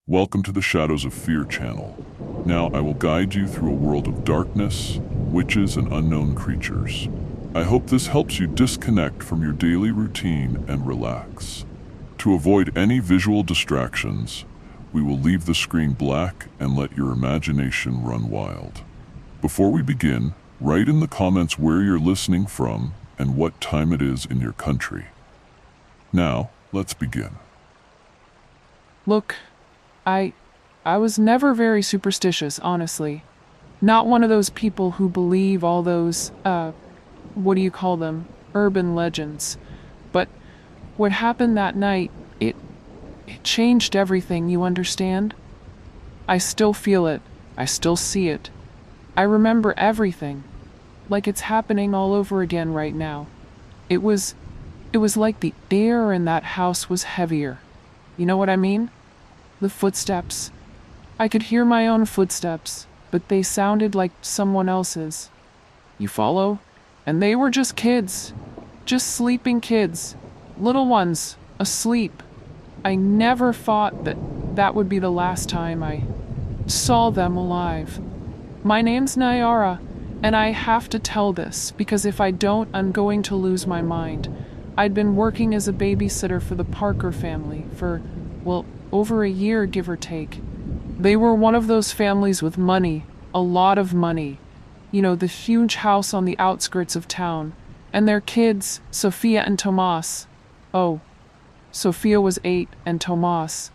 Welcome to the Shadows of Fear channel. Now I will guide you through a world of darkness, witches, and unknown creatures. I hope this helps you disconnect from your daily routine and relax. To avoid any visual distractions, we will leave the screen black and let your imagination run wild. Before we begin, write in the comments where you're listening from and what time it is in your country. Now, let's begin. Look, I was never very superstitious, honestly. Not one of those people who believe all those, what do you call them, urban legends. But what happened that night, it changed everything, you understand? I still feel it. I still see it. I remember everything. Like it's happening all over again right now. It was like the air in that house was heavier. You know what I mean? The footsteps. I could hear my own footsteps, but they sounded like someone else's. You follow? And they were just kids. Just sleeping kids. Little ones, asleep. I never thought that would be the last time I saw them alive. My name's Nayara, and I have to tell this, because if I don't, I'm going to lose my mind. I'd been working as a babysitter for the Parker family for, well, over a year, give or take. They were one of those families with money, a lot of money. You know, the huge house on the outskirts of town. And their kids, Sophia and Tomas. Oh, Sophia was 8 and Tomas.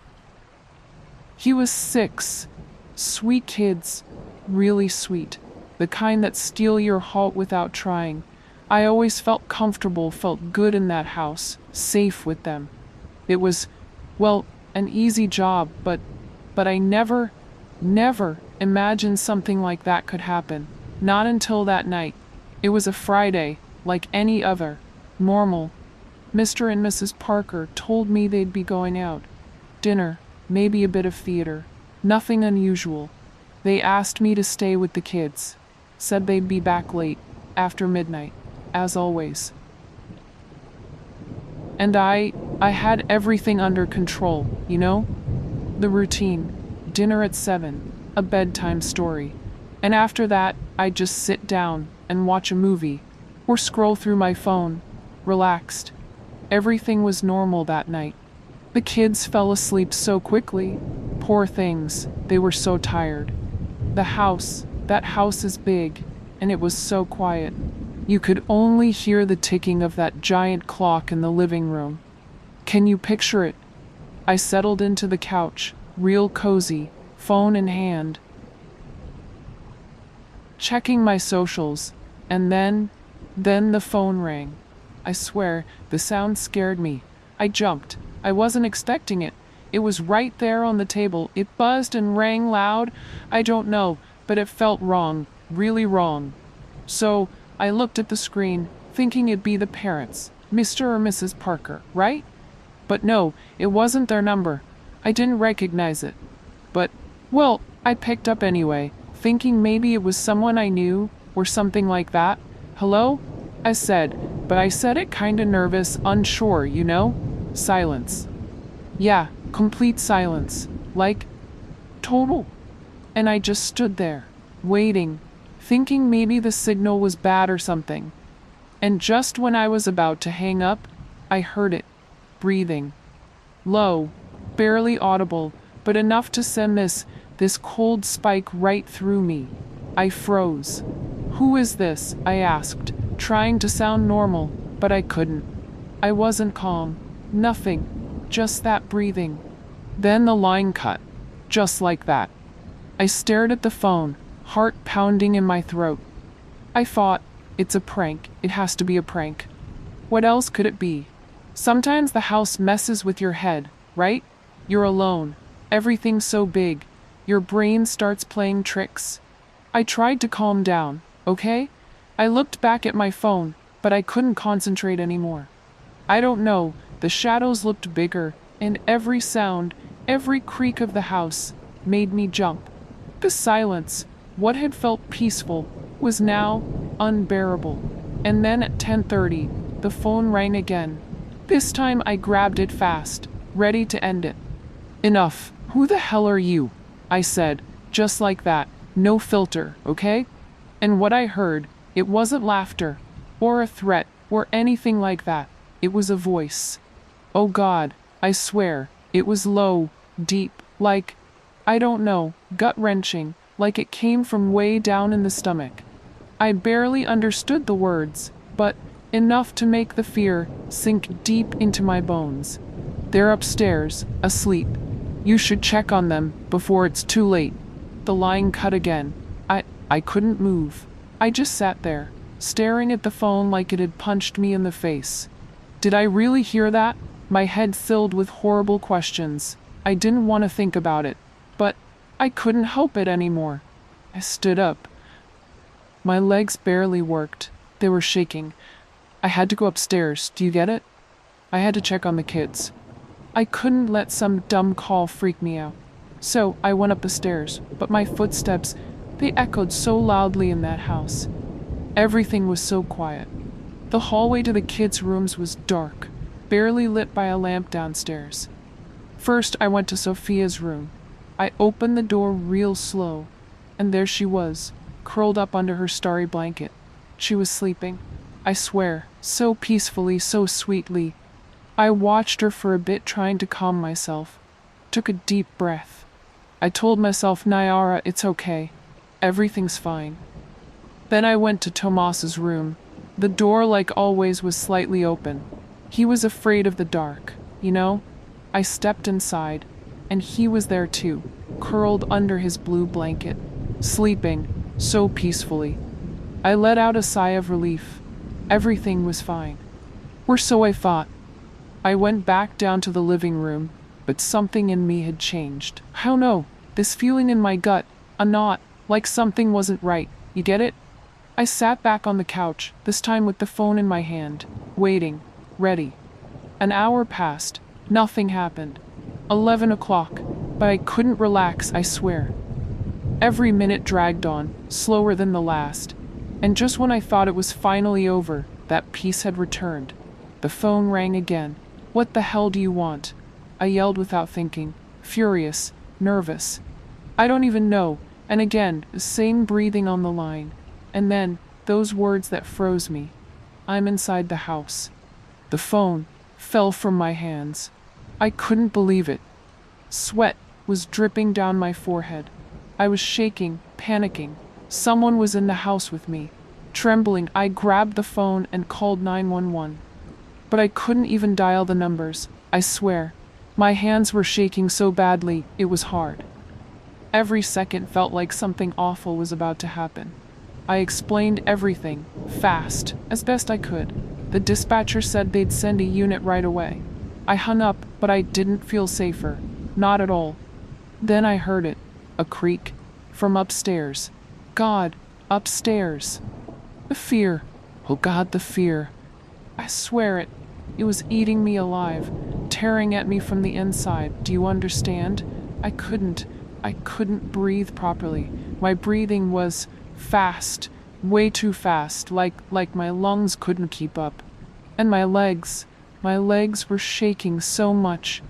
He was 6. Sweet kids, really sweet. The kind that steal your heart without trying. I always felt comfortable, felt good in that house, safe with them. It was, well, an easy job, but I never imagined something like that could happen. Not until that night. It was a Friday, like any other. Normal. Mr. and Mrs. Parker told me they'd be going out. Dinner, maybe a bit of theater. Nothing unusual. They asked me to stay with the kids. Said they'd be back late, after midnight, as always. And I had everything under control, you know? The routine, dinner at 7, a bedtime story. And after that, I'd just sit down and watch a movie, or scroll through my phone, relaxed. Everything was normal that night. The kids fell asleep so quickly. Poor things, they were so tired. That house is big, and it was so quiet. You could only hear the ticking of that giant clock in the living room. Can you picture it? I settled into the couch, real cozy, phone in hand, checking my socials, and then the phone rang. I swear, the sound scared me. I jumped. I wasn't expecting it. It was right there on the table. It buzzed and rang loud. I don't know, but it felt wrong, really wrong. So, I looked at the screen, thinking it'd be the parents, Mr. or Mrs. Parker, right? But no, it wasn't their number. I didn't recognize it. But, well, I picked up anyway, thinking maybe it was someone I knew, or something like that. Hello? I said, but I said it kinda nervous, unsure, you know? Silence. Yeah, complete silence. Like, total. And I just stood there, waiting, thinking maybe the signal was bad or something. And just when I was about to hang up, I heard it, breathing. Low, barely audible, but enough to send this cold spike right through me. I froze. Who is this? I asked, trying to sound normal, but I couldn't. I wasn't calm. Nothing. Just that breathing. Then the line cut. Just like that. I stared at the phone, heart pounding in my throat. I thought, it's a prank. It has to be a prank. What else could it be? Sometimes the house messes with your head, right? You're alone. Everything's so big. Your brain starts playing tricks. I tried to calm down, okay? I looked back at my phone, but I couldn't concentrate anymore. I don't know, the shadows looked bigger, and every sound, every creak of the house, made me jump. The silence, what had felt peaceful, was now unbearable. And then at 10:30, the phone rang again. This time I grabbed it fast, ready to end it. Enough. Who the hell are you? I said, just like that, no filter, okay? And what I heard, it wasn't laughter, or a threat, or anything like that. It was a voice. Oh God, I swear, it was low, deep, like, I don't know, gut-wrenching, like it came from way down in the stomach. I barely understood the words, but enough to make the fear sink deep into my bones. They're upstairs, asleep. You should check on them before it's too late. The line cut again. I couldn't move. I just sat there, staring at the phone like it had punched me in the face. Did I really hear that? My head filled with horrible questions. I didn't want to think about it, but I couldn't help it anymore. I stood up. My legs barely worked. They were shaking. I had to go upstairs, do you get it? I had to check on the kids. I couldn't let some dumb call freak me out. So I went up the stairs, but my footsteps, they echoed so loudly in that house. Everything was so quiet. The hallway to the kids' rooms was dark, barely lit by a lamp downstairs. First, I went to Sophia's room. I opened the door real slow, and there she was, curled up under her starry blanket. She was sleeping, I swear, so peacefully, so sweetly. I watched her for a bit, trying to calm myself. Took a deep breath. I told myself, Nyara, it's okay. Everything's fine. Then I went to Tomas's room. The door, like always, was slightly open. He was afraid of the dark, you know? I stepped inside, and he was there too, curled under his blue blanket, sleeping so peacefully. I let out a sigh of relief. Everything was fine. Or so I thought. I went back down to the living room, but something in me had changed. I don't know, this feeling in my gut, a knot, like something wasn't right. You get it? I sat back on the couch, this time with the phone in my hand, waiting, ready. An hour passed. Nothing happened. 11 o'clock, but I couldn't relax, I swear. Every minute dragged on, slower than the last. And just when I thought it was finally over, that peace had returned. The phone rang again. What the hell do you want? I yelled without thinking, furious, nervous. I don't even know. And again, the same breathing on the line. And then, those words that froze me. I'm inside the house. The phone fell from my hands. I couldn't believe it. Sweat was dripping down my forehead. I was shaking, panicking. Someone was in the house with me. Trembling, I grabbed the phone and called 911. But I couldn't even dial the numbers, I swear. My hands were shaking so badly, it was hard. Every second felt like something awful was about to happen. I explained everything, fast, as best I could. The dispatcher said they'd send a unit right away. I hung up, but I didn't feel safer. Not at all. Then I heard it, a creak, from upstairs. God, upstairs. The fear. Oh God, the fear. I swear it. It was eating me alive, tearing at me from the inside. Do you understand? I couldn't breathe properly. My breathing was fast, way too fast, like my lungs couldn't keep up. And my legs were shaking so much,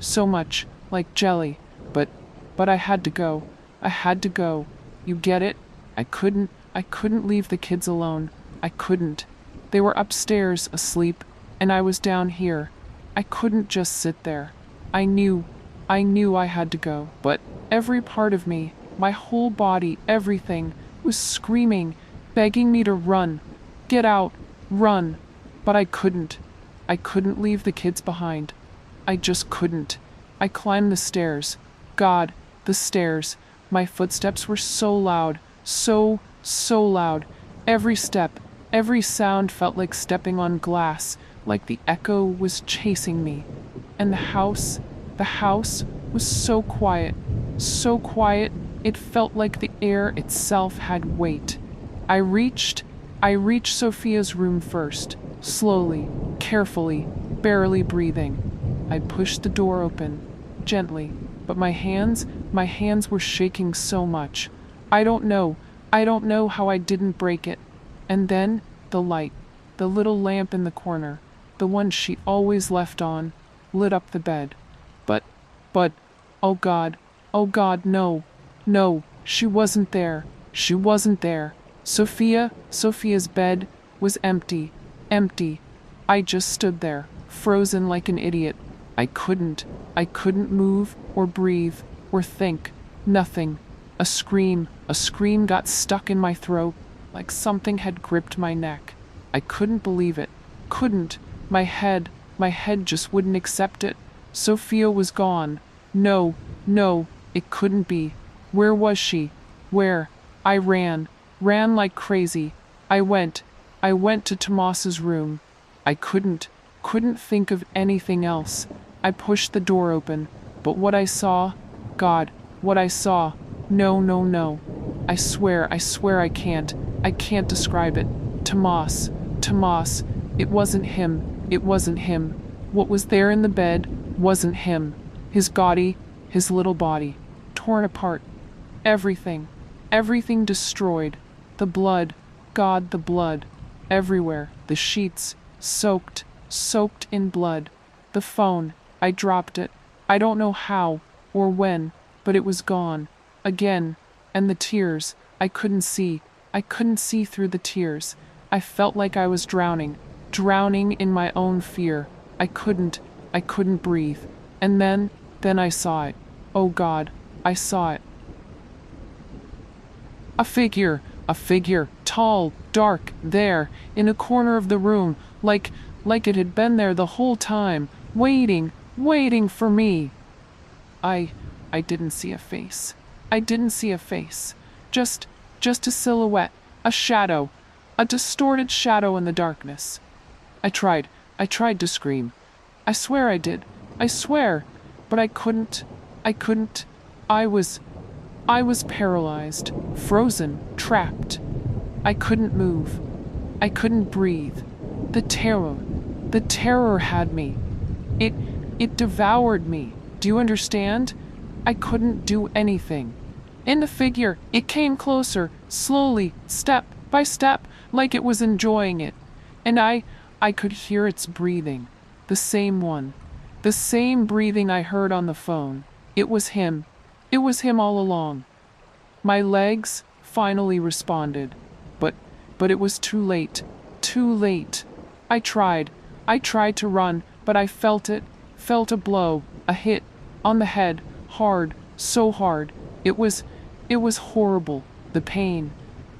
like jelly. But I had to go. I had to go. You get it? I couldn't leave the kids alone. I couldn't. They were upstairs, asleep, and I was down here. I couldn't just sit there. I knew I had to go, but every part of me, my whole body, everything, was screaming, begging me to run. Get out, run. But I couldn't. I couldn't leave the kids behind. I just couldn't. I climbed the stairs. God, the stairs. My footsteps were so loud, so loud. Every step, every sound felt like stepping on glass, like the echo was chasing me. And the house was so quiet, it felt like the air itself had weight. I reached Sophia's room first, slowly, carefully, barely breathing. I pushed the door open, gently, but my hands were shaking so much. I don't know how I didn't break it. And then, the light, the little lamp in the corner, the one she always left on, lit up the bed. But, oh God, Oh God, no. No, she wasn't there. She wasn't there. Sophia's bed was empty. Empty. I just stood there, frozen like an idiot. I couldn't move or breathe or think. Nothing. A scream got stuck in my throat, like something had gripped my neck. I couldn't believe it. Couldn't. My head just wouldn't accept it. Sophia was gone. No, it couldn't be. Where was she? Where? I ran like crazy. I went to Tomas's room. I couldn't think of anything else. I pushed the door open, but what I saw, God, what I saw, no. I swear I can't describe it. Tomas, it wasn't him. What was there in the bed wasn't him. His little body, torn apart. Everything destroyed. The blood, God, the blood, everywhere. The sheets, soaked in blood. The phone, I dropped it. I don't know how or when, but it was gone. Again. And the tears, I couldn't see through the tears. I felt like I was drowning in my own fear. I couldn't breathe. And then I saw it. Oh God, I saw it. A figure, tall, dark, there, in a corner of the room, like it had been there the whole time, waiting for me. I didn't see a face. Just a silhouette, a shadow, a distorted shadow in the darkness. I tried to scream. I swear I did. But I couldn't. I was paralyzed, frozen, trapped. I couldn't move. I couldn't breathe. The terror had me. It devoured me. Do you understand? I couldn't do anything. In the figure, it came closer, slowly, step by step, like it was enjoying it. And I could hear its breathing. The same one. The same breathing I heard on the phone. It was him. It was him all along. My legs finally responded. But it was too late. Too late. I tried to run, but I felt a blow, a hit, on the head, hard, so hard. It was horrible, the pain.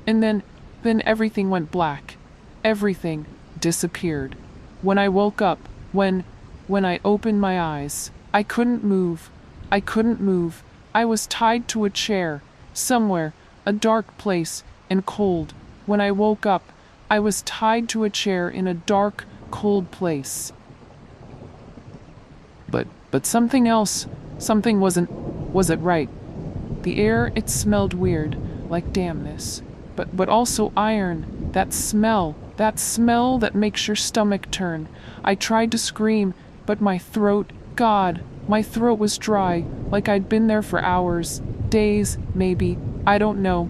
And then everything went black. Everything disappeared. When I woke up, when I opened my eyes, I couldn't move. I was tied to a chair, somewhere, a dark place, and cold. When I woke up, I was tied to a chair in a dark, cold place. But something wasn't right. The air, it smelled weird, like dampness, but also iron, that smell that makes your stomach turn. I tried to scream, but my throat was dry, like I'd been there for hours, days, maybe. I don't know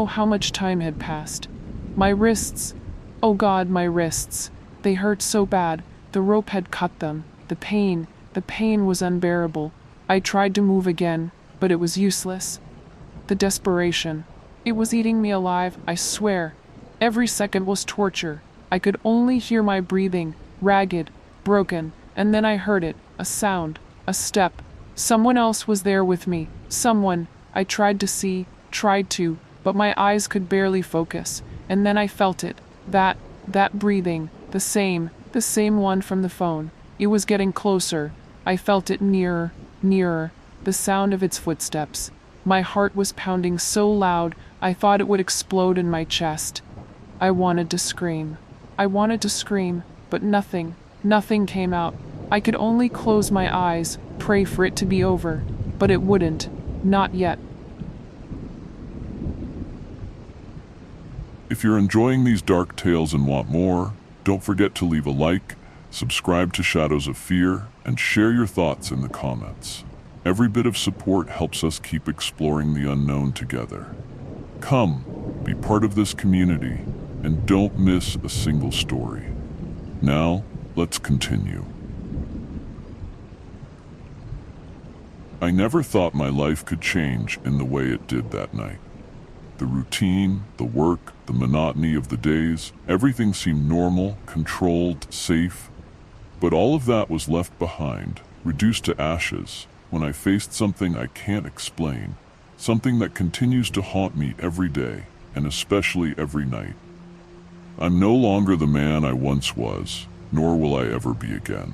how much time had passed. My wrists, oh God, my wrists, they hurt so bad. The rope had cut them. The pain was unbearable. I tried to move again, but it was useless. The desperation, it was eating me alive, I swear. Every second was torture. I could only hear my breathing, ragged, broken, and then I heard it, a sound, a step. Someone else was there with me. Someone. I tried to, but my eyes could barely focus. And then I felt it, that breathing, the same one from the phone. It was getting closer. I felt it nearer, the sound of its footsteps. My heart was pounding so loud, I thought it would explode in my chest. I wanted to scream, but nothing came out. I could only close my eyes, pray for it to be over, but it wouldn't, not yet. If you're enjoying these dark tales and want more, don't forget to leave a like, subscribe to Shadows of Fear, and share your thoughts in the comments. Every bit of support helps us keep exploring the unknown together. Come, be part of this community, and don't miss a single story. Now, let's continue. I never thought my life could change in the way it did that night. The routine, the work, the monotony of the days, everything seemed normal, controlled, safe. But all of that was left behind, reduced to ashes, when I faced something I can't explain, something that continues to haunt me every day, and especially every night. I'm no longer the man I once was, nor will I ever be again.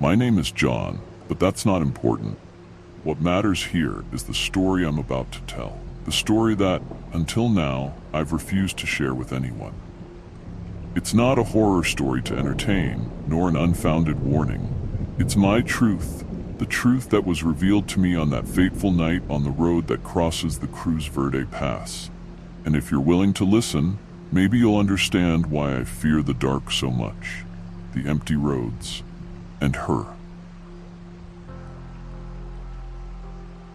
My name is John, but that's not important. What matters here is the story I'm about to tell. The story that, until now, I've refused to share with anyone. It's not a horror story to entertain, nor an unfounded warning. It's my truth, the truth that was revealed to me on that fateful night on the road that crosses the Cruz Verde Pass. And if you're willing to listen, maybe you'll understand why I fear the dark so much, the empty roads, and her.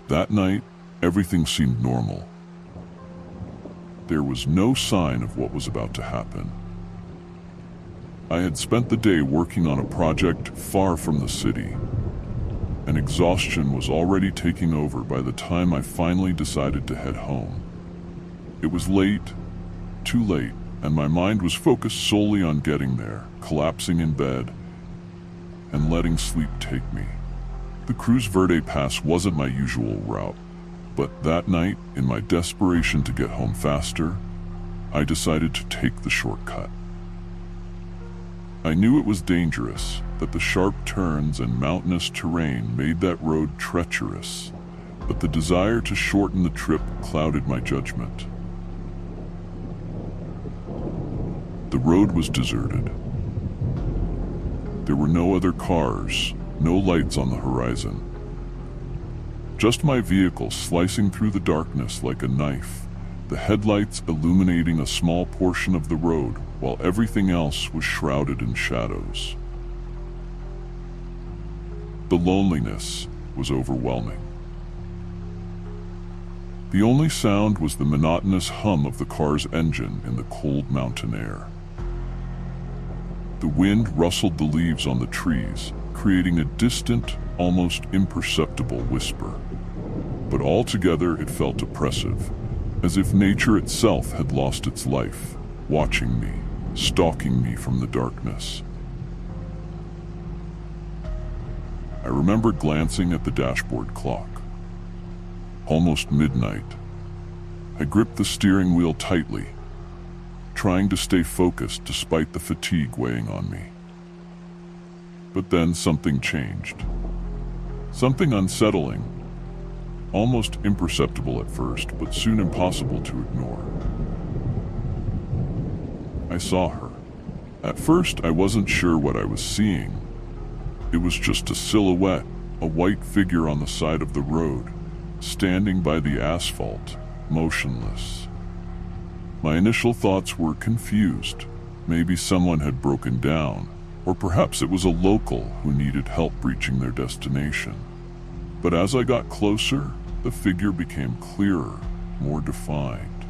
That night, everything seemed normal. There was no sign of what was about to happen. I had spent the day working on a project far from the city, and exhaustion was already taking over by the time I finally decided to head home. It was late, too late, and my mind was focused solely on getting there, collapsing in bed, and letting sleep take me. The Cruz Verde Pass wasn't my usual route, but that night, in my desperation to get home faster, I decided to take the shortcut. I knew it was dangerous, that the sharp turns and mountainous terrain made that road treacherous, but the desire to shorten the trip clouded my judgment. The road was deserted. There were no other cars, no lights on the horizon. Just my vehicle slicing through the darkness like a knife, the headlights illuminating a small portion of the road while everything else was shrouded in shadows. The loneliness was overwhelming. The only sound was the monotonous hum of the car's engine in the cold mountain air. The wind rustled the leaves on the trees, creating a distant, almost imperceptible whisper. But altogether it felt oppressive, as if nature itself had lost its life, watching me, stalking me from the darkness. I remember glancing at the dashboard clock. Almost midnight. I gripped the steering wheel tightly, trying to stay focused despite the fatigue weighing on me. But then something changed. Something unsettling, almost imperceptible at first, but soon impossible to ignore. I saw her. At first, I wasn't sure what I was seeing. It was just a silhouette, a white figure on the side of the road, standing by the asphalt, motionless. My initial thoughts were confused. Maybe someone had broken down, or perhaps it was a local who needed help reaching their destination. But as I got closer, the figure became clearer, more defined.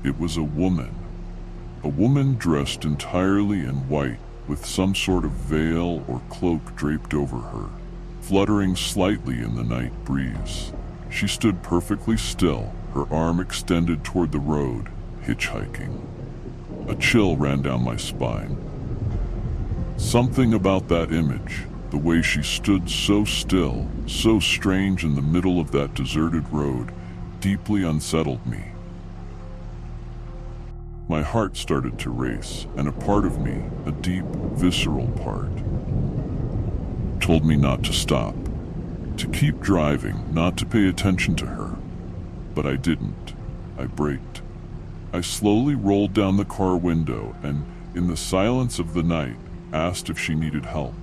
It was a woman dressed entirely in white, with some sort of veil or cloak draped over her, fluttering slightly in the night breeze. She stood perfectly still, her arm extended toward the road, hitchhiking. A chill ran down my spine. Something about that image, the way she stood so still, so strange in the middle of that deserted road, deeply unsettled me. My heart started to race, and a part of me, a deep, visceral part, told me not to stop, to keep driving, not to pay attention to her. But I didn't. I braked. I slowly rolled down the car window and, in the silence of the night, asked if she needed help.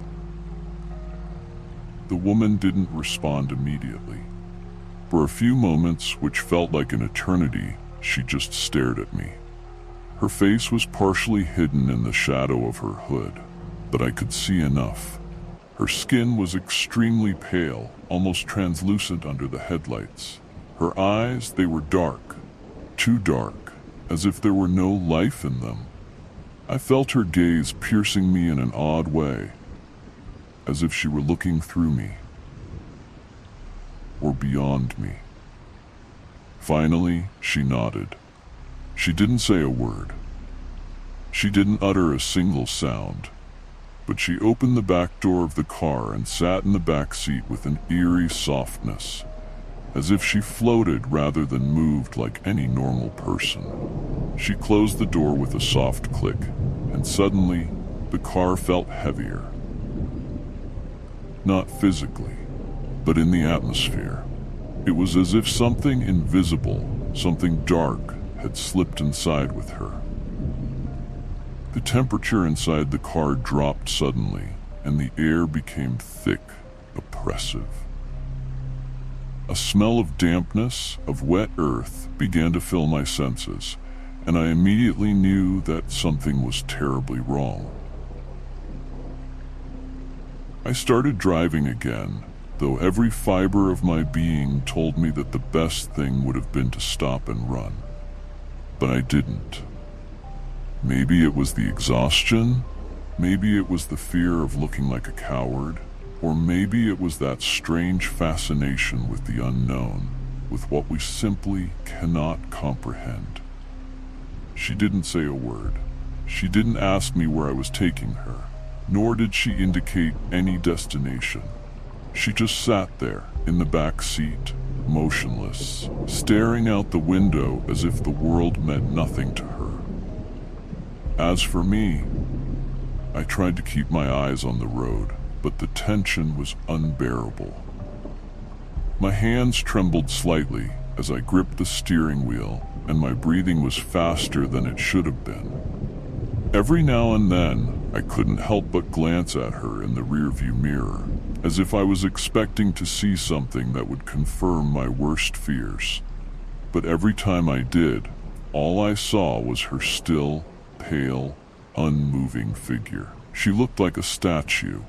The woman didn't respond immediately. For a few moments, which felt like an eternity, she just stared at me. Her face was partially hidden in the shadow of her hood, but I could see enough. Her skin was extremely pale, almost translucent under the headlights. Her eyes, they were dark, too dark, as if there were no life in them. I felt her gaze piercing me in an odd way, as if she were looking through me. or beyond me. Finally, she nodded. She didn't say a word. She didn't utter a single sound, but she opened the back door of the car and sat in the back seat with an eerie softness, as if she floated rather than moved like any normal person. She closed the door with a soft click, and suddenly, the car felt heavier. Not physically, but in the atmosphere. It was as if something invisible, something dark, had slipped inside with her. The temperature inside the car dropped suddenly, and the air became thick, oppressive. A smell of dampness, of wet earth, began to fill my senses, and I immediately knew that something was terribly wrong. I started driving again, though every fiber of my being told me that the best thing would have been to stop and run. But I didn't. Maybe it was the exhaustion, maybe it was the fear of looking like a coward, or maybe it was that strange fascination with the unknown, with what we simply cannot comprehend. She didn't say a word. She didn't ask me where I was taking her, nor did she indicate any destination. She just sat there in the back seat, motionless, staring out the window as if the world meant nothing to her. As for me, I tried to keep my eyes on the road, but the tension was unbearable. My hands trembled slightly as I gripped the steering wheel, and my breathing was faster than it should have been. Every now and then, I couldn't help but glance at her in the rearview mirror, as if I was expecting to see something that would confirm my worst fears. But every time I did, all I saw was her still, pale, unmoving figure. She looked like a statue,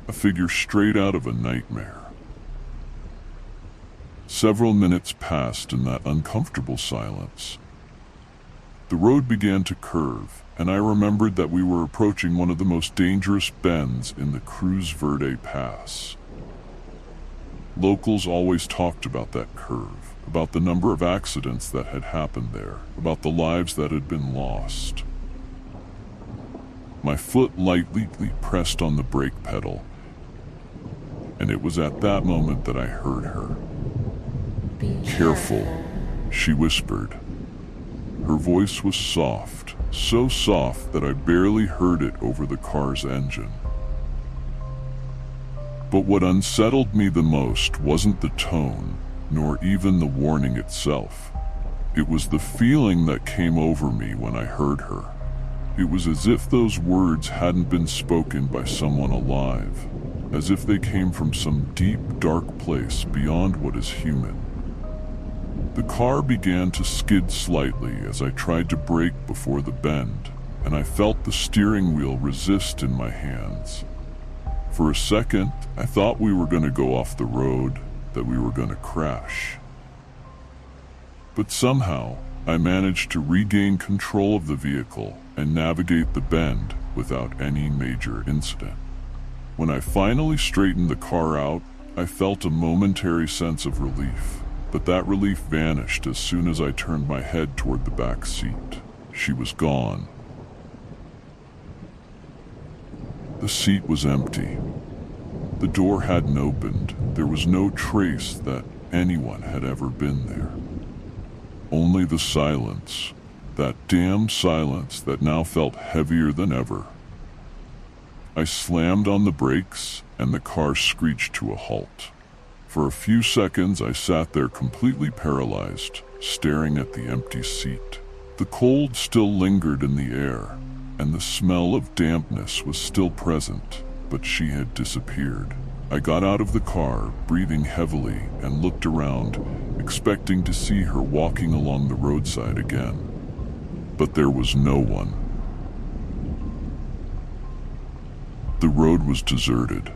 a figure straight out of a nightmare. Several minutes passed in that uncomfortable silence. The road began to curve, and I remembered that we were approaching one of the most dangerous bends in the Cruz Verde Pass. Locals always talked about that curve, about the number of accidents that had happened there, about the lives that had been lost. My foot lightly pressed on the brake pedal, and it was at that moment that I heard her. "Careful," she whispered. Her voice was soft, so soft that I barely heard it over the car's engine. But what unsettled me the most wasn't the tone, nor even the warning itself. It was the feeling that came over me when I heard her. It was as if those words hadn't been spoken by someone alive, as if they came from some deep, dark place beyond what is human. The car began to skid slightly as I tried to brake before the bend, and I felt the steering wheel resist in my hands. For a second, I thought we were going to go off the road, that we were going to crash. But somehow, I managed to regain control of the vehicle and navigate the bend without any major incident. When I finally straightened the car out, I felt a momentary sense of relief, but that relief vanished as soon as I turned my head toward the back seat. She was gone. The seat was empty. The door hadn't opened. There was no trace that anyone had ever been there. Only the silence, that damn silence that now felt heavier than ever. I slammed on the brakes, and the car screeched to a halt. For a few seconds, I sat there completely paralyzed, staring at the empty seat. The cold still lingered in the air, and the smell of dampness was still present, but she had disappeared. I got out of the car, breathing heavily, and looked around, expecting to see her walking along the roadside again. But there was no one. The road was deserted.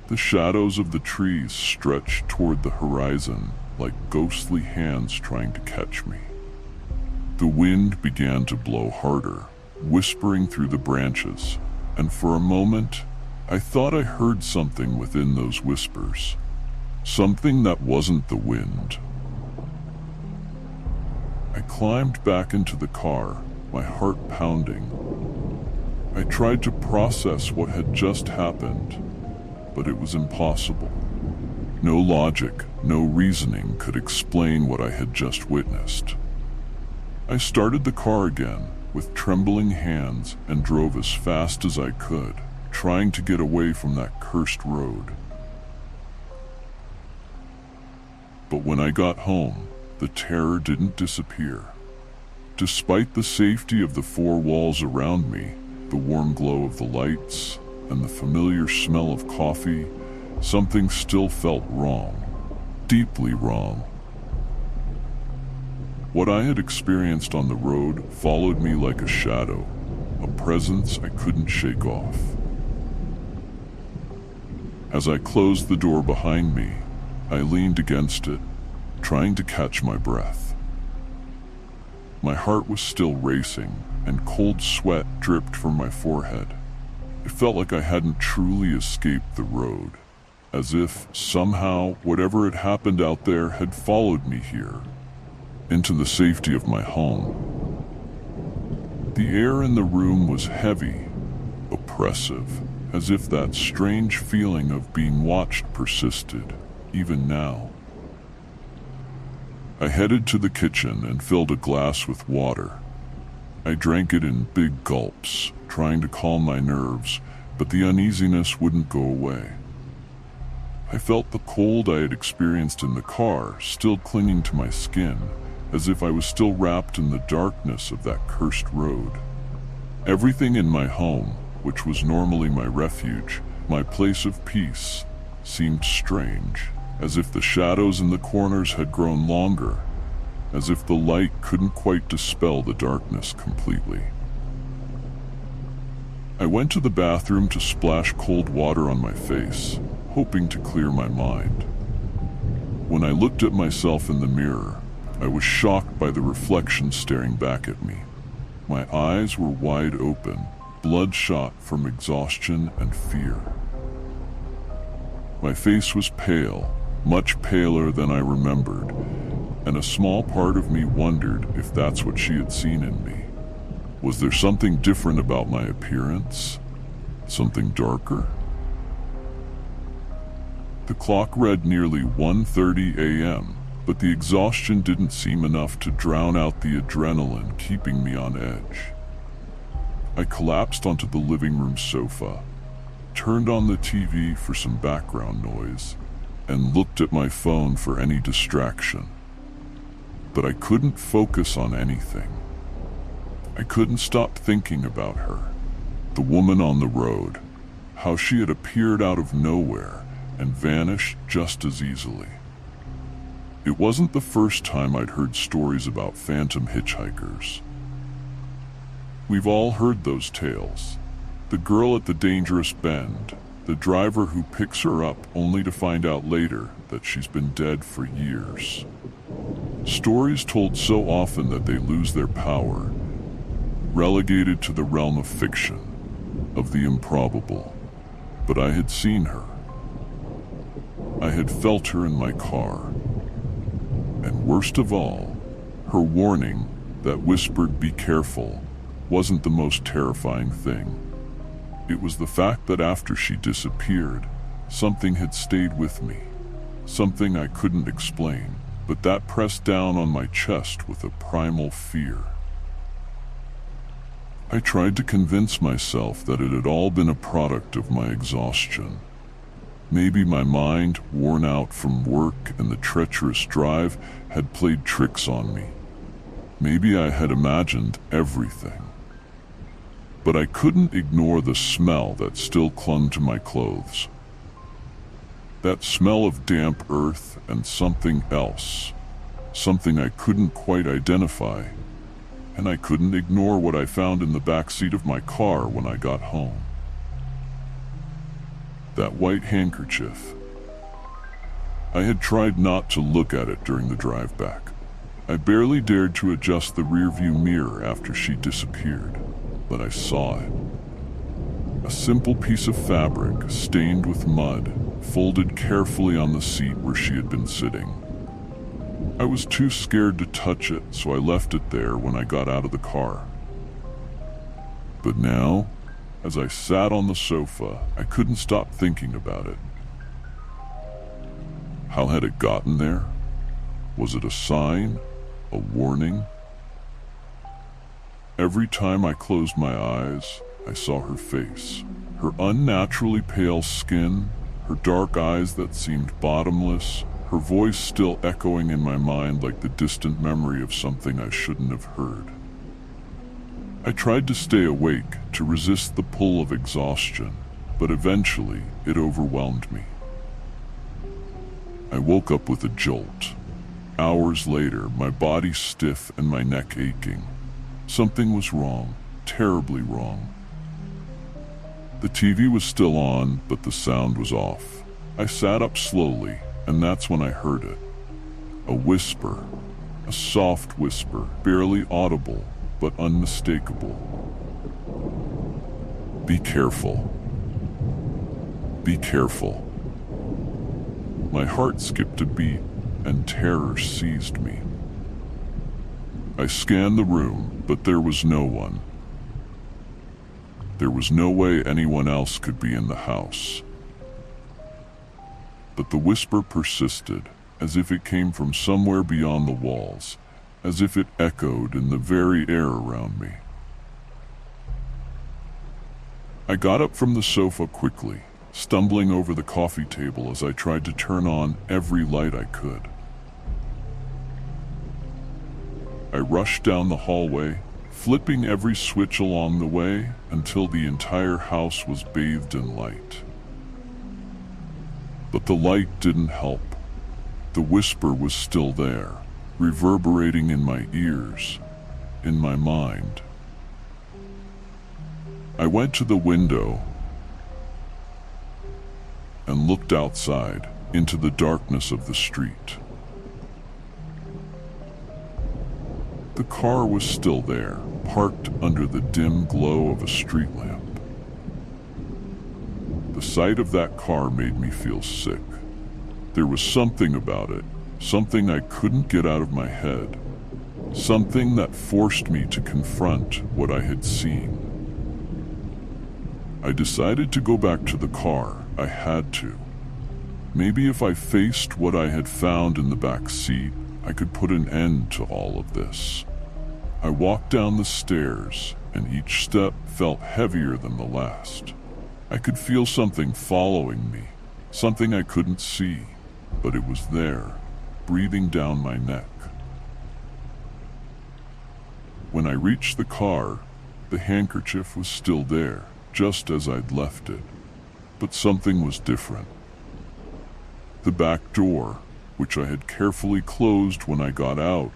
The shadows of the trees stretched toward the horizon like ghostly hands trying to catch me. The wind began to blow harder, whispering through the branches, and for a moment, I thought I heard something within those whispers. something that wasn't the wind. I climbed back into the car, my heart pounding. I tried to process what had just happened, but it was impossible. No logic, no reasoning could explain what I had just witnessed. I started the car again with trembling hands and drove as fast as I could, trying to get away from that cursed road. But when I got home, the terror didn't disappear. Despite the safety of the four walls around me, the warm glow of the lights, and the familiar smell of coffee, something still felt wrong, deeply wrong. What I had experienced on the road followed me like a shadow, a presence I couldn't shake off. As I closed the door behind me, I leaned against it, trying to catch my breath. My heart was still racing, and cold sweat dripped from my forehead. It felt like I hadn't truly escaped the road, as if, somehow, whatever had happened out there had followed me here, into the safety of my home. The air in the room was heavy, oppressive, as if that strange feeling of being watched persisted, even now. I headed to the kitchen and filled a glass with water. I drank it in big gulps, trying to calm my nerves, but the uneasiness wouldn't go away. I felt the cold I had experienced in the car still clinging to my skin, as if I was still wrapped in the darkness of that cursed road. Everything in my home, which was normally my refuge, my place of peace, seemed strange, as if the shadows in the corners had grown longer, as if the light couldn't quite dispel the darkness completely. I went to the bathroom to splash cold water on my face, hoping to clear my mind. When I looked at myself in the mirror, I was shocked by the reflection staring back at me. My eyes were wide open, bloodshot from exhaustion and fear. My face was pale, much paler than I remembered, and a small part of me wondered if that's what she had seen in me. Was there something different about my appearance? Something darker? The clock read nearly 1:30 a.m., but the exhaustion didn't seem enough to drown out the adrenaline keeping me on edge. I collapsed onto the living room sofa, turned on the TV for some background noise, and looked at my phone for any distraction. But I couldn't focus on anything. I couldn't stop thinking about her, the woman on the road, how she had appeared out of nowhere and vanished just as easily. It wasn't the first time I'd heard stories about phantom hitchhikers. We've all heard those tales. The girl at the dangerous bend, the driver who picks her up only to find out later that she's been dead for years. Stories told so often that they lose their power, relegated to the realm of fiction, of the improbable. But I had seen her. I had felt her in my car. And worst of all, her warning that whispered "be careful" wasn't the most terrifying thing. It was the fact that after she disappeared, something had stayed with me. Something I couldn't explain, but that pressed down on my chest with a primal fear. I tried to convince myself that it had all been a product of my exhaustion. Maybe my mind, worn out from work and the treacherous drive, had played tricks on me. Maybe I had imagined everything. But I couldn't ignore the smell that still clung to my clothes. That smell of damp earth and something else, something I couldn't quite identify, and I couldn't ignore what I found in the back seat of my car when I got home. That white handkerchief. I had tried not to look at it during the drive back. I barely dared to adjust the rearview mirror after she disappeared, but I saw it. A simple piece of fabric stained with mud, folded carefully on the seat where she had been sitting. I was too scared to touch it, so I left it there when I got out of the car. But now, as I sat on the sofa, I couldn't stop thinking about it. How had it gotten there? Was it a sign? A warning? Every time I closed my eyes, I saw her face. Her unnaturally pale skin, her dark eyes that seemed bottomless, her voice still echoing in my mind like the distant memory of something I shouldn't have heard. I tried to stay awake, to resist the pull of exhaustion, but eventually it overwhelmed me. I woke up with a jolt. Hours later, my body stiff and my neck aching. Something was wrong, terribly wrong. The TV was still on, but the sound was off. I sat up slowly, and that's when I heard it. A whisper, a soft whisper, barely audible, but unmistakable. Be careful. Be careful. My heart skipped a beat, and terror seized me. I scanned the room, but there was no one. There was no way anyone else could be in the house. But the whisper persisted, as if it came from somewhere beyond the walls, as if it echoed in the very air around me. I got up from the sofa quickly, stumbling over the coffee table as I tried to turn on every light I could. I rushed down the hallway, flipping every switch along the way until the entire house was bathed in light. But the light didn't help. The whisper was still there, reverberating in my ears, in my mind. I went to the window and looked outside into the darkness of the street. The car was still there, parked under the dim glow of a street lamp. The sight of that car made me feel sick. There was something about it, something I couldn't get out of my head, something that forced me to confront what I had seen. I decided to go back to the car. I had to. Maybe if I faced what I had found in the back seat, I could put an end to all of this. I walked down the stairs, and each step felt heavier than the last. I could feel something following me, something I couldn't see, but it was there, breathing down my neck. When I reached the car, the handkerchief was still there, just as I'd left it. But something was different. The back door, which I had carefully closed when I got out,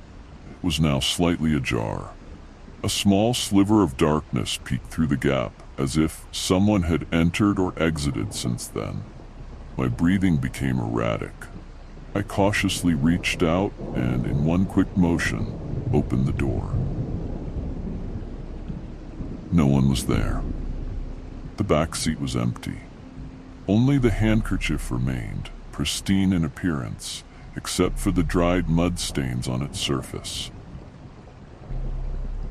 was now slightly ajar. A small sliver of darkness peeked through the gap, as if someone had entered or exited since then. My breathing became erratic. I cautiously reached out and, in one quick motion, opened the door. No one was there. The back seat was empty. Only the handkerchief remained, pristine in appearance, except for the dried mud stains on its surface.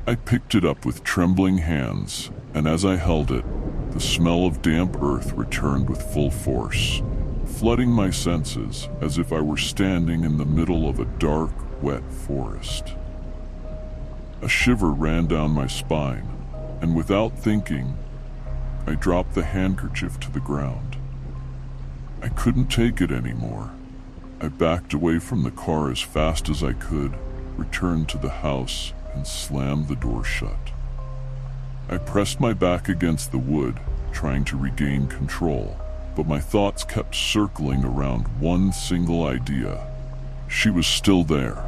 I picked it up with trembling hands, and as I held it, the smell of damp earth returned with full force, flooding my senses as if I were standing in the middle of a dark, wet forest. A shiver ran down my spine, and without thinking, I dropped the handkerchief to the ground. I couldn't take it anymore. I backed away from the car as fast as I could, returned to the house, and slammed the door shut. I pressed my back against the wood, trying to regain control, but my thoughts kept circling around one single idea. She was still there.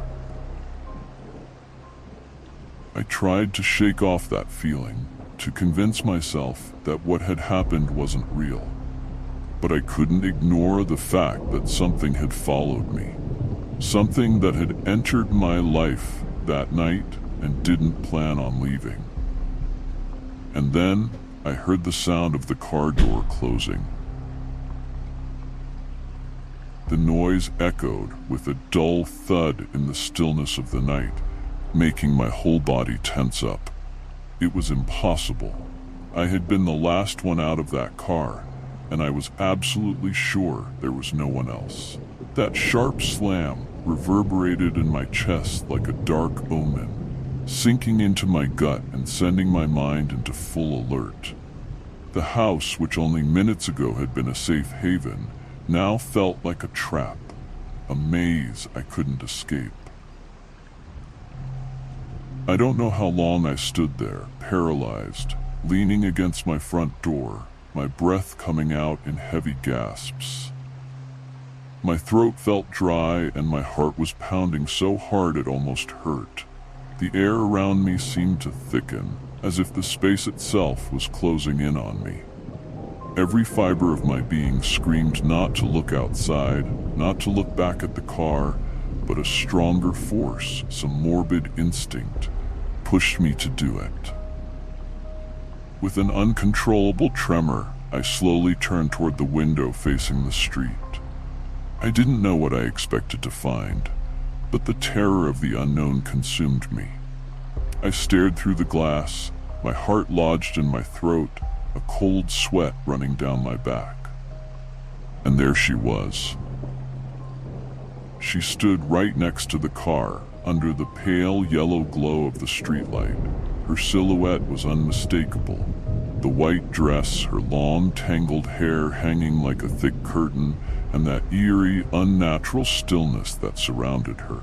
I tried to shake off that feeling, to convince myself that what had happened wasn't real. But I couldn't ignore the fact that something had followed me. Something that had entered my life that night and didn't plan on leaving. And then I heard the sound of the car door closing. The noise echoed with a dull thud in the stillness of the night, making my whole body tense up. It was impossible. I had been the last one out of that car, and I was absolutely sure there was no one else. That sharp slam reverberated in my chest like a dark omen, sinking into my gut and sending my mind into full alert. The house, which only minutes ago had been a safe haven, now felt like a trap, a maze I couldn't escape. I don't know how long I stood there, paralyzed, leaning against my front door, my breath coming out in heavy gasps. My throat felt dry and my heart was pounding so hard it almost hurt. The air around me seemed to thicken, as if the space itself was closing in on me. Every fiber of my being screamed not to look outside, not to look back at the car, but a stronger force, some morbid instinct, pushed me to do it. With an uncontrollable tremor, I slowly turned toward the window facing the street. I didn't know what I expected to find, but the terror of the unknown consumed me. I stared through the glass, my heart lodged in my throat, a cold sweat running down my back. And there she was. She stood right next to the car, under the pale yellow glow of the streetlight. Her silhouette was unmistakable. The white dress, her long tangled hair hanging like a thick curtain, and that eerie, unnatural stillness that surrounded her.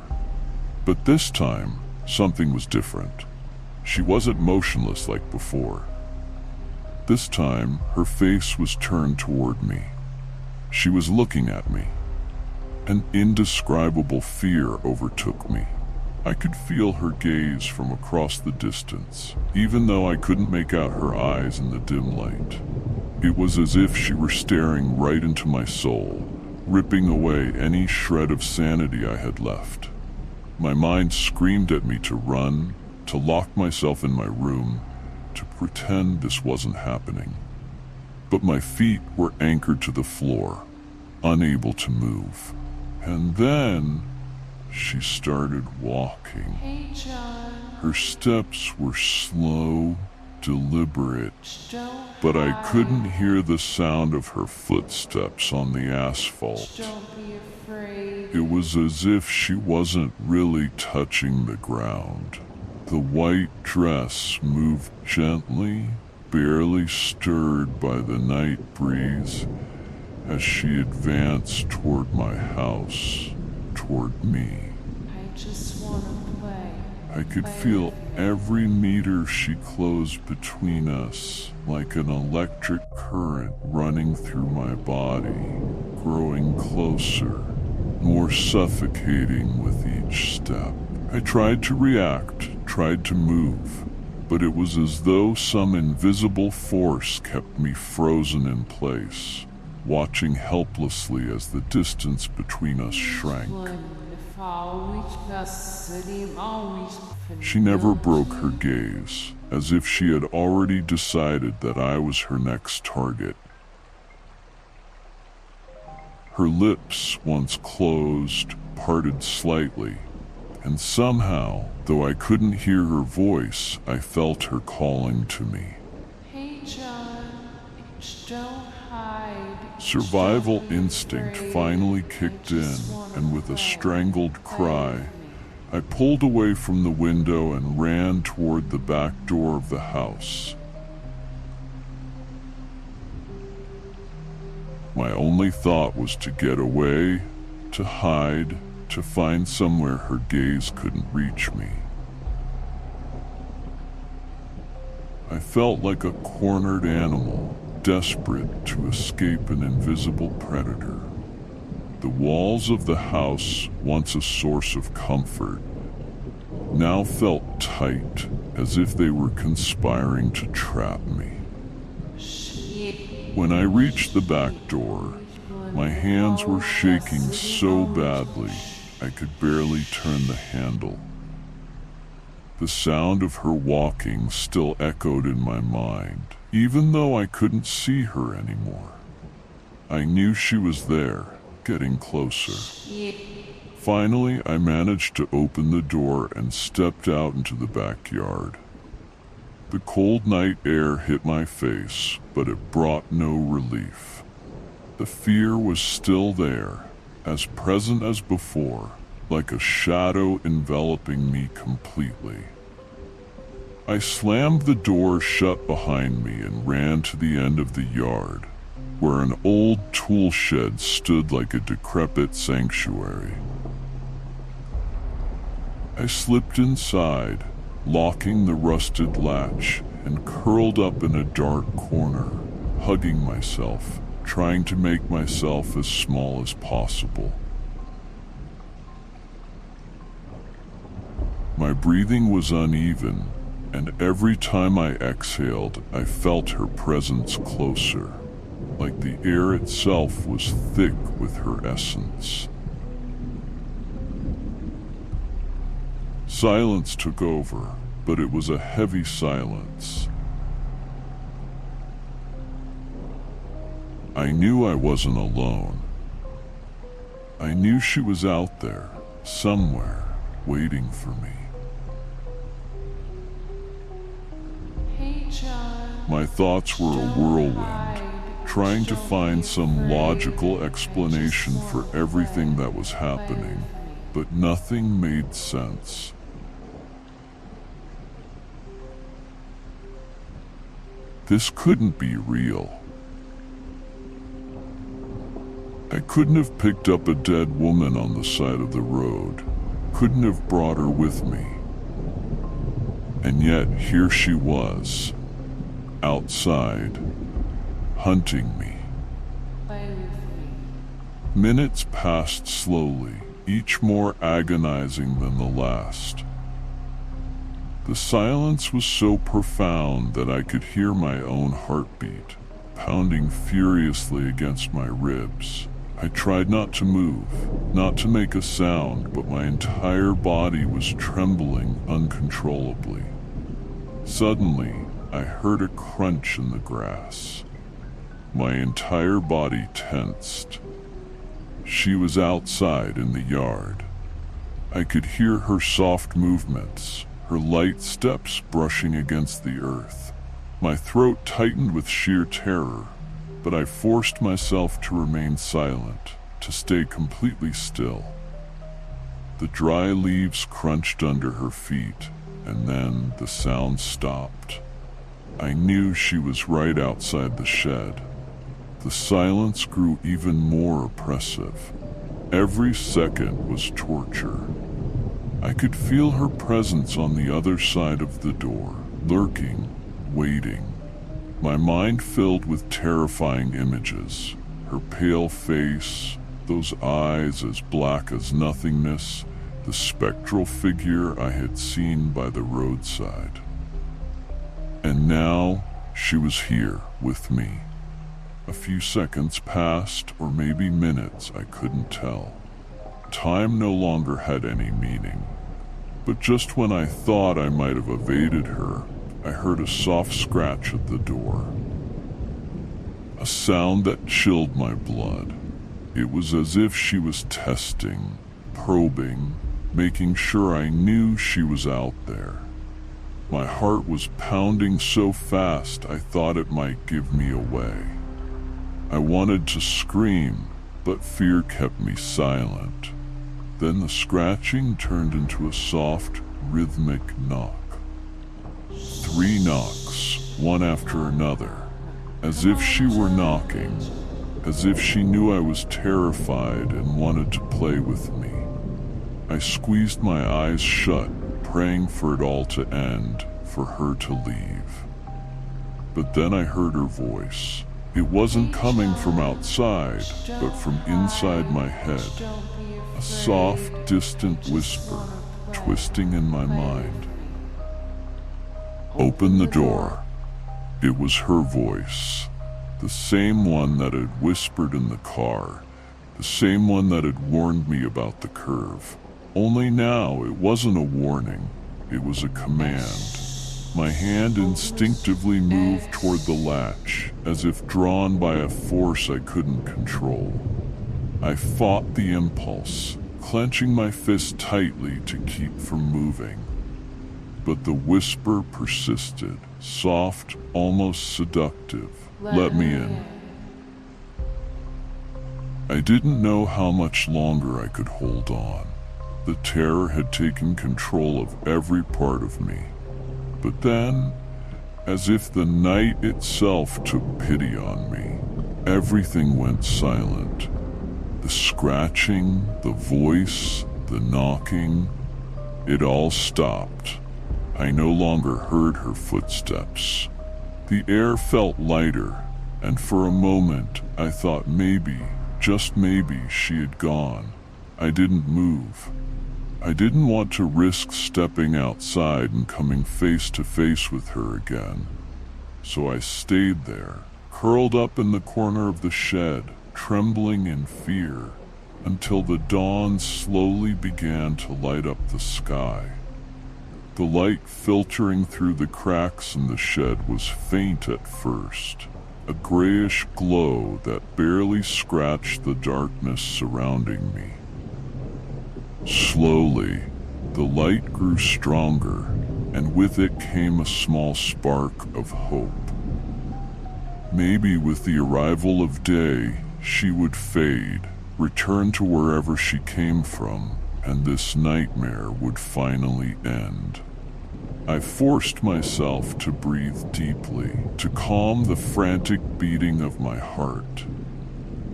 But this time, something was different. She wasn't motionless like before. This time, her face was turned toward me. She was looking at me. An indescribable fear overtook me. I could feel her gaze from across the distance, even though I couldn't make out her eyes in the dim light. It was as if she were staring right into my soul, ripping away any shred of sanity I had left. My mind screamed at me to run, to lock myself in my room, to pretend this wasn't happening. But my feet were anchored to the floor, unable to move. And then she started walking. Hey, John. Her steps were slow, deliberate, Don't but I hide. couldn't hear the sound of her footsteps on the asphalt. Don't be afraid. It was as if she wasn't really touching the ground. The white dress moved gently, barely stirred by the night breeze, as she advanced toward my house, toward me. I just want to play. I could feel every meter she closed between us, like an electric current running through my body, growing closer, more suffocating with each step. I tried to react, tried to move, but it was as though some invisible force kept me frozen in place, watching helplessly as the distance between us shrank. She never broke her gaze, as if she had already decided that I was her next target. Her lips, once closed, parted slightly, and somehow, though I couldn't hear her voice, I felt her calling to me. Hey, John. Don't hide. Survival instinct finally kicked in, and with a strangled cry, I pulled away from the window and ran toward the back door of the house. My only thought was to get away, to hide, to find somewhere her gaze couldn't reach me. I felt like a cornered animal, desperate to escape an invisible predator. The walls of the house, once a source of comfort, now felt tight, as if they were conspiring to trap me. When I reached the back door, my hands were shaking so badly I could barely turn the handle. The sound of her walking still echoed in my mind, even though I couldn't see her anymore. I knew she was there, getting closer. Finally, I managed to open the door and stepped out into the backyard. The cold night air hit my face, but it brought no relief. The fear was still there, as present as before, like a shadow enveloping me completely. I slammed the door shut behind me and ran to the end of the yard, where an old tool shed stood like a decrepit sanctuary. I slipped inside, locking the rusted latch, and curled up in a dark corner, hugging myself, trying to make myself as small as possible. My breathing was uneven, and every time I exhaled, I felt her presence closer, like the air itself was thick with her essence. Silence took over, but it was a heavy silence. I knew I wasn't alone. I knew she was out there, somewhere, waiting for me. My thoughts were a whirlwind, trying to find some logical explanation for everything that was happening, but nothing made sense. This couldn't be real. I couldn't have picked up a dead woman on the side of the road, couldn't have brought her with me. And yet here she was, outside, hunting me. Minutes passed slowly, each more agonizing than the last. The silence was so profound that I could hear my own heartbeat, pounding furiously against my ribs. I tried not to move, not to make a sound, but my entire body was trembling uncontrollably. Suddenly, I heard a crunch in the grass. My entire body tensed. She was outside in the yard. I could hear her soft movements, her light steps brushing against the earth. My throat tightened with sheer terror, but I forced myself to remain silent, to stay completely still. The dry leaves crunched under her feet, and then the sound stopped. I knew she was right outside the shed. The silence grew even more oppressive. Every second was torture. I could feel her presence on the other side of the door, lurking, waiting. My mind filled with terrifying images. Her pale face, those eyes as black as nothingness, the spectral figure I had seen by the roadside. And now she was here with me. A few seconds passed, or maybe minutes, I couldn't tell. Time no longer had any meaning. But just when I thought I might have evaded her, I heard a soft scratch at the door. A sound that chilled my blood. It was as if she was testing, probing, making sure I knew she was out there. My heart was pounding so fast I thought it might give me away. I wanted to scream, but fear kept me silent. Then the scratching turned into a soft, rhythmic knock. 3 knocks, one after another, as if she were knocking, as if she knew I was terrified and wanted to play with me. I squeezed my eyes shut, praying for it all to end, for her to leave. But then I heard her voice. It wasn't coming from outside, but from inside my head. A soft, distant whisper, twisting in my mind. Open the door. It was her voice. The same one that had whispered in the car. The same one that had warned me about the curve. Only now it wasn't a warning. It was a command. My hand instinctively moved toward the latch, as if drawn by a force I couldn't control. I fought the impulse, clenching my fist tightly to keep from moving. But the whisper persisted, soft, almost seductive. Let me in. I didn't know how much longer I could hold on. The terror had taken control of every part of me. But then, as if the night itself took pity on me, everything went silent. The scratching, the voice, the knocking, it all stopped. I no longer heard her footsteps. The air felt lighter, and for a moment I thought maybe, just maybe, she had gone. I didn't move. I didn't want to risk stepping outside and coming face to face with her again. So I stayed there, curled up in the corner of the shed, trembling in fear, until the dawn slowly began to light up the sky. The light filtering through the cracks in the shed was faint at first, a grayish glow that barely scratched the darkness surrounding me. Slowly, the light grew stronger, and with it came a small spark of hope. Maybe with the arrival of day, she would fade, return to wherever she came from, and this nightmare would finally end. I forced myself to breathe deeply, to calm the frantic beating of my heart.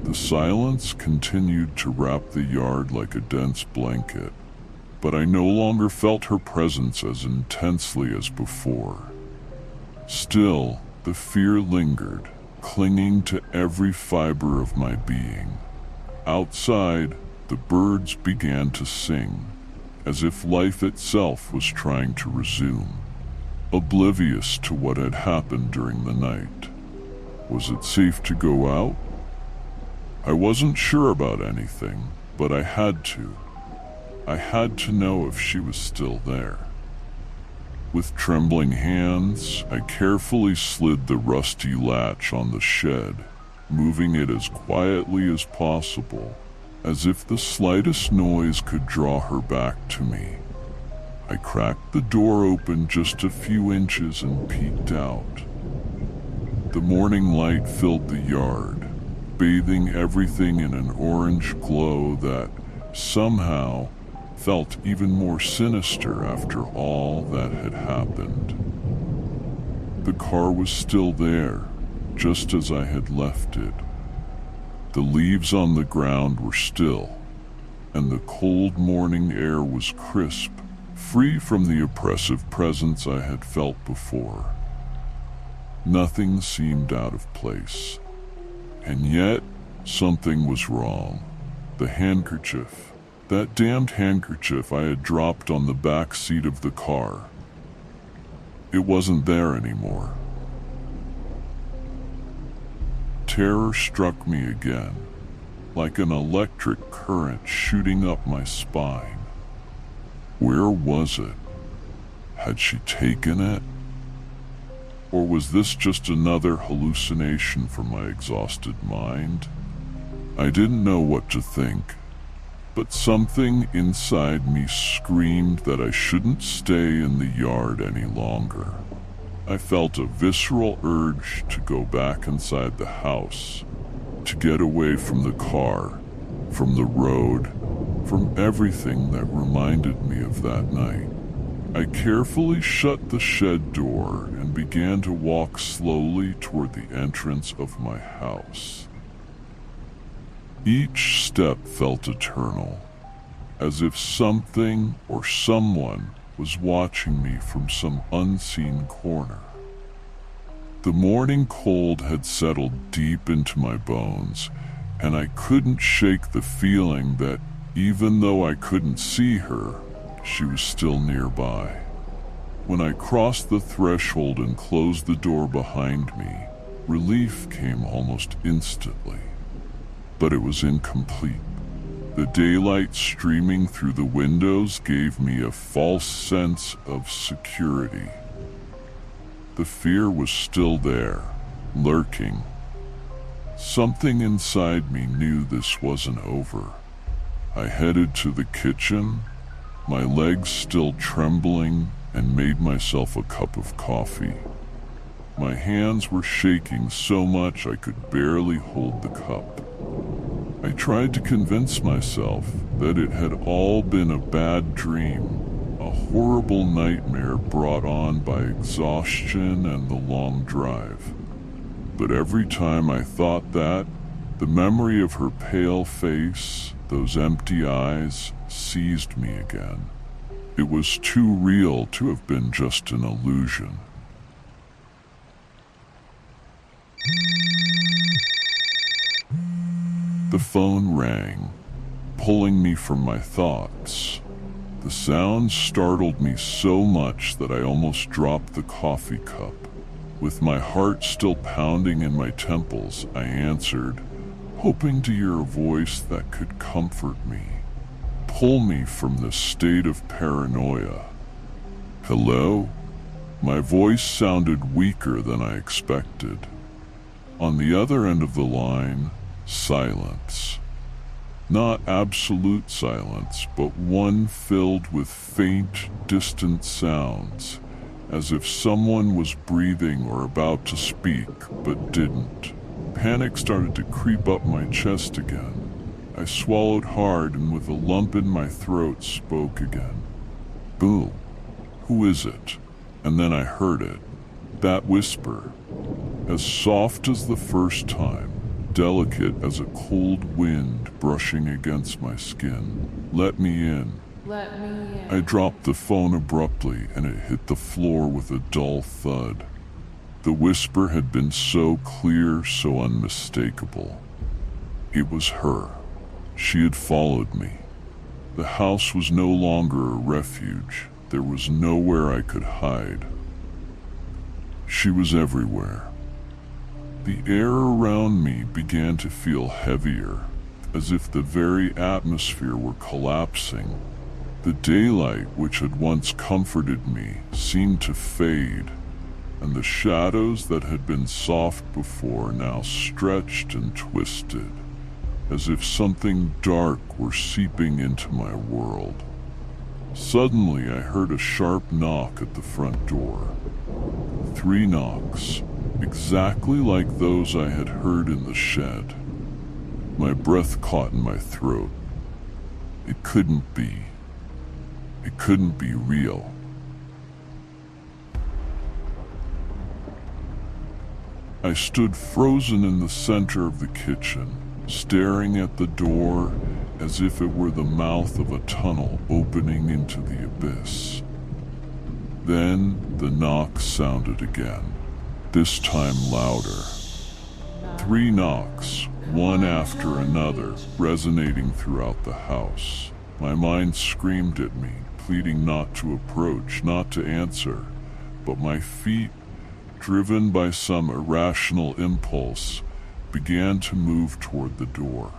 The silence continued to wrap the yard like a dense blanket, but I no longer felt her presence as intensely as before. Still, the fear lingered, clinging to every fiber of my being. Outside, the birds began to sing, as if life itself was trying to resume, oblivious to what had happened during the night. Was it safe to go out? I wasn't sure about anything, but I had to. I had to know if she was still there. With trembling hands, I carefully slid the rusty latch on the shed, moving it as quietly as possible, as if the slightest noise could draw her back to me. I cracked the door open just a few inches and peeked out. The morning light filled the yard, bathing everything in an orange glow that, somehow, felt even more sinister after all that had happened. The car was still there, just as I had left it. The leaves on the ground were still, and the cold morning air was crisp, free from the oppressive presence I had felt before. Nothing seemed out of place. And yet, something was wrong. The handkerchief, that damned handkerchief I had dropped on the back seat of the car. It wasn't there anymore. Terror struck me again, like an electric current shooting up my spine. Where was it? Had she taken it? Or was this just another hallucination from my exhausted mind? I didn't know what to think, but something inside me screamed that I shouldn't stay in the yard any longer. I felt a visceral urge to go back inside the house, to get away from the car, from the road, from everything that reminded me of that night. I carefully shut the shed door and began to walk slowly toward the entrance of my house. Each step felt eternal, as if something or someone was watching me from some unseen corner. The morning cold had settled deep into my bones, and I couldn't shake the feeling that even though I couldn't see her, she was still nearby. When I crossed the threshold and closed the door behind me, relief came almost instantly. But it was incomplete. The daylight streaming through the windows gave me a false sense of security. The fear was still there, lurking. Something inside me knew this wasn't over. I headed to the kitchen, my legs still trembling, and made myself a cup of coffee. My hands were shaking so much I could barely hold the cup. I tried to convince myself that it had all been a bad dream, a horrible nightmare brought on by exhaustion and the long drive. But every time I thought that, the memory of her pale face, those empty eyes, seized me again. It was too real to have been just an illusion. The phone rang, pulling me from my thoughts. The sound startled me so much that I almost dropped the coffee cup. With my heart still pounding in my temples, I answered, hoping to hear a voice that could comfort me, pull me from this state of paranoia. Hello? My voice sounded weaker than I expected. On the other end of the line, silence. Not absolute silence, but one filled with faint, distant sounds, as if someone was breathing or about to speak, but didn't. Panic started to creep up my chest again. I swallowed hard and with a lump in my throat spoke again. Boo, who is it? And then I heard it. That whisper, as soft as the first time, delicate as a cold wind brushing against my skin. Let me in. Let me in. I dropped the phone abruptly and it hit the floor with a dull thud. The whisper had been so clear, so unmistakable. It was her. She had followed me. The house was no longer a refuge. There was nowhere I could hide. She was everywhere. The air around me began to feel heavier, as if the very atmosphere were collapsing. The daylight, which had once comforted me, seemed to fade, and the shadows that had been soft before now stretched and twisted, as if something dark were seeping into my world. Suddenly, I heard a sharp knock at the front door. 3 knocks, exactly like those I had heard in the shed. My breath caught in my throat. It couldn't be. It couldn't be real. I stood frozen in the center of the kitchen, staring at the door as if it were the mouth of a tunnel opening into the abyss. Then the knock sounded again, this time louder. 3 knocks, one after another, resonating throughout the house. My mind screamed at me, pleading not to approach, not to answer, but my feet, driven by some irrational impulse, began to move toward the door.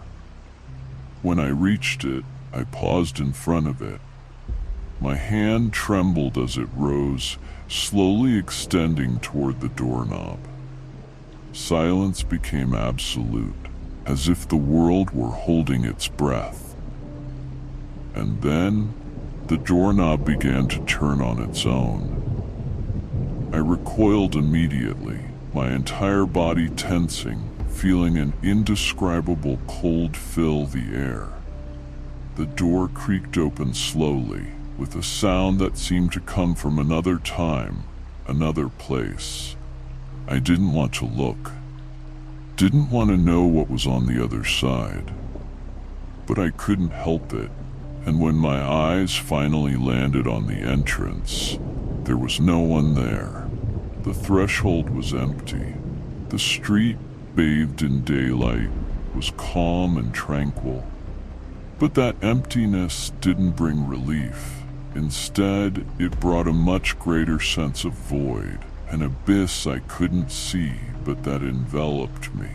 When I reached it, I paused in front of it. My hand trembled as it rose, slowly extending toward the doorknob. Silence became absolute, as if the world were holding its breath. And then, the doorknob began to turn on its own. I recoiled immediately, my entire body tensing, feeling an indescribable cold fill the air. The door creaked open slowly, with a sound that seemed to come from another time, another place. I didn't want to look, didn't want to know what was on the other side. But I couldn't help it, and when my eyes finally landed on the entrance, there was no one there. The threshold was empty. The street, bathed in daylight, was calm and tranquil. But that emptiness didn't bring relief. Instead, it brought a much greater sense of void, an abyss I couldn't see but that enveloped me.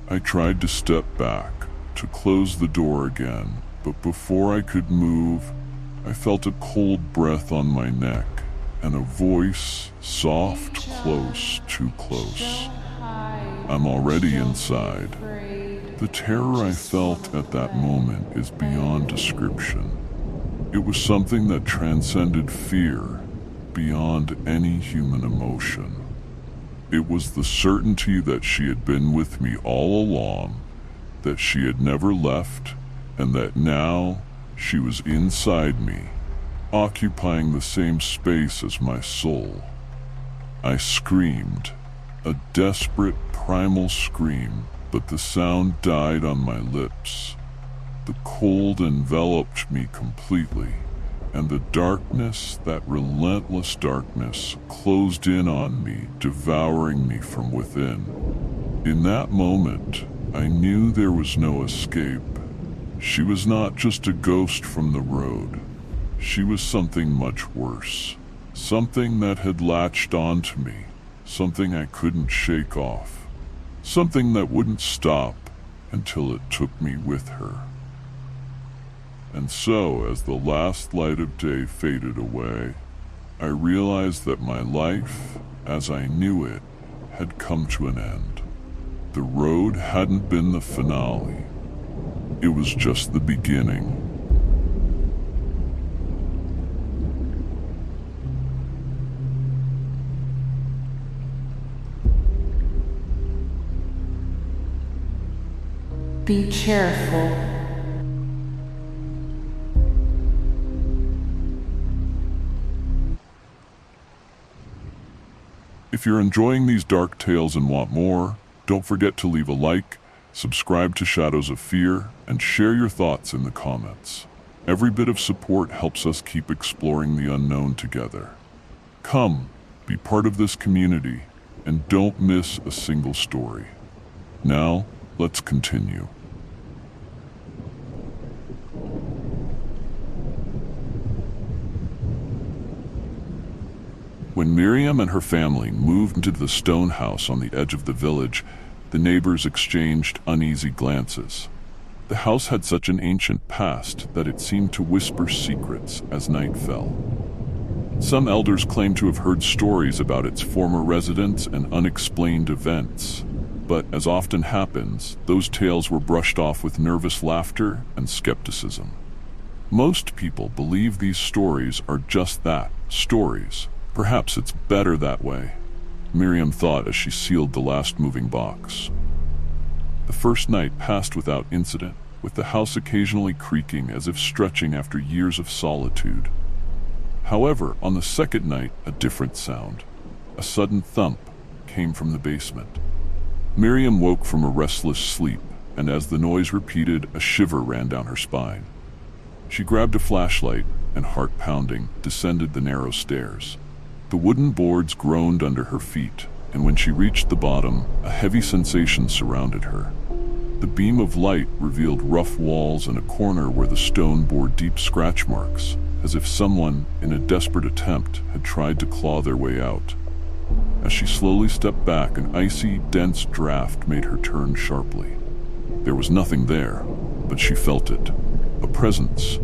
I tried to step back, to close the door again, but before I could move, I felt a cold breath on my neck, and a voice, soft, close, too close. Don't hide. I'm already inside. The terror I felt at that moment is beyond description. It was something that transcended fear, beyond any human emotion. It was the certainty that she had been with me all along, that she had never left, and that now she was inside me, occupying the same space as my soul. I screamed, a desperate, primal scream, but the sound died on my lips. The cold enveloped me completely, and the darkness, that relentless darkness, closed in on me, devouring me from within. In that moment, I knew there was no escape. She was not just a ghost from the road. She was something much worse. Something that had latched onto me. Something I couldn't shake off. Something that wouldn't stop until it took me with her. And so, as the last light of day faded away, I realized that my life, as I knew it, had come to an end. The road hadn't been the finale. It was just the beginning. Be careful. If you're enjoying these dark tales and want more, don't forget to leave a like, subscribe to Shadows of Fear, and share your thoughts in the comments. Every bit of support helps us keep exploring the unknown together. Come, be part of this community, and don't miss a single story. Now, let's continue. When Miriam and her family moved into the stone house on the edge of the village, the neighbors exchanged uneasy glances. The house had such an ancient past that it seemed to whisper secrets as night fell. Some elders claimed to have heard stories about its former residents and unexplained events, but as often happens, those tales were brushed off with nervous laughter and skepticism. Most people believe these stories are just that, stories. Perhaps it's better that way, Miriam thought as she sealed the last moving box. The first night passed without incident, with the house occasionally creaking as if stretching after years of solitude. However, on the second night, a different sound, a sudden thump, came from the basement. Miriam woke from a restless sleep, and as the noise repeated, a shiver ran down her spine. She grabbed a flashlight and, heart pounding, descended the narrow stairs. The wooden boards groaned under her feet, and when she reached the bottom, a heavy sensation surrounded her. The beam of light revealed rough walls and a corner where the stone bore deep scratch marks, as if someone, in a desperate attempt, had tried to claw their way out. As she slowly stepped back, an icy, dense draft made her turn sharply. There was nothing there, but she felt it. A presence.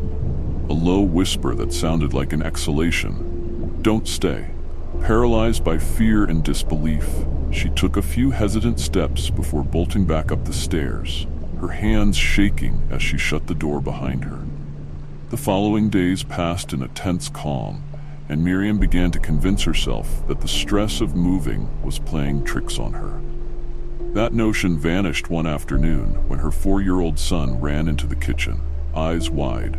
A low whisper that sounded like an exhalation. Don't stay. Paralyzed by fear and disbelief, she took a few hesitant steps before bolting back up the stairs, her hands shaking as she shut the door behind her. The following days passed in a tense calm, and Miriam began to convince herself that the stress of moving was playing tricks on her. That notion vanished one afternoon when her 4-year-old son ran into the kitchen, eyes wide.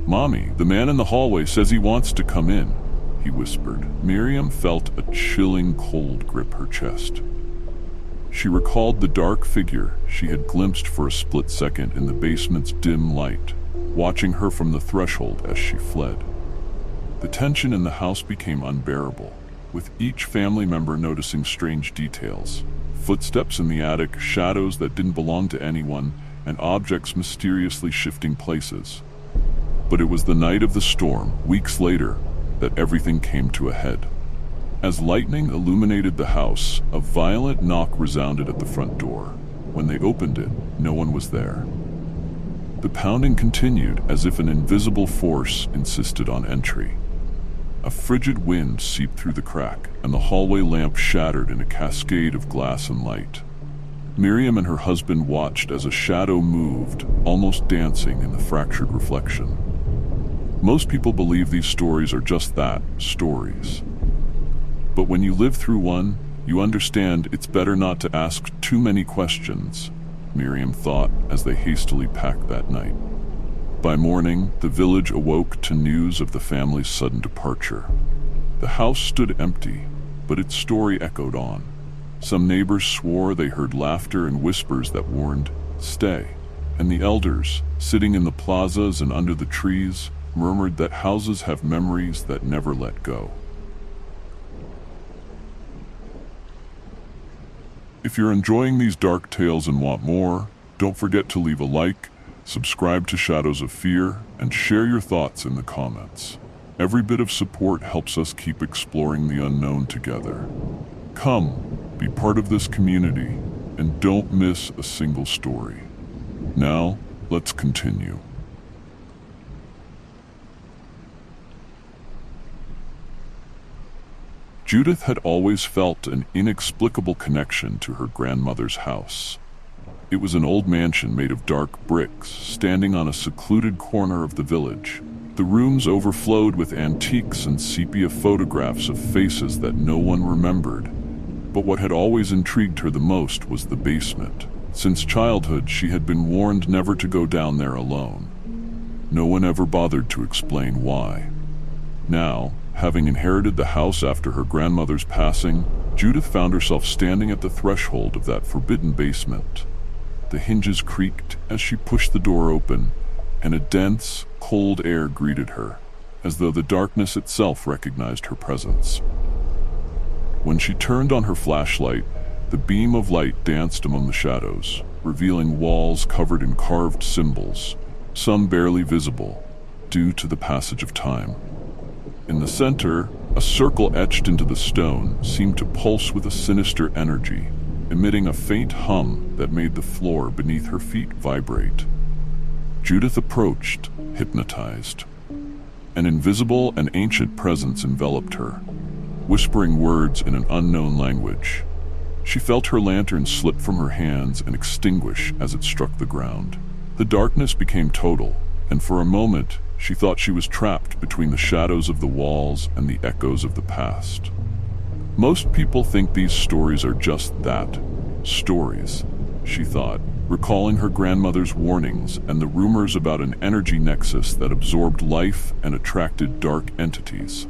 "Mommy, the man in the hallway says he wants to come in," he whispered. Miriam felt a chilling cold grip her chest. She recalled the dark figure she had glimpsed for a split second in the basement's dim light, watching her from the threshold as she fled. The tension in the house became unbearable, with each family member noticing strange details. Footsteps in the attic, shadows that didn't belong to anyone, and objects mysteriously shifting places. But it was the night of the storm, weeks later, that everything came to a head. As lightning illuminated the house, a violent knock resounded at the front door. When they opened it, no one was there. The pounding continued as if an invisible force insisted on entry. a frigid wind seeped through the crack, and the hallway lamp shattered in a cascade of glass and light. Miriam and her husband watched as a shadow moved, almost dancing in the fractured reflection. Most people believe these stories are just that, stories. But when you live through one, you understand it's better not to ask too many questions, Miriam thought as they hastily packed that night. By morning, the village awoke to news of the family's sudden departure. The house stood empty, but its story echoed on. Some neighbors swore they heard laughter and whispers that warned, "Stay." And the elders, sitting in the plazas and under the trees, murmured that houses have memories that never let go. If you're enjoying these dark tales and want more, don't forget to leave a like, subscribe to Shadows of Fear, and share your thoughts in the comments. Every bit of support helps us keep exploring the unknown together. Come, be part of this community, and don't miss a single story. Now, let's continue. Judith had always felt an inexplicable connection to her grandmother's house. It was an old mansion made of dark bricks, standing on a secluded corner of the village. The rooms overflowed with antiques and sepia photographs of faces that no one remembered. But what had always intrigued her the most was the basement. Since childhood, she had been warned never to go down there alone. No one ever bothered to explain why. Now, having inherited the house after her grandmother's passing, Judith found herself standing at the threshold of that forbidden basement. The hinges creaked as she pushed the door open, and a dense, cold air greeted her, as though the darkness itself recognized her presence. When she turned on her flashlight, the beam of light danced among the shadows, revealing walls covered in carved symbols, some barely visible, due to the passage of time. In the center, a circle etched into the stone seemed to pulse with a sinister energy, emitting a faint hum that made the floor beneath her feet vibrate. Judith approached, hypnotized. An invisible and ancient presence enveloped her, whispering words in an unknown language. She felt her lantern slip from her hands and extinguish as it struck the ground. The darkness became total, and for a moment, she thought she was trapped between the shadows of the walls and the echoes of the past. Most people think these stories are just that, stories, she thought, recalling her grandmother's warnings and the rumors about an energy nexus that absorbed life and attracted dark entities.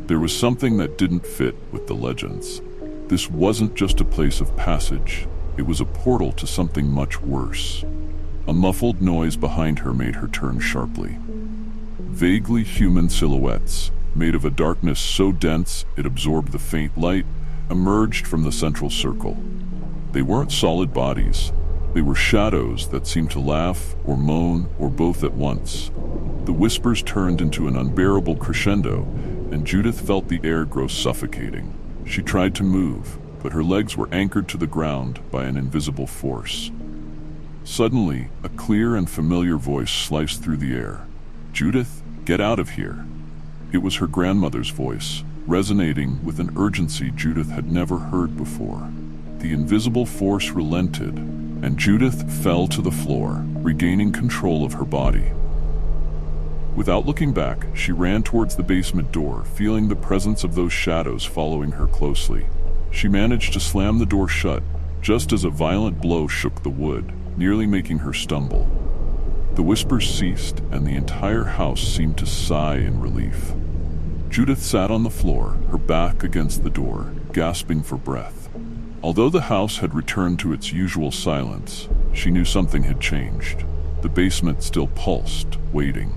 There was something that didn't fit with the legends. This wasn't just a place of passage, it was a portal to something much worse. A muffled noise behind her made her turn sharply. Vaguely human silhouettes, made of a darkness so dense it absorbed the faint light, emerged from the central circle. They weren't solid bodies. They were shadows that seemed to laugh or moan or both at once. The whispers turned into an unbearable crescendo, and Judith felt the air grow suffocating. She tried to move, but her legs were anchored to the ground by an invisible force. Suddenly, a clear and familiar voice sliced through the air. "Judith, get out of here." It was her grandmother's voice, resonating with an urgency Judith had never heard before. The invisible force relented, and Judith fell to the floor, regaining control of her body. Without looking back, she ran towards the basement door, feeling the presence of those shadows following her closely. She managed to slam the door shut, just as a violent blow shook the wood, nearly making her stumble. The whispers ceased, and the entire house seemed to sigh in relief. Judith sat on the floor, her back against the door, gasping for breath. Although the house had returned to its usual silence, she knew something had changed. The basement still pulsed, waiting,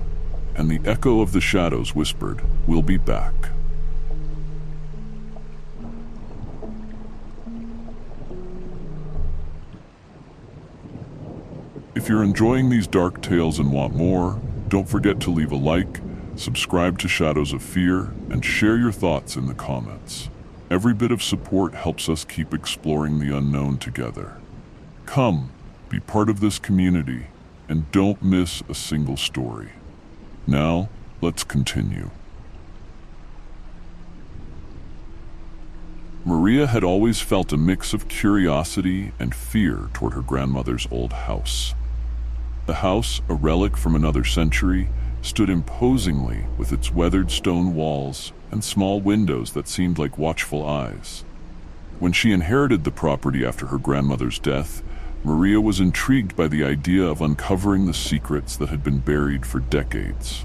and the echo of the shadows whispered, "We'll be back." If you're enjoying these dark tales and want more, don't forget to leave a like, subscribe to Shadows of Fear, and share your thoughts in the comments. Every bit of support helps us keep exploring the unknown together. Come, be part of this community, and don't miss a single story. Now, let's continue. Maria had always felt a mix of curiosity and fear toward her grandmother's old house. The house, a relic from another century, stood imposingly with its weathered stone walls and small windows that seemed like watchful eyes. When she inherited the property after her grandmother's death, Maria was intrigued by the idea of uncovering the secrets that had been buried for decades.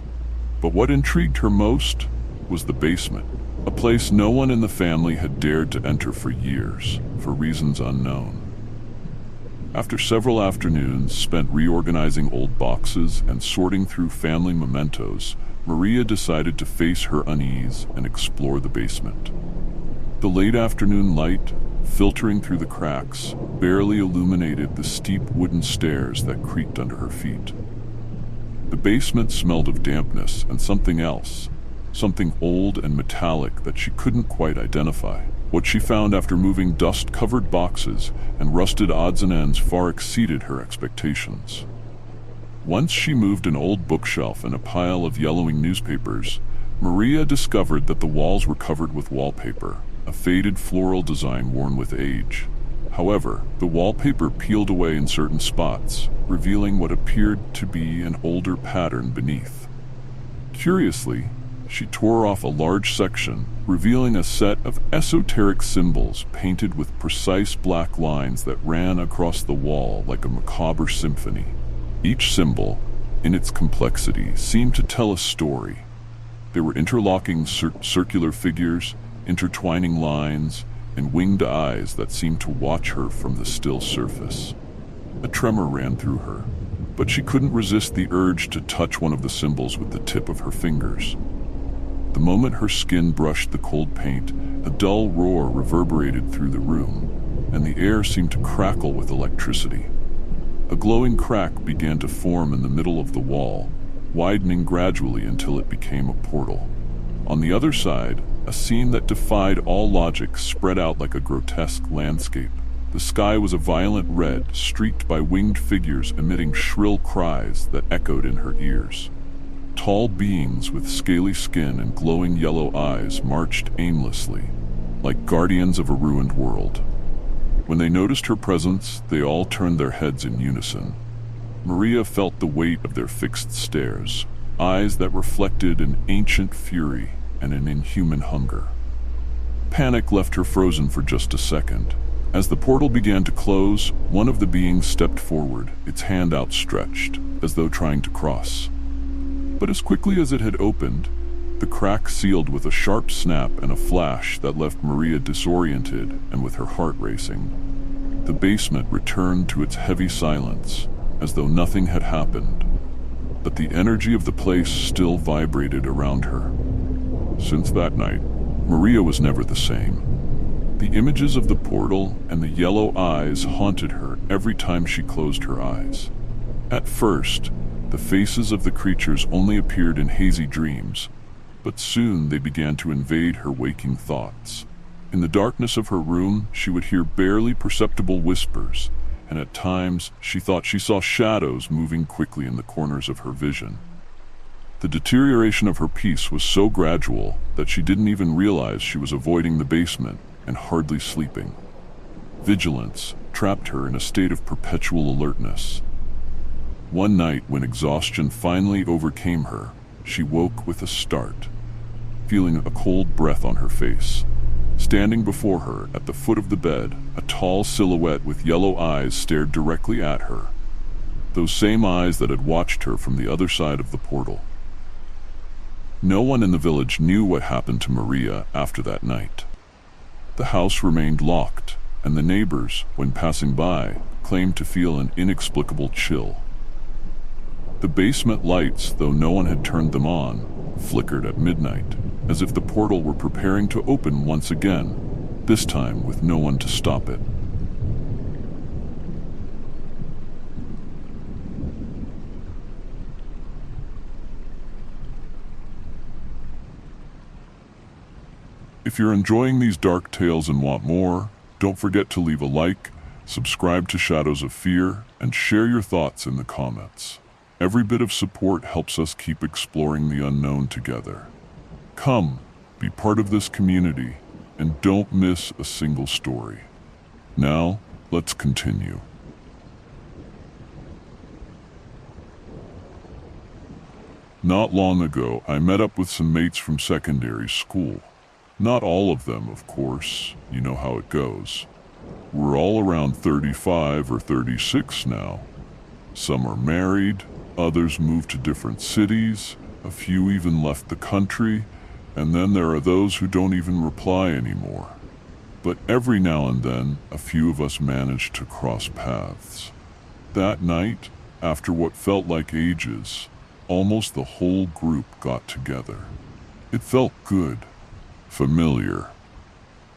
But what intrigued her most was the basement, a place no one in the family had dared to enter for years, for reasons unknown. After several afternoons spent reorganizing old boxes and sorting through family mementos, Maria decided to face her unease and explore the basement. The late afternoon light, filtering through the cracks, barely illuminated the steep wooden stairs that creaked under her feet. The basement smelled of dampness and something else, something old and metallic that she couldn't quite identify. What she found after moving dust-covered boxes and rusted odds and ends far exceeded her expectations. Once she moved an old bookshelf and a pile of yellowing newspapers, Maria discovered that the walls were covered with wallpaper, a faded floral design worn with age. However, the wallpaper peeled away in certain spots, revealing what appeared to be an older pattern beneath. Curiously, she tore off a large section, revealing a set of esoteric symbols painted with precise black lines that ran across the wall like a macabre symphony. Each symbol, in its complexity, seemed to tell a story. There were interlocking circular figures, intertwining lines, and winged eyes that seemed to watch her from the still surface. A tremor ran through her, but she couldn't resist the urge to touch one of the symbols with the tip of her fingers. The moment her skin brushed the cold paint, a dull roar reverberated through the room, and the air seemed to crackle with electricity. A glowing crack began to form in the middle of the wall, widening gradually until it became a portal. On the other side, a scene that defied all logic spread out like a grotesque landscape. The sky was a violent red, streaked by winged figures emitting shrill cries that echoed in her ears. Tall beings with scaly skin and glowing yellow eyes marched aimlessly, like guardians of a ruined world. When they noticed her presence, they all turned their heads in unison. Maria felt the weight of their fixed stares, eyes that reflected an ancient fury and an inhuman hunger. Panic left her frozen for just a second. As the portal began to close, one of the beings stepped forward, its hand outstretched, as though trying to cross. But as quickly as it had opened, the crack sealed with a sharp snap and a flash that left Maria disoriented and with her heart racing. The basement returned to its heavy silence, as though nothing had happened, but the energy of the place still vibrated around her. Since that night, Maria was never the same. The images of the portal and the yellow eyes haunted her every time she closed her eyes. At first, the faces of the creatures only appeared in hazy dreams, but soon they began to invade her waking thoughts. In the darkness of her room, she would hear barely perceptible whispers, and at times she thought she saw shadows moving quickly in the corners of her vision. The deterioration of her peace was so gradual that she didn't even realize she was avoiding the basement and hardly sleeping. Vigilance trapped her in a state of perpetual alertness. One night, when exhaustion finally overcame her, she woke with a start, feeling a cold breath on her face. Standing before her, at the foot of the bed, a tall silhouette with yellow eyes stared directly at her, those same eyes that had watched her from the other side of the portal. No one in the village knew what happened to Maria after that night. The house remained locked, and the neighbors, when passing by, claimed to feel an inexplicable chill. The basement lights, though no one had turned them on, flickered at midnight, as if the portal were preparing to open once again, this time with no one to stop it. If you're enjoying these dark tales and want more, don't forget to leave a like, subscribe to Shadows of Fear, and share your thoughts in the comments. Every bit of support helps us keep exploring the unknown together. Come, be part of this community, and don't miss a single story. Now, let's continue. Not long ago, I met up with some mates from secondary school. Not all of them, of course. You know how it goes. We're all around 35 or 36 now. Some are married, others moved to different cities, a few even left the country, and then there are those who don't even reply anymore. But every now and then, a few of us manage to cross paths. That night, after what felt like ages, almost the whole group got together. It felt good, familiar.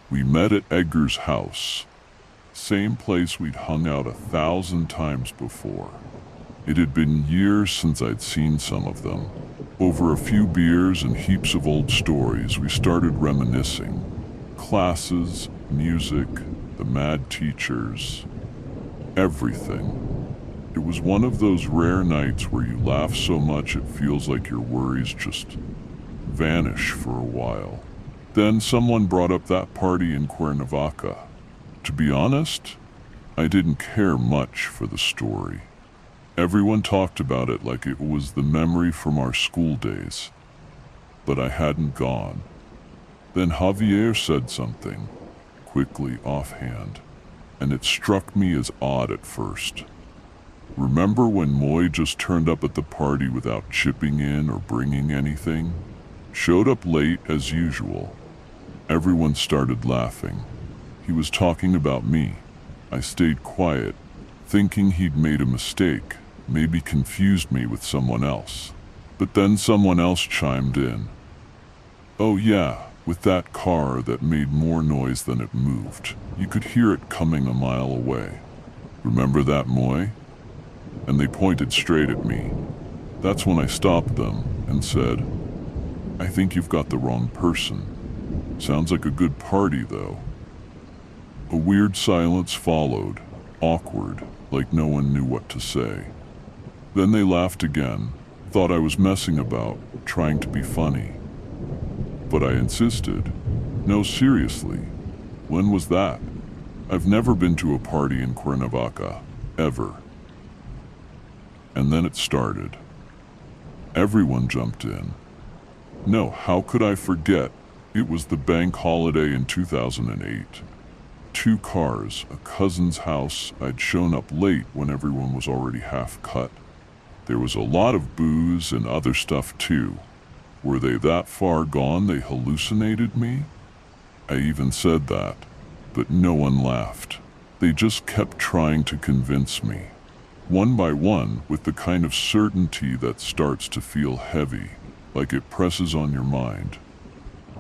We met at Edgar's house, same place we'd hung out 1,000 times before. It had been years since I'd seen some of them. Over a few beers and heaps of old stories, we started reminiscing. Classes, music, the mad teachers, everything. It was one of those rare nights where you laugh so much it feels like your worries just vanish for a while. Then someone brought up that party in Cuernavaca. To be honest, I didn't care much for the story. Everyone talked about it like it was the memory from our school days. But I hadn't gone. Then Javier said something, quickly offhand, and it struck me as odd at first. Remember when Moy just turned up at the party without chipping in or bringing anything? Showed up late as usual. Everyone started laughing. He was talking about me. I stayed quiet, thinking he'd made a mistake, maybe confused me with someone else. But then someone else chimed in. Oh yeah, with that car that made more noise than it moved. You could hear it coming a mile away. Remember that, Moy? And they pointed straight at me. That's when I stopped them and said, I think you've got the wrong person. Sounds like a good party, though. A weird silence followed, awkward, like no one knew what to say. Then they laughed again, thought I was messing about, trying to be funny. But I insisted, no, seriously, when was that? I've never been to a party in Cuernavaca, ever. And then it started. Everyone jumped in. No, how could I forget? It was the bank holiday in 2008. 2 cars, a cousin's house. I'd shown up late when everyone was already half cut. There was a lot of booze and other stuff too. Were they that far gone they hallucinated me? I even said that, but no one laughed. They just kept trying to convince me. One by one, with the kind of certainty that starts to feel heavy, like it presses on your mind.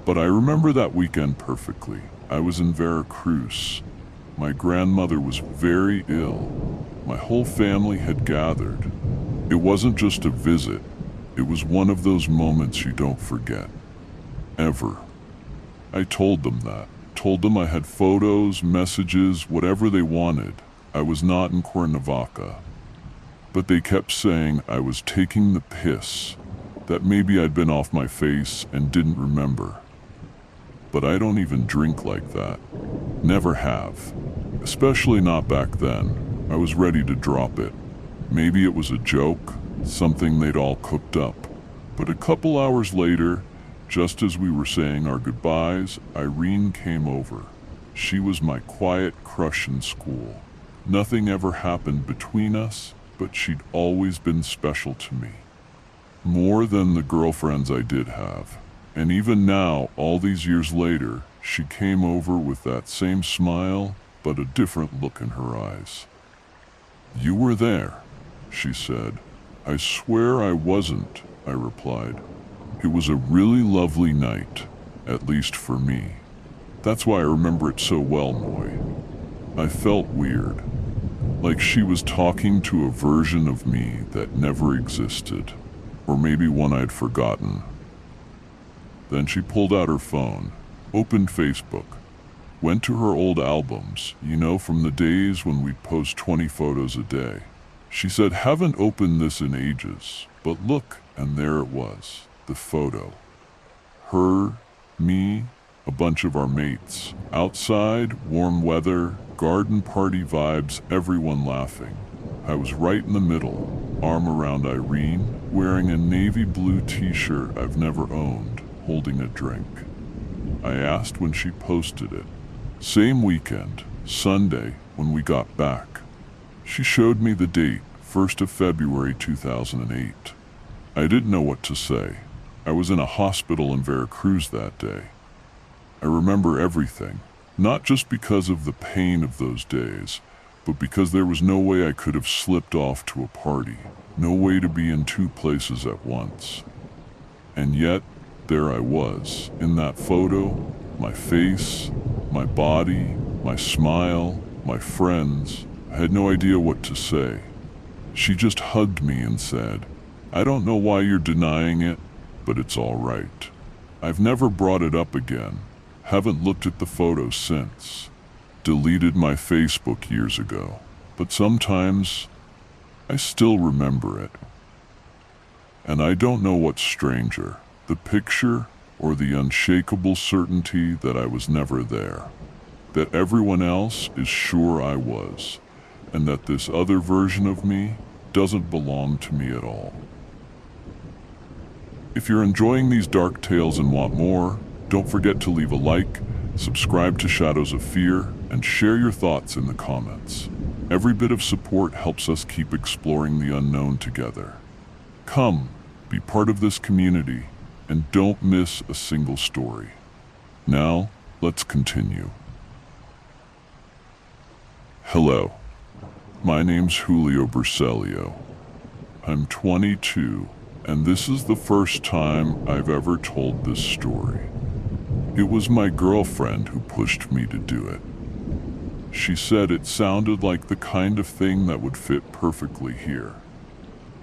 But I remember that weekend perfectly. I was in Veracruz. My grandmother was very ill. My whole family had gathered. It wasn't just a visit. It was one of those moments you don't forget. Ever. I told them that. Told them I had photos, messages, whatever they wanted. I was not in Cuernavaca. But they kept saying I was taking the piss, that maybe I'd been off my face and didn't remember. But I don't even drink like that. Never have. Especially not back then. I was ready to drop it. Maybe it was a joke, something they'd all cooked up. But a couple hours later, just as we were saying our goodbyes, Irene came over. She was my quiet crush in school. Nothing ever happened between us, but she'd always been special to me. More than the girlfriends I did have. And even now, all these years later, she came over with that same smile, but a different look in her eyes. You were there, she said. I swear I wasn't, I replied. It was a really lovely night, at least for me. That's why I remember it so well, Moy. I felt weird, like she was talking to a version of me that never existed, or maybe one I'd forgotten. Then she pulled out her phone, opened Facebook, went to her old albums, from the days when we'd post 20 photos a day. She said, haven't opened this in ages, but look, and there it was, the photo. Her, me, a bunch of our mates. Outside, warm weather, garden party vibes, everyone laughing. I was right in the middle, arm around Irene, wearing a navy blue t-shirt I've never owned, holding a drink. I asked when she posted it. Same weekend, Sunday, when we got back. She showed me the date, 1st of February 2008. I didn't know what to say. I was in a hospital in Veracruz that day. I remember everything, not just because of the pain of those days, but because there was no way I could have slipped off to a party, no way to be in two places at once. And yet, there I was, in that photo, my face, my body, my smile, my friends. I had no idea what to say. She just hugged me and said, "I don't know why you're denying it, but it's all right." I've never brought it up again. Haven't looked at the photo since. Deleted my Facebook years ago, but sometimes I still remember it. And I don't know what's stranger, the picture or the unshakable certainty that I was never there, that everyone else is sure I was, and that this other version of me doesn't belong to me at all. If you're enjoying these dark tales and want more, don't forget to leave a like, subscribe to Shadows of Fear, and share your thoughts in the comments. Every bit of support helps us keep exploring the unknown together. Come, be part of this community, and don't miss a single story. Now, let's continue. Hello, my name's Julio Bercelio. I'm 22, and this is the first time I've ever told this story. It was my girlfriend who pushed me to do it. She said it sounded like the kind of thing that would fit perfectly here.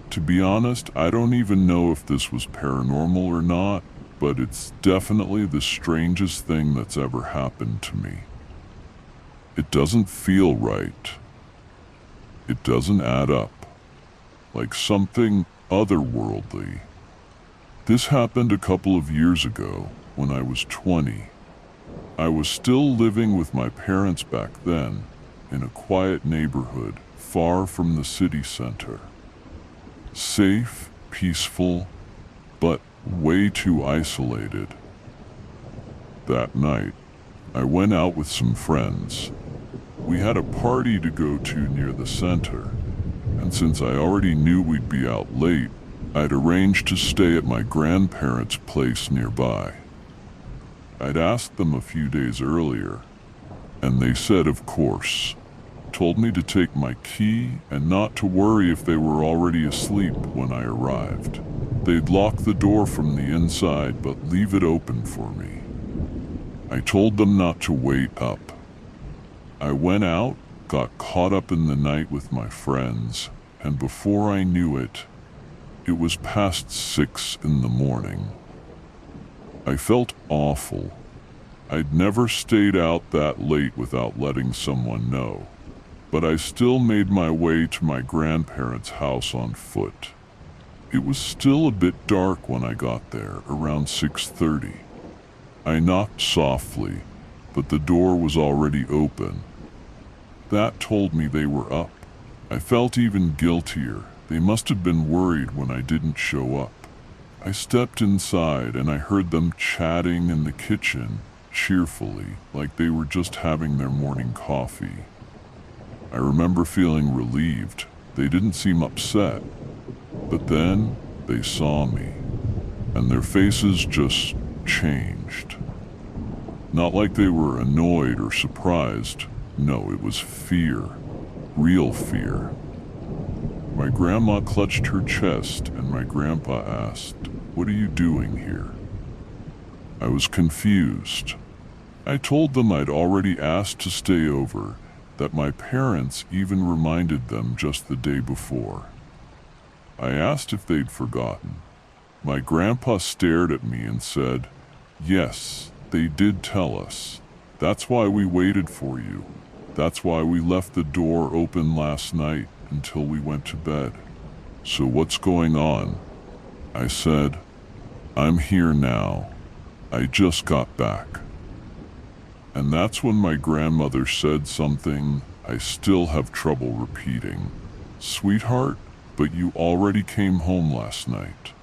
To be honest, I don't even know if this was paranormal or not, but it's definitely the strangest thing that's ever happened to me. It doesn't feel right. It doesn't add up, like something otherworldly. This happened a couple of years ago when I was 20. I was still living with my parents back then in a quiet neighborhood far from the city center. Safe, peaceful, but way too isolated. That night, I went out with some friends. We had a party to go to near the center, and since I already knew we'd be out late, I'd arranged to stay at my grandparents' place nearby. I'd asked them a few days earlier, and they said of course. Told me to take my key and not to worry if they were already asleep when I arrived. They'd lock the door from the inside but leave it open for me. I told them not to wait up. I went out, got caught up in the night with my friends, and before I knew it, it was past 6 in the morning. I felt awful. I'd never stayed out that late without letting someone know, but I still made my way to my grandparents' house on foot. It was still a bit dark when I got there, around 6:30. I knocked softly, but the door was already open. That told me they were up. I felt even guiltier. They must have been worried when I didn't show up. I stepped inside and I heard them chatting in the kitchen, cheerfully, like they were just having their morning coffee. I remember feeling relieved. They didn't seem upset. But then they saw me, and their faces just changed. Not like they were annoyed or surprised. No, it was fear. Real fear. My grandma clutched her chest and my grandpa asked, "What are you doing here?" I was confused. I told them I'd already asked to stay over, that my parents even reminded them just the day before. I asked if they'd forgotten. My grandpa stared at me and said, "Yes, they did tell us. That's why we waited for you. That's why we left the door open last night until we went to bed." "So what's going on?" I said, "I'm here now. I just got back." And that's when my grandmother said something I still have trouble repeating. "Sweetheart, but you already came home last night."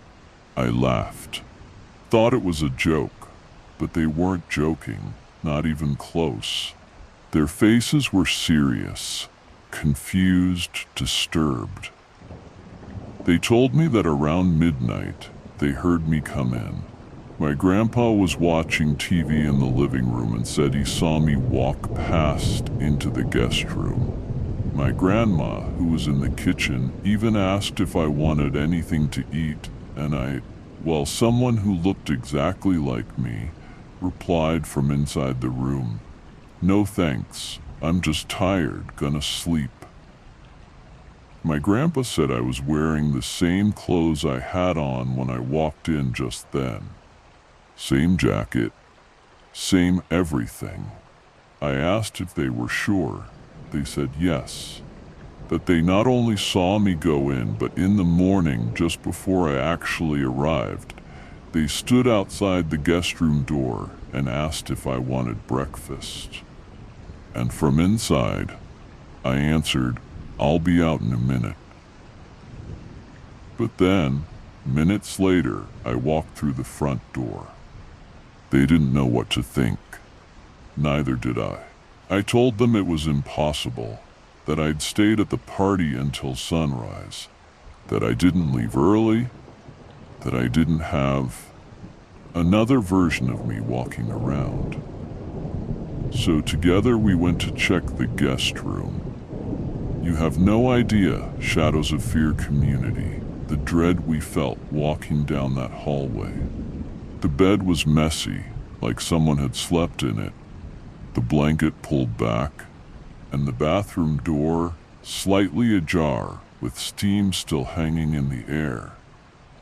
I laughed. Thought it was a joke, but they weren't joking, not even close. Their faces were serious, confused, disturbed. They told me that around midnight, they heard me come in. My grandpa was watching TV in the living room and said he saw me walk past into the guest room. My grandma, who was in the kitchen, even asked if I wanted anything to eat, and someone who looked exactly like me, replied from inside the room, "No thanks, I'm just tired, gonna sleep." My grandpa said I was wearing the same clothes I had on when I walked in just then. Same jacket, same everything. I asked if they were sure. They said yes. That they not only saw me go in, but in the morning, just before I actually arrived, they stood outside the guest room door and asked if I wanted breakfast. And from inside, I answered, "I'll be out in a minute." But then, minutes later, I walked through the front door. They didn't know what to think. Neither did I. I told them it was impossible, that I'd stayed at the party until sunrise, that I didn't leave early, that I didn't have another version of me walking around. So together we went to check the guest room. You have no idea, Shadows of Fear community, the dread we felt walking down that hallway. The bed was messy, like someone had slept in it, the blanket pulled back, and the bathroom door slightly ajar with steam still hanging in the air,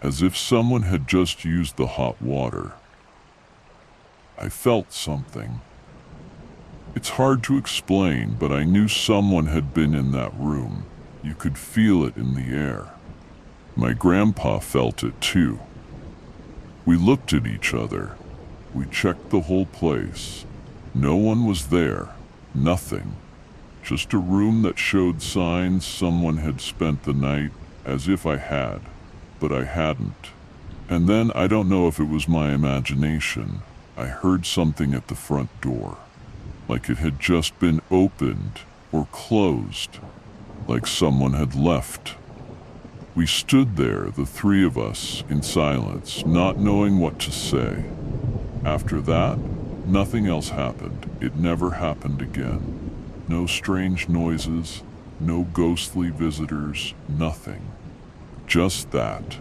as if someone had just used the hot water. I felt something. It's hard to explain, but I knew someone had been in that room. You could feel it in the air. My grandpa felt it too. We looked at each other. We checked the whole place. No one was there. Nothing. Just a room that showed signs someone had spent the night, as if I had, but I hadn't. And then, I don't know if it was my imagination, I heard something at the front door. Like it had just been opened or closed, like someone had left. We stood there, the three of us, in silence, not knowing what to say. After that, nothing else happened. It never happened again. No strange noises, no ghostly visitors, nothing. Just that.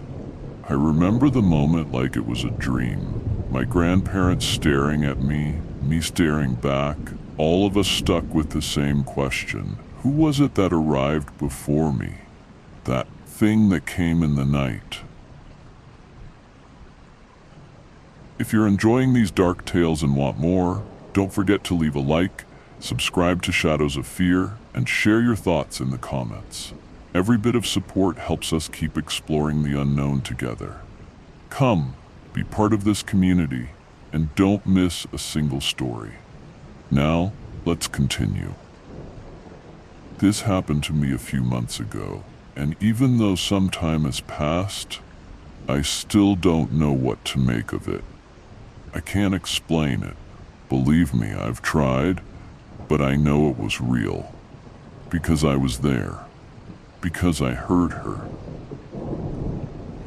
I remember the moment like it was a dream. My grandparents staring at me staring back, all of us stuck with the same question. Who was it that arrived before me? That thing that came in the night. If you're enjoying these dark tales and want more, don't forget to leave a like, subscribe to Shadows of Fear, and share your thoughts in the comments. Every bit of support helps us keep exploring the unknown together. Come, be part of this community, and don't miss a single story. Now, let's continue. This happened to me a few months ago, and even though some time has passed, I still don't know what to make of it. I can't explain it. Believe me, I've tried, but I know it was real. Because I was there. Because I heard her.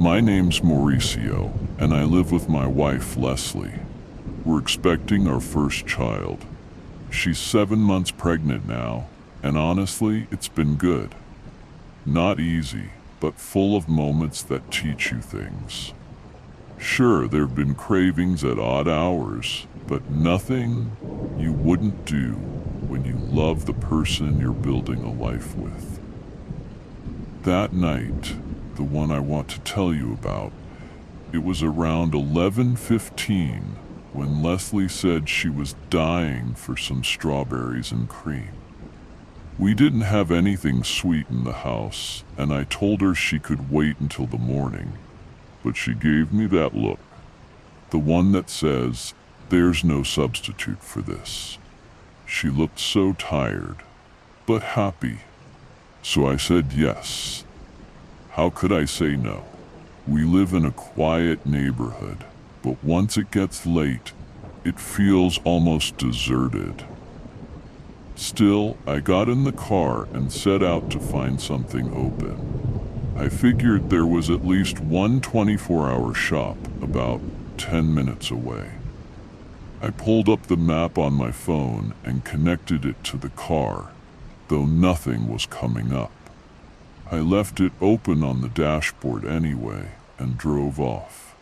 My name's Mauricio, and I live with my wife, Leslie. We're expecting our first child. She's 7 months pregnant now, and honestly, it's been good. Not easy, but full of moments that teach you things. Sure, there've been cravings at odd hours, but nothing you wouldn't do when you love the person you're building a life with. That night, the one I want to tell you about, it was around 11:15 when Leslie said she was dying for some strawberries and cream. We didn't have anything sweet in the house, and I told her she could wait until the morning. But she gave me that look, the one that says, "There's no substitute for this." She looked so tired, but happy. So I said yes. How could I say no? We live in a quiet neighborhood, but once it gets late, it feels almost deserted. Still, I got in the car and set out to find something open. I figured there was at least one 24-hour shop about 10 minutes away. I pulled up the map on my phone and connected it to the car, though nothing was coming up. I left it open on the dashboard anyway and drove off.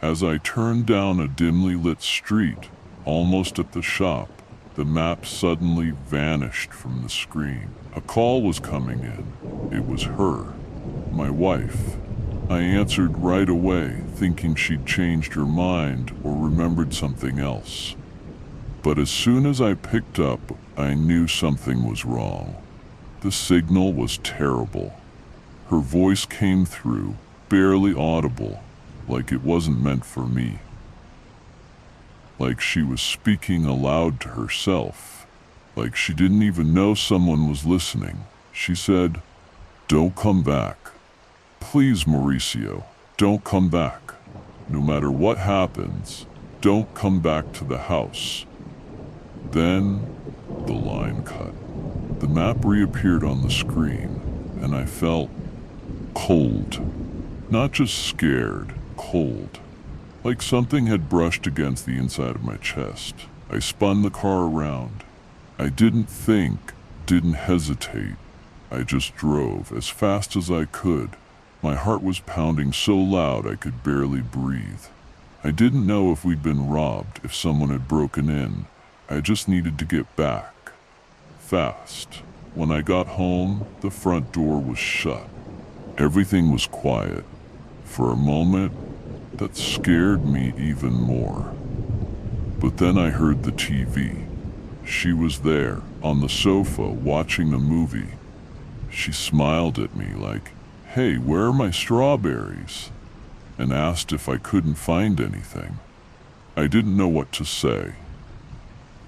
As I turned down a dimly lit street, almost at the shop, the map suddenly vanished from the screen. A call was coming in. It was her, my wife. I answered right away, thinking she'd changed her mind or remembered something else. But as soon as I picked up, I knew something was wrong. The signal was terrible. Her voice came through, barely audible, like it wasn't meant for me. Like she was speaking aloud to herself, like she didn't even know someone was listening. She said, "Don't come back. Please, Mauricio, don't come back. No matter what happens, don't come back to the house." Then the line cut. The map reappeared on the screen, and I felt cold. Not just scared, cold. Like something had brushed against the inside of my chest. I spun the car around. I didn't think, didn't hesitate. I just drove as fast as I could. My heart was pounding so loud I could barely breathe. I didn't know if we'd been robbed, if someone had broken in. I just needed to get back. Fast. When I got home, the front door was shut. Everything was quiet. For a moment, that scared me even more. But then I heard the TV. She was there, on the sofa, watching a movie. She smiled at me like, "Hey, where are my strawberries?" and asked if I couldn't find anything. I didn't know what to say.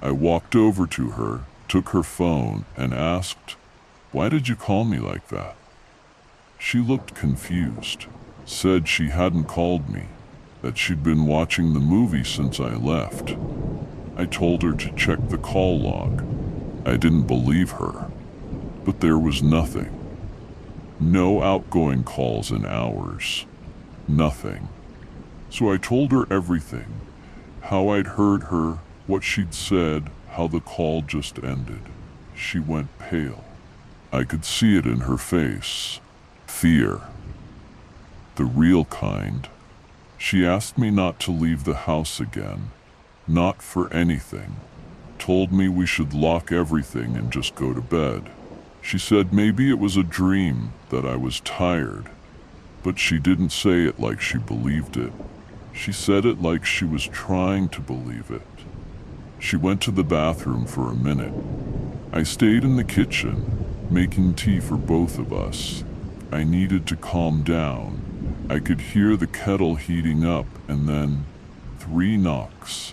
I walked over to her, took her phone, and asked, "Why did you call me like that?" She looked confused, said she hadn't called me, that she'd been watching the movie since I left. I told her to check the call log. I didn't believe her, but there was nothing. No outgoing calls in hours. Nothing. So I told her everything. How I'd heard her, what she'd said, how the call just ended. She went pale. I could see it in her face. Fear. The real kind. She asked me not to leave the house again. Not for anything. Told me we should lock everything and just go to bed. She said maybe it was a dream, that I was tired. But she didn't say it like she believed it. She said it like she was trying to believe it. She went to the bathroom for a minute. I stayed in the kitchen, making tea for both of us. I needed to calm down. I could hear the kettle heating up, and then 3 knocks.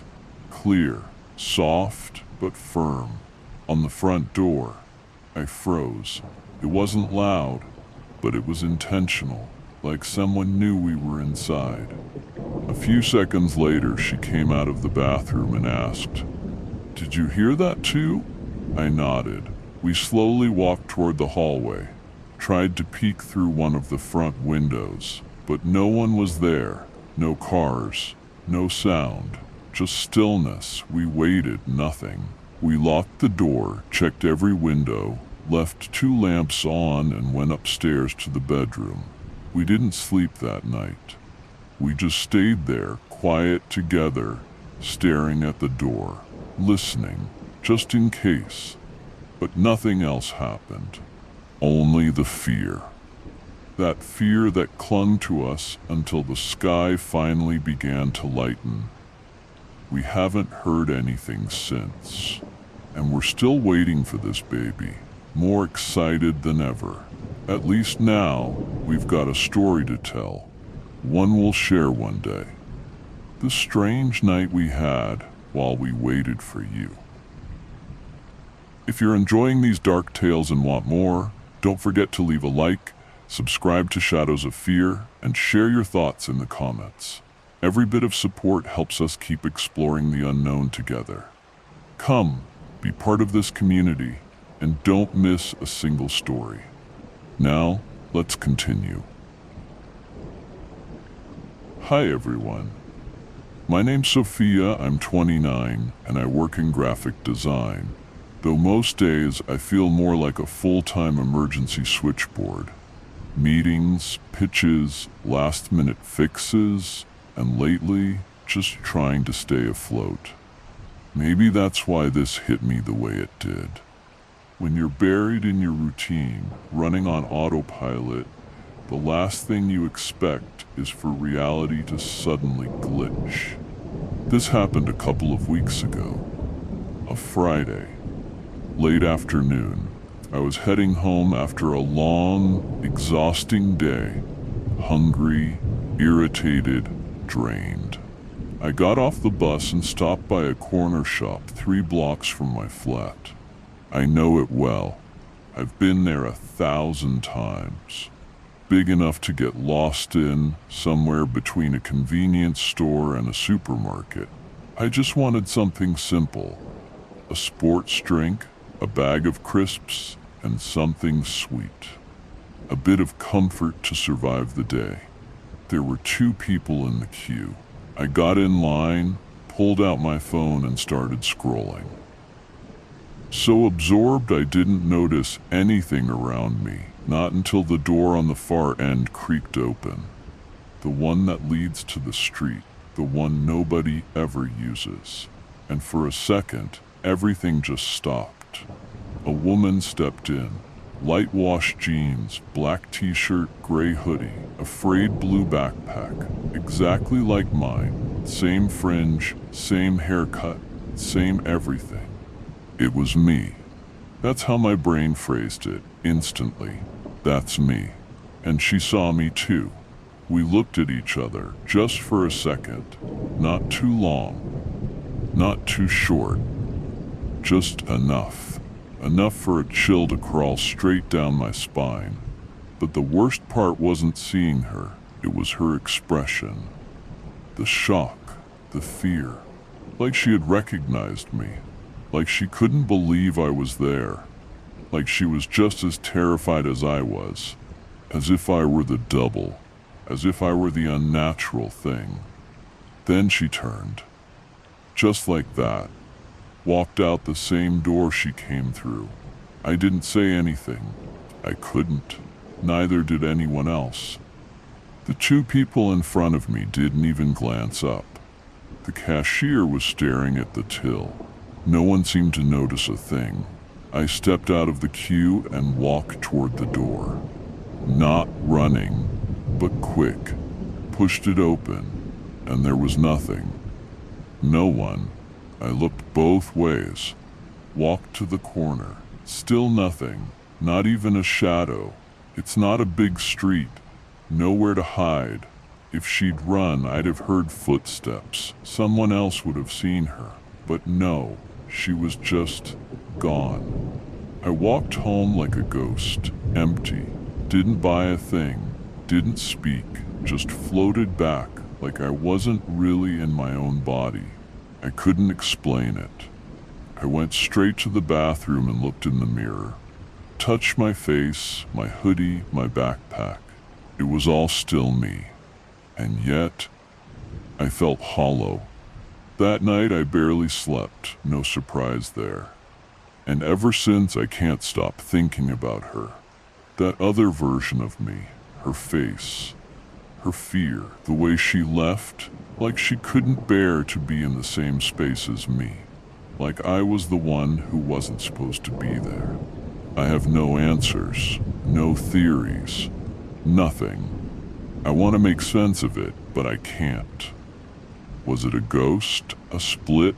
Clear, soft, but firm. On the front door. I froze. It wasn't loud, but it was intentional, like someone knew we were inside. A few seconds later, she came out of the bathroom and asked, "Did you hear that too?" I nodded. We slowly walked toward the hallway, tried to peek through one of the front windows, but no one was there. No cars, no sound, just stillness. We waited, nothing. We locked the door, checked every window, left 2 lamps on, and went upstairs to the bedroom. We didn't sleep that night. We just stayed there, quiet together, staring at the door, listening, just in case. But nothing else happened. Only the fear. That fear that clung to us until the sky finally began to lighten. We haven't heard anything since. And we're still waiting for this baby, more excited than ever. At least now, we've got a story to tell. One we'll share one day. The strange night we had while we waited for you. If you're enjoying these dark tales and want more, don't forget to leave a like, subscribe to Shadows of Fear, and share your thoughts in the comments. Every bit of support helps us keep exploring the unknown together. Come, be part of this community, and don't miss a single story. Now, let's continue. Hi everyone. My name's Sophia, I'm 29, and I work in graphic design. Though most days I feel more like a full-time emergency switchboard. Meetings, pitches, last-minute fixes, and lately, just trying to stay afloat. Maybe that's why this hit me the way it did. When you're buried in your routine, running on autopilot, the last thing you expect is for reality to suddenly glitch. This happened a couple of weeks ago. A Friday, late afternoon, I was heading home after a long, exhausting day, hungry, irritated, drained. I got off the bus and stopped by a corner shop 3 blocks from my flat. I know it well. I've been there 1,000 times. Big enough to get lost in, somewhere between a convenience store and a supermarket. I just wanted something simple. A sports drink, a bag of crisps, and something sweet. A bit of comfort to survive the day. There were 2 people in the queue. I got in line, pulled out my phone, and started scrolling. So absorbed I didn't notice anything around me, not until the door on the far end creaked open. The one that leads to the street, the one nobody ever uses. And for a second, everything just stopped. A woman stepped in. Light wash jeans, black t-shirt, gray hoodie, a frayed blue backpack, exactly like mine. Same fringe, same haircut, same everything. It was me. That's how my brain phrased it, instantly. That's me. And she saw me too. We looked at each other, just for a second. Not too long. Not too short. Just enough. Enough for a chill to crawl straight down my spine. But the worst part wasn't seeing her. It was her expression. The shock, the fear. Like she had recognized me. Like she couldn't believe I was there. Like she was just as terrified as I was. As if I were the double. As if I were the unnatural thing. Then she turned. Just like that. Walked out the same door she came through. I didn't say anything. I couldn't. Neither did anyone else. The 2 people in front of me didn't even glance up. The cashier was staring at the till. No one seemed to notice a thing. I stepped out of the queue and walked toward the door. Not running, but quick. Pushed it open, and there was nothing. No one. I looked both ways. Walked to the corner. Still nothing. Not even a shadow. It's not a big street. Nowhere to hide. If she'd run, I'd have heard footsteps. Someone else would have seen her. But no, she was just gone. I walked home like a ghost, empty. Didn't buy a thing. Didn't speak. Just floated back like I wasn't really in my own body. I couldn't explain it. I went straight to the bathroom and looked in the mirror. Touched my face, my hoodie, my backpack. It was all still me. And yet, I felt hollow. That night I barely slept, no surprise there. And ever since I can't stop thinking about her. That other version of me, her face, her fear, the way she left, like she couldn't bear to be in the same space as me. Like I was the one who wasn't supposed to be there. I have no answers, no theories, nothing. I want to make sense of it, but I can't. Was it a ghost, a split,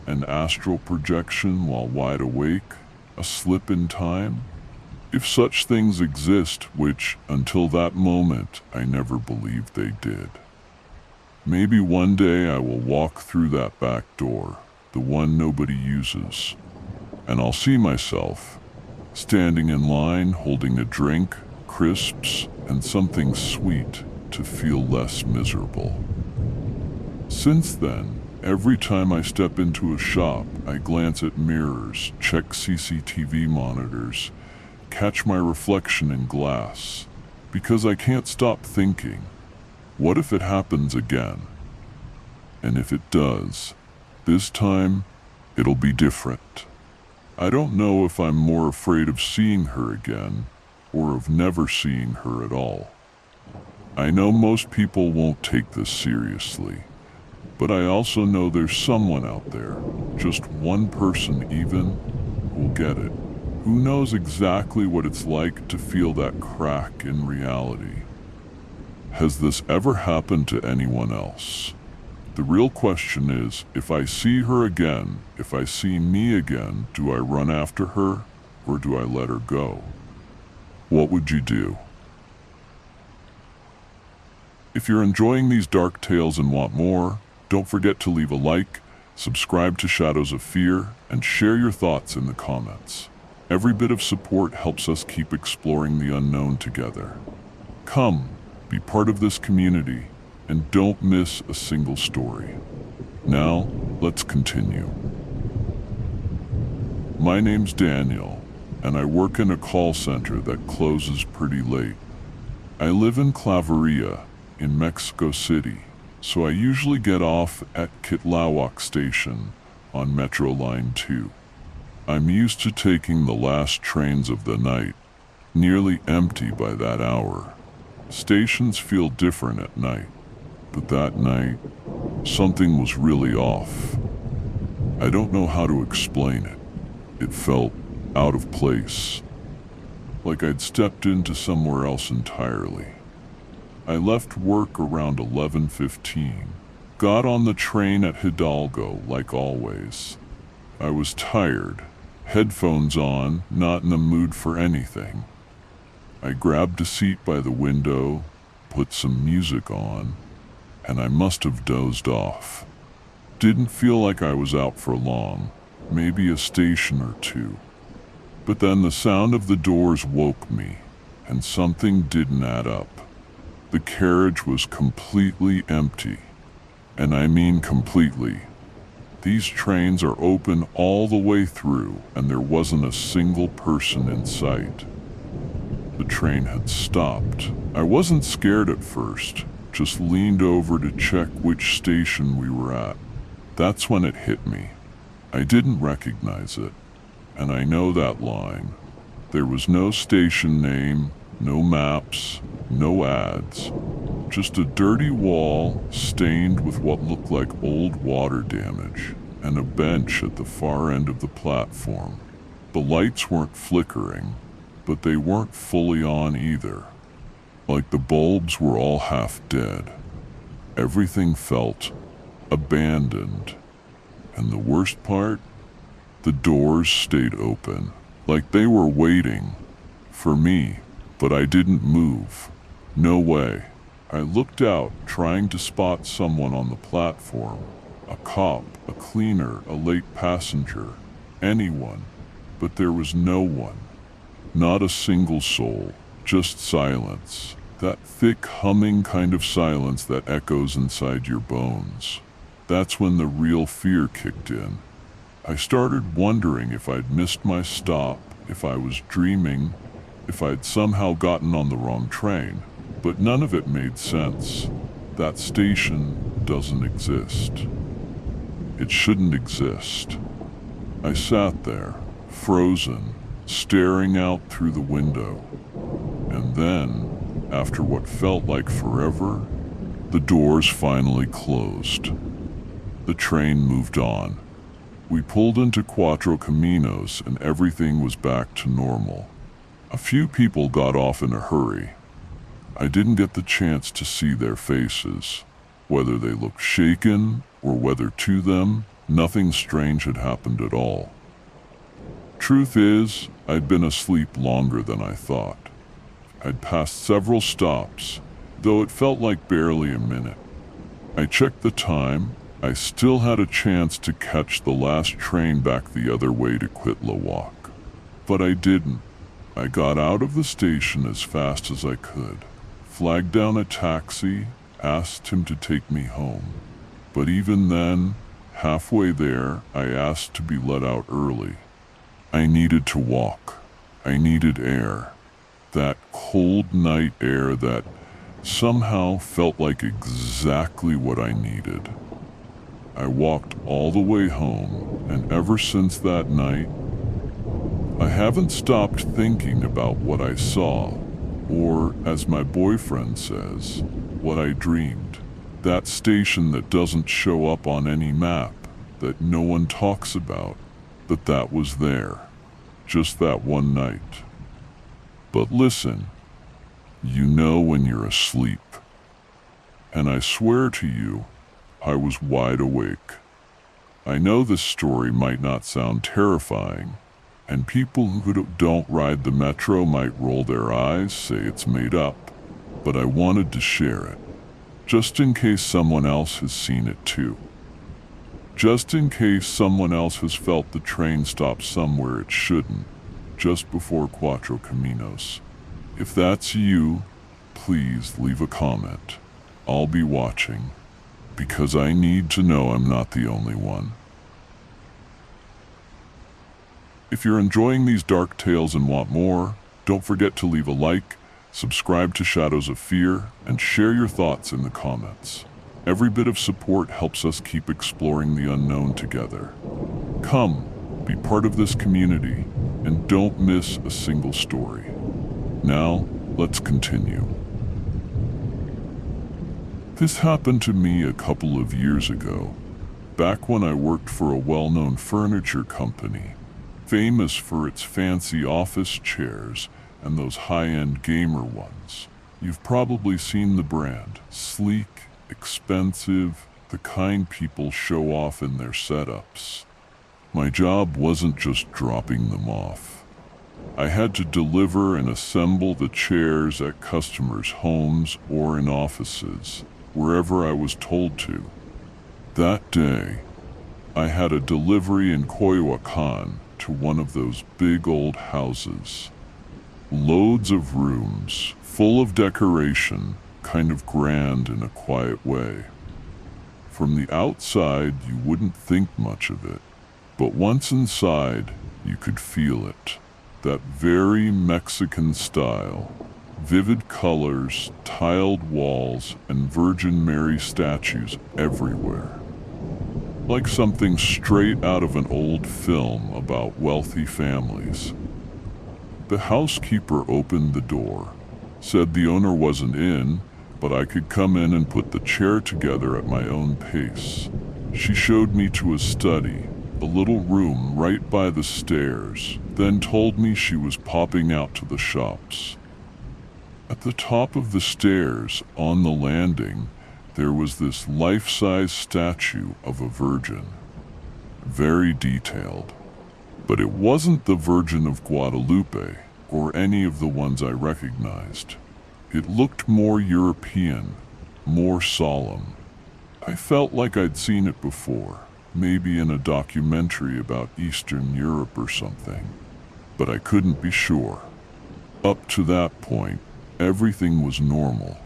an astral projection while wide awake, a slip in time? If such things exist, which, until that moment, I never believed they did. Maybe one day I will walk through that back door, the one nobody uses. and I'll see myself standing in line holding a drink, crisps, and something sweet to feel less miserable. Since then, every time I step into a shop, I glance at mirrors, check CCTV monitors, catch my reflection in glass, because I can't stop thinking, what if it happens again? And if it does, this time, it'll be different. I don't know if I'm more afraid of seeing her again or of never seeing her at all. I know most people won't take this seriously, but I also know there's someone out there, just one person even, who'll get it, who knows exactly what it's like to feel that crack in reality. Has this ever happened to anyone else? The real question is, if I see her again, if I see me again, do I run after her or do I let her go? What would you do? If you're enjoying these dark tales and want more, don't forget to leave a like, subscribe to Shadows of Fear, and share your thoughts in the comments. Every bit of support helps us keep exploring the unknown together. Come, be part of this community, and don't miss a single story. Now, let's continue. My name's Daniel, and I work in a call center that closes pretty late. I live in Claveria, in Mexico City, so I usually get off at Tlahuac Station on Metro Line 2. I'm used to taking the last trains of the night, nearly empty by that hour. Stations feel different at night, but that night, something was really off. I don't know how to explain it. It felt out of place, like I'd stepped into somewhere else entirely. I left work around 11:15, got on the train at Hidalgo like always. I was tired, headphones on, not in the mood for anything. I grabbed a seat by the window, put some music on, and I must have dozed off. Didn't feel like I was out for long, maybe a station or two. But then the sound of the doors woke me, and something didn't add up. The carriage was completely empty, and I mean completely. These trains are open all the way through, and there wasn't a single person in sight. The train had stopped. I wasn't scared at first, just leaned over to check which station we were at. That's when it hit me. I didn't recognize it, and I know that line. There was no station name, no maps, no ads, just a dirty wall stained with what looked like old water damage, and a bench at the far end of the platform. The lights weren't flickering, but they weren't fully on either. Like the bulbs were all half dead. Everything felt abandoned. And the worst part? The doors stayed open, like they were waiting for me, but I didn't move. No way. I looked out, trying to spot someone on the platform. A cop, a cleaner, a late passenger, anyone. But there was no one. Not a single soul, just silence. That thick, humming kind of silence that echoes inside your bones. That's when the real fear kicked in. I started wondering if I'd missed my stop, if I was dreaming, if I'd somehow gotten on the wrong train. But none of it made sense. That station doesn't exist. It shouldn't exist. I sat there, frozen, staring out through the window. And then, after what felt like forever, the doors finally closed. The train moved on. We pulled into Cuatro Caminos and everything was back to normal. A few people got off in a hurry. I didn't get the chance to see their faces, whether they looked shaken or whether to them nothing strange had happened at all. Truth is, I'd been asleep longer than I thought. I'd passed several stops, though it felt like barely a minute. I checked the time, I still had a chance to catch the last train back the other way to tWakeUp. But I didn't. I got out of the station as fast as I could, flagged down a taxi, asked him to take me home. But even then, halfway there, I asked to be let out early. I needed to walk. I needed air. That cold night air that somehow felt like exactly what I needed. I walked all the way home, and ever since that night, I haven't stopped thinking about what I saw, or, as my boyfriend says, what I dreamed. That station that doesn't show up on any map, that no one talks about, but that was there, just that one night. But listen, you know when you're asleep. And I swear to you, I was wide awake. I know this story might not sound terrifying, and people who don't ride the metro might roll their eyes, say it's made up, but I wanted to share it, just in case someone else has seen it too. Just in case someone else has felt the train stop somewhere it shouldn't, just before Cuatro Caminos. If that's you, please leave a comment. I'll be watching, because I need to know I'm not the only one. If you're enjoying these dark tales and want more, don't forget to leave a like, subscribe to Shadows of Fear, and share your thoughts in the comments. Every bit of support helps us keep exploring the unknown together. Come, be part of this community, and don't miss a single story. Now, let's continue. This happened to me a couple of years ago, back when I worked for a well-known furniture company, famous for its fancy office chairs and those high-end gamer ones. You've probably seen the brand. Sleek, expensive, the kind people show off in their setups. My job wasn't just dropping them off. I had to deliver and assemble the chairs at customers' homes or in offices, wherever I was told to. That day, I had a delivery in Coyoacan to one of those big old houses. Loads of rooms, full of decoration, kind of grand in a quiet way. From the outside, you wouldn't think much of it, but once inside, you could feel it. That very Mexican style. Vivid colors, tiled walls, and Virgin Mary statues everywhere. Like something straight out of an old film about wealthy families. The housekeeper opened the door, said the owner wasn't in, but I could come in and put the chair together at my own pace. She showed me to a study, a little room right by the stairs, then told me she was popping out to the shops. At the top of the stairs, on the landing, there was this life-size statue of a virgin. Very detailed. But it wasn't the Virgin of Guadalupe, or any of the ones I recognized. It looked more European, more solemn. I felt like I'd seen it before, maybe in a documentary about Eastern Europe or something. But I couldn't be sure. Up to that point, everything was normal.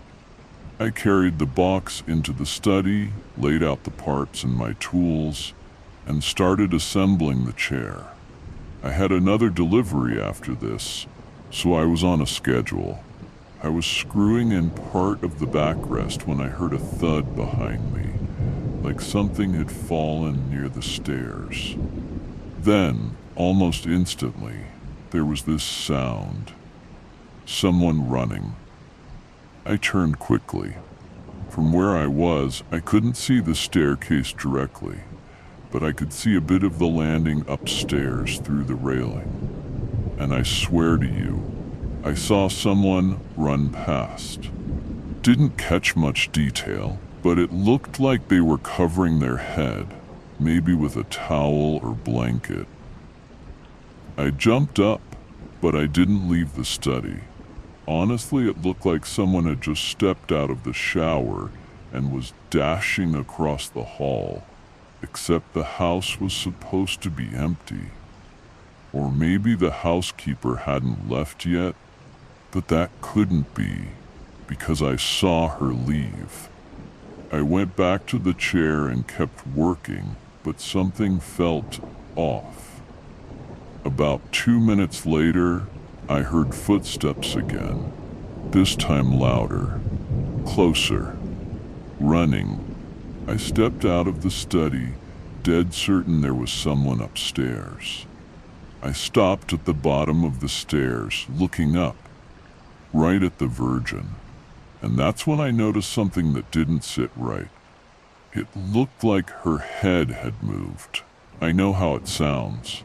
I carried the box into the study, laid out the parts and my tools, and started assembling the chair. I had another delivery after this, so I was on a schedule. I was screwing in part of the backrest when I heard a thud behind me, like something had fallen near the stairs. Then, almost instantly, there was this sound. Someone running. I turned quickly. From where I was, I couldn't see the staircase directly, but I could see a bit of the landing upstairs through the railing. And I swear to you, I saw someone run past. Didn't catch much detail, but it looked like they were covering their head, maybe with a towel or blanket. I jumped up, but I didn't leave the study. Honestly, it looked like someone had just stepped out of the shower and was dashing across the hall, except the house was supposed to be empty. Or maybe the housekeeper hadn't left yet, but that couldn't be, because I saw her leave. I went back to the chair and kept working, but something felt off. About 2 minutes later, I heard footsteps again, this time louder, closer, running. I stepped out of the study, dead certain there was someone upstairs. I stopped at the bottom of the stairs, looking up, right at the Virgin. And that's when I noticed something that didn't sit right. It looked like her head had moved. I know how it sounds.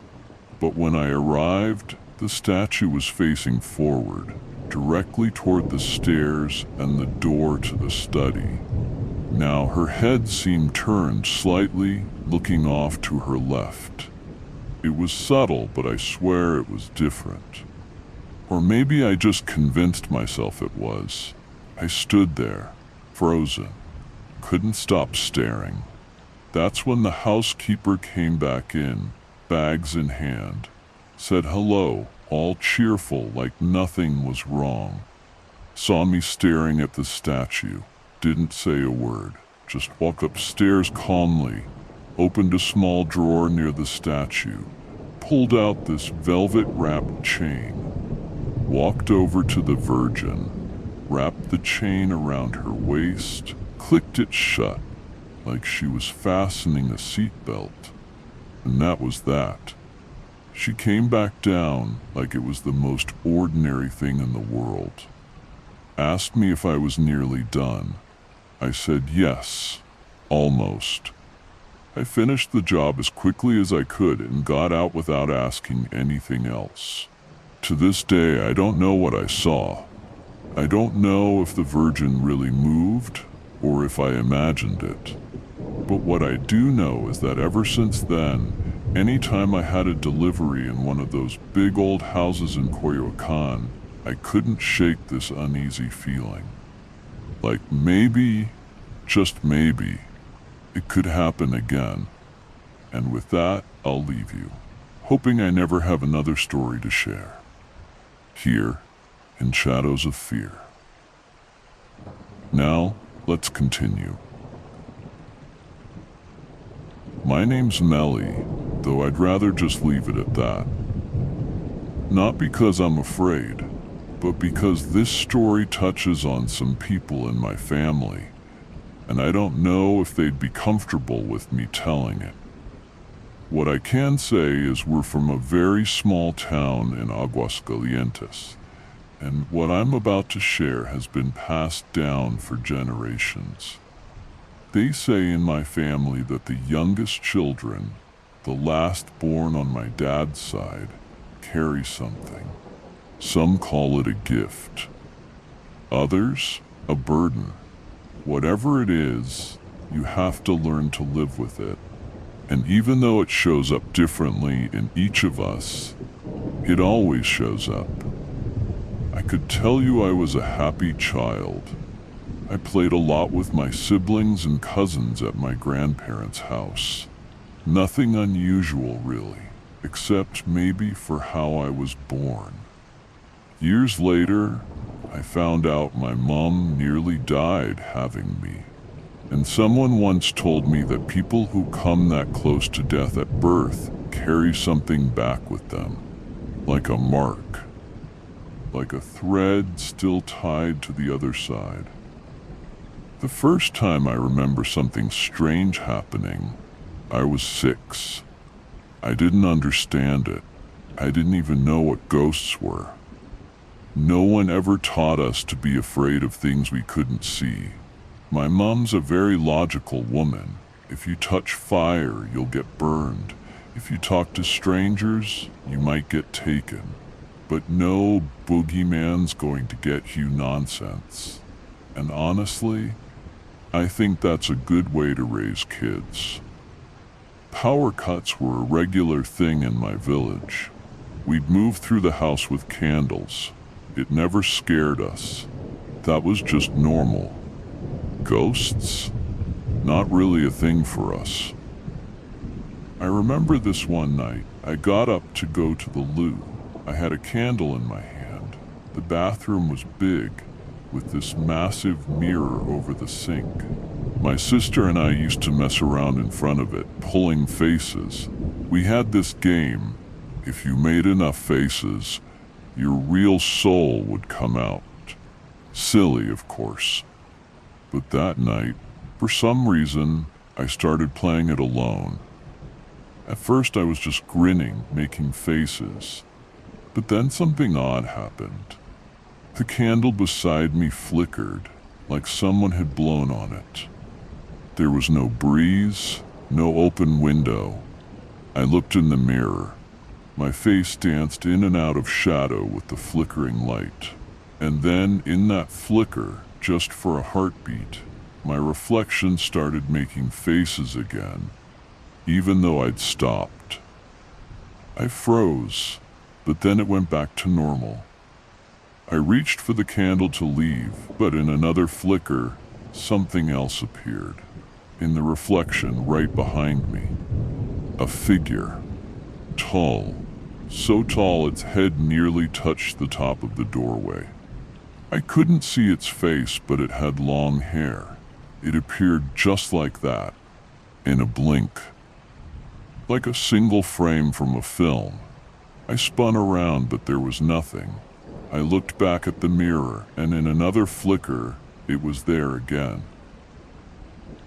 But when I arrived, the statue was facing forward, directly toward the stairs and the door to the study. Now her head seemed turned slightly, looking off to her left. It was subtle, but I swear it was different. Or maybe I just convinced myself it was. I stood there, frozen, couldn't stop staring. That's when the housekeeper came back in, bags in hand, said hello, all cheerful like nothing was wrong. Saw me staring at the statue, didn't say a word, just walked upstairs calmly, opened a small drawer near the statue, pulled out this velvet-wrapped chain, walked over to the Virgin, wrapped the chain around her waist, clicked it shut, like she was fastening a seatbelt. And that was that. She came back down like it was the most ordinary thing in the world. Asked me if I was nearly done. I said yes, almost. I finished the job as quickly as I could and got out without asking anything else. To this day, I don't know what I saw. I don't know if the Virgin really moved or if I imagined it. But what I do know is that ever since then, anytime I had a delivery in one of those big old houses in Coyoacan, I couldn't shake this uneasy feeling. Like maybe, just maybe, it could happen again. And with that, I'll leave you, hoping I never have another story to share. Here, in Shadows of Fear. Now, let's continue. My name's Melly, though I'd rather just leave it at that. Not because I'm afraid, but because this story touches on some people in my family, and I don't know if they'd be comfortable with me telling it. What I can say is we're from a very small town in Aguascalientes, and what I'm about to share has been passed down for generations. They say in my family that the youngest children, the last born on my dad's side, carry something. Some call it a gift. Others, a burden. Whatever it is, you have to learn to live with it. And even though it shows up differently in each of us, it always shows up. I could tell you I was a happy child. I played a lot with my siblings and cousins at my grandparents' house. Nothing unusual, really, except maybe for how I was born. Years later, I found out my mom nearly died having me. And someone once told me that people who come that close to death at birth carry something back with them, like a mark, like a thread still tied to the other side. The first time I remember something strange happening, I was 6. I didn't understand it. I didn't even know what ghosts were. No one ever taught us to be afraid of things we couldn't see. My mom's a very logical woman. If you touch fire, you'll get burned. If you talk to strangers, you might get taken. But no boogeyman's going to get you nonsense. And honestly, I think that's a good way to raise kids. Power cuts were a regular thing in my village. We'd move through the house with candles. It never scared us. That was just normal. Ghosts? Not really a thing for us. I remember this one night, I got up to go to the loo. I had a candle in my hand. The bathroom was big, with this massive mirror over the sink. My sister and I used to mess around in front of it, pulling faces. We had this game. If you made enough faces, your real soul would come out. Silly, of course. But that night, for some reason, I started playing it alone. At first I was just grinning, making faces. But then something odd happened. The candle beside me flickered, like someone had blown on it. There was no breeze, no open window. I looked in the mirror. My face danced in and out of shadow with the flickering light. And then, in that flicker, just for a heartbeat, my reflection started making faces again, even though I'd stopped. I froze, but then it went back to normal. I reached for the candle to leave, but in another flicker, something else appeared. In the reflection right behind me. A figure. Tall. So tall its head nearly touched the top of the doorway. I couldn't see its face, but it had long hair. It appeared just like that, in a blink. Like a single frame from a film. I spun around, but there was nothing. I looked back at the mirror, and in another flicker, it was there again.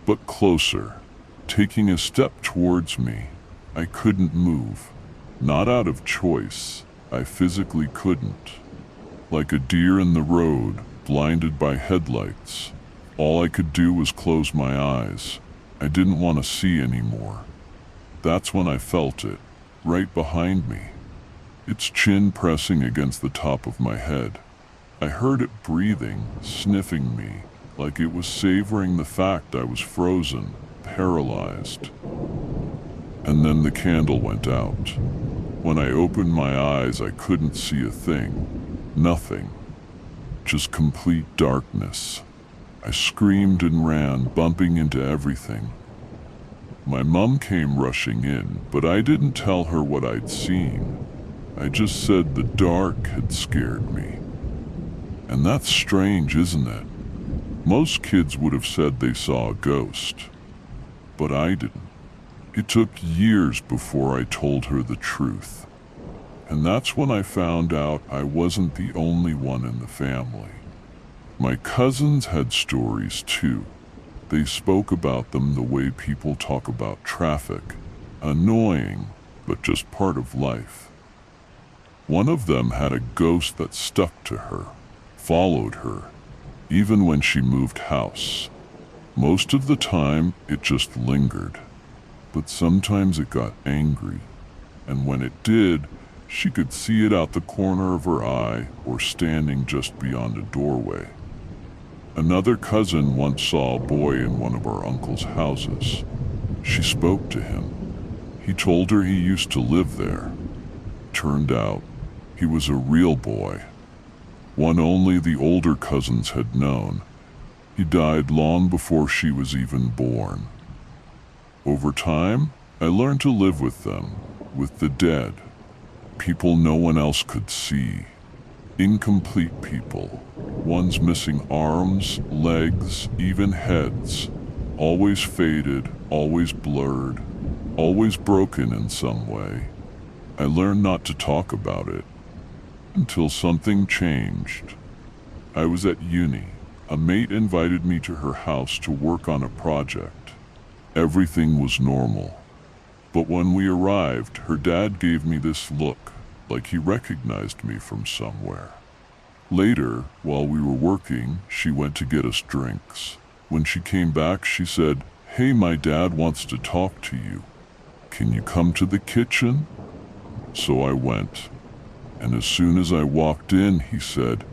But closer, taking a step towards me. I couldn't move. Not out of choice. I physically couldn't. Like a deer in the road, blinded by headlights. All I could do was close my eyes. I didn't want to see anymore. That's when I felt it, right behind me. Its chin pressing against the top of my head. I heard it breathing, sniffing me, like it was savoring the fact I was frozen, paralyzed. And then the candle went out. When I opened my eyes, I couldn't see a thing. Nothing. Just complete darkness. I screamed and ran, bumping into everything. My mom came rushing in, but I didn't tell her what I'd seen. I just said the dark had scared me. And that's strange, isn't it? Most kids would have said they saw a ghost. But I didn't. It took years before I told her the truth. And that's when I found out I wasn't the only one in the family. My cousins had stories too. They spoke about them the way people talk about traffic. Annoying, but just part of life. One of them had a ghost that stuck to her, followed her, even when she moved house. Most of the time, it just lingered. But sometimes it got angry. And when it did, she could see it out the corner of her eye or standing just beyond a doorway. Another cousin once saw a boy in one of our uncle's houses. She spoke to him. He told her he used to live there. Turned out, he was a real boy. One only the older cousins had known. He died long before she was even born. Over time, I learned to live with them, with the dead. People no one else could see. Incomplete people. Ones missing arms, legs, even heads. Always faded, always blurred, always broken in some way. I learned not to talk about it. Until something changed. I was at uni. A mate invited me to her house to work on a project. Everything was normal. But when we arrived, her dad gave me this look, like he recognized me from somewhere. Later, while we were working, she went to get us drinks. When she came back, she said, "Hey, my dad wants to talk to you. Can you come to the kitchen?" So I went. And as soon as I walked in, he said,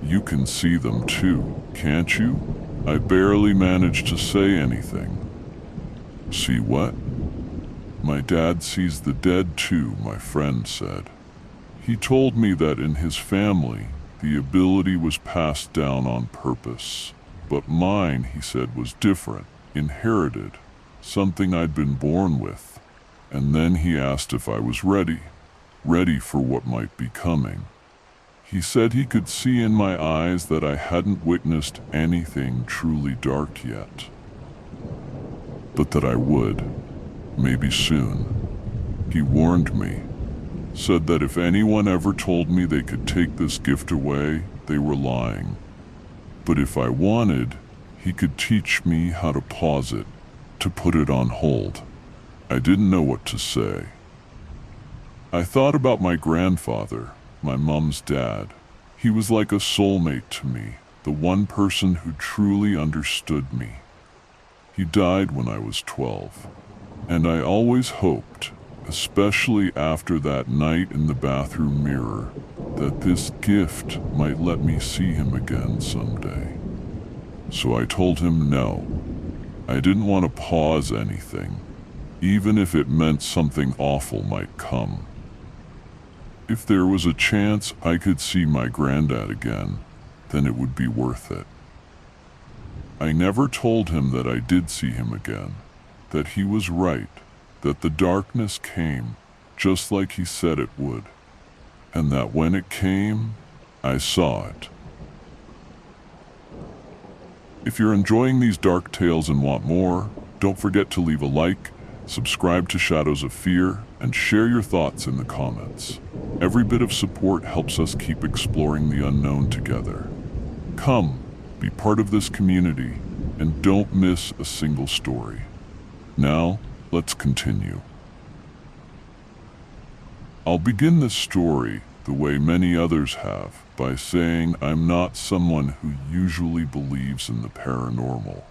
"You can see them too, can't you?" I barely managed to say anything. "See what?" "My dad sees the dead too," my friend said. He told me that in his family, the ability was passed down on purpose. But mine, he said, was different, inherited, something I'd been born with. And then he asked if I was ready for what might be coming. He said he could see in my eyes that I hadn't witnessed anything truly dark yet, but that I would, maybe soon. He warned me, said that if anyone ever told me they could take this gift away, they were lying. But if I wanted, he could teach me how to pause it, to put it on hold. I didn't know what to say. I thought about my grandfather, my mom's dad. He was like a soulmate to me, the one person who truly understood me. He died when I was 12, and I always hoped, especially after that night in the bathroom mirror, that this gift might let me see him again someday. So I told him no. I didn't want to pause anything, even if it meant something awful might come. If there was a chance I could see my granddad again, then it would be worth it. I never told him that I did see him again, that he was right, that the darkness came, just like he said it would, and that when it came, I saw it. If you're enjoying these dark tales and want more, don't forget to leave a like, subscribe to Shadows of Fear, and share your thoughts in the comments. Every bit of support helps us keep exploring the unknown together. Come, be part of this community, and don't miss a single story. Now, let's continue. I'll begin this story the way many others have, by saying I'm not someone who usually believes in the paranormal.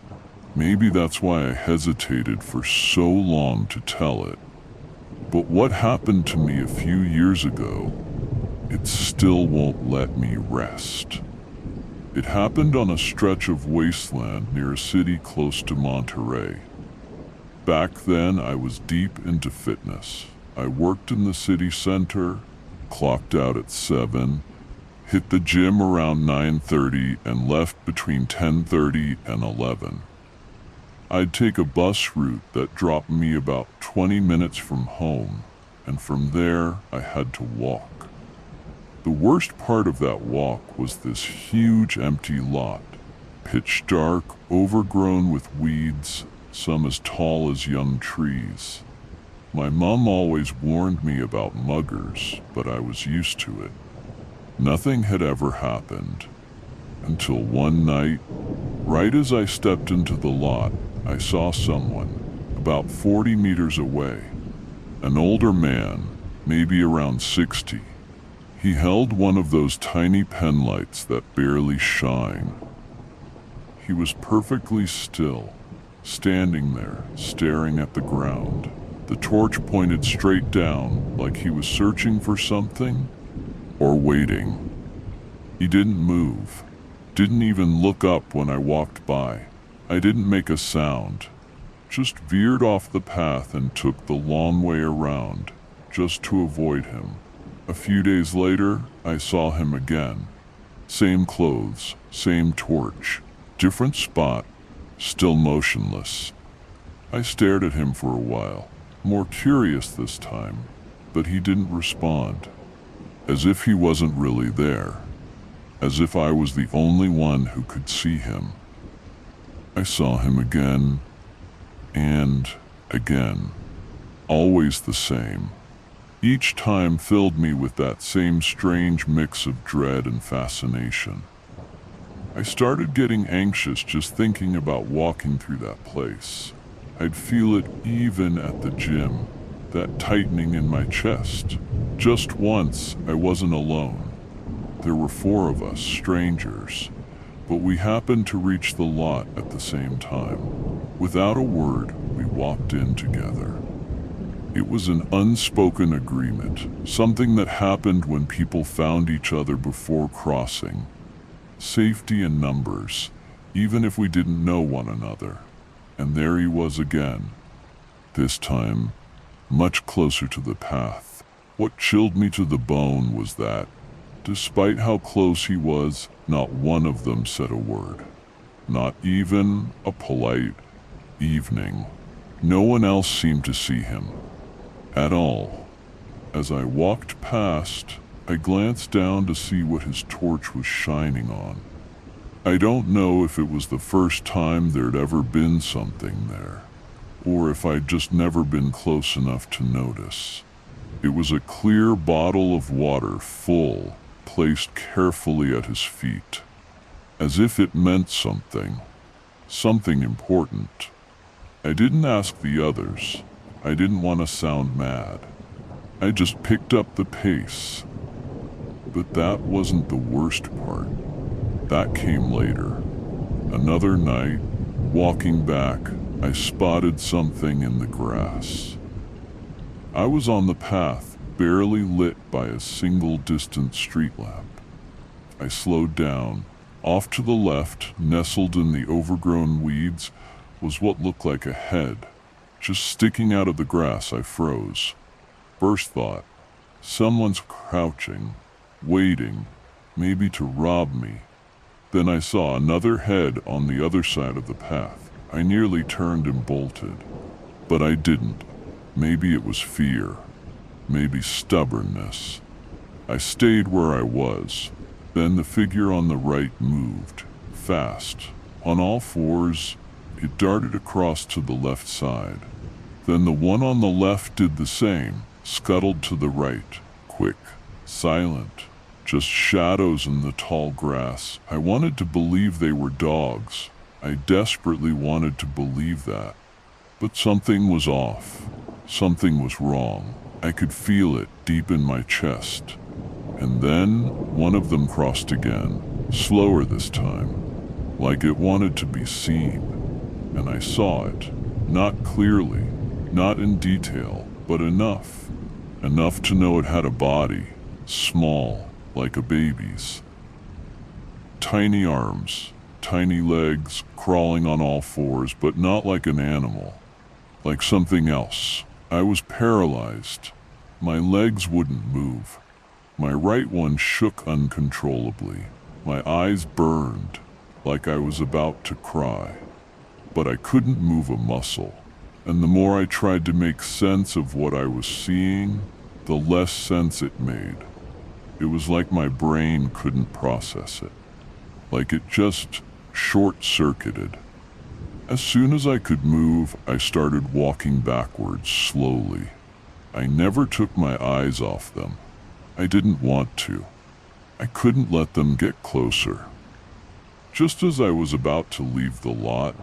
Maybe that's why I hesitated for so long to tell it. But what happened to me a few years ago, it still won't let me rest. It happened on a stretch of wasteland near a city close to Monterey. Back then, I was deep into fitness. I worked in the city center, clocked out at 7, hit the gym around 9:30, and left between 10:30 and 11. I'd take a bus route that dropped me about 20 minutes from home, and from there I had to walk. The worst part of that walk was this huge empty lot, pitch dark, overgrown with weeds, some as tall as young trees. My mom always warned me about muggers, but I was used to it. Nothing had ever happened, until one night, right as I stepped into the lot, I saw someone, about 40 meters away. An older man, maybe around 60. He held one of those tiny pen lights that barely shine. He was perfectly still, standing there, staring at the ground. The torch pointed straight down, like he was searching for something, or waiting. He didn't move, didn't even look up when I walked by. I didn't make a sound, just veered off the path and took the long way around, just to avoid him. A few days later, I saw him again. Same clothes, same torch, different spot, still motionless. I stared at him for a while, more curious this time, but he didn't respond, as if he wasn't really there, as if I was the only one who could see him. I saw him again, and again, always the same. Each time filled me with that same strange mix of dread and fascination. I started getting anxious just thinking about walking through that place. I'd feel it even at the gym, that tightening in my chest. Just once, I wasn't alone. There were 4 of us, strangers, but we happened to reach the lot at the same time. Without a word, we walked in together. It was an unspoken agreement, something that happened when people found each other before crossing. Safety in numbers, even if we didn't know one another. And there he was again, this time much closer to the path. What chilled me to the bone was that, despite how close he was, not one of them said a word. Not even a polite evening. No one else seemed to see him at all. As I walked past, I glanced down to see what his torch was shining on. I don't know if it was the first time there'd ever been something there, or if I'd just never been close enough to notice. It was a clear bottle of water, full, placed carefully at his feet, as if it meant something important. I didn't ask the others. I didn't want to sound mad. I just picked up the pace. But that wasn't the worst part. That came later. Another night, walking back, I spotted something in the grass. I was on the path, barely lit by a single distant street lamp. I slowed down. Off to the left, nestled in the overgrown weeds, was what looked like a head. Just sticking out of the grass, I froze. First thought, someone's crouching, waiting, maybe to rob me. Then I saw another head on the other side of the path. I nearly turned and bolted, but I didn't. Maybe it was fear, maybe stubbornness. I stayed where I was. Then the figure on the right moved, fast. On all fours, it darted across to the left side. Then the one on the left did the same, scuttled to the right, quick, silent. Just shadows in the tall grass. I wanted to believe they were dogs. I desperately wanted to believe that. But something was off. Something was wrong. I could feel it deep in my chest. And then one of them crossed again, slower this time, like it wanted to be seen. And I saw it, not clearly, not in detail, but enough. Enough to know it had a body, small, like a baby's. Tiny arms, tiny legs, crawling on all fours, but not like an animal, like something else. I was paralyzed. My legs wouldn't move. My right one shook uncontrollably. My eyes burned, like I was about to cry. But I couldn't move a muscle. And the more I tried to make sense of what I was seeing, the less sense it made. It was like my brain couldn't process it. Like it just short-circuited. As soon as I could move, I started walking backwards slowly. I never took my eyes off them. I didn't want to. I couldn't let them get closer. Just as I was about to leave the lot,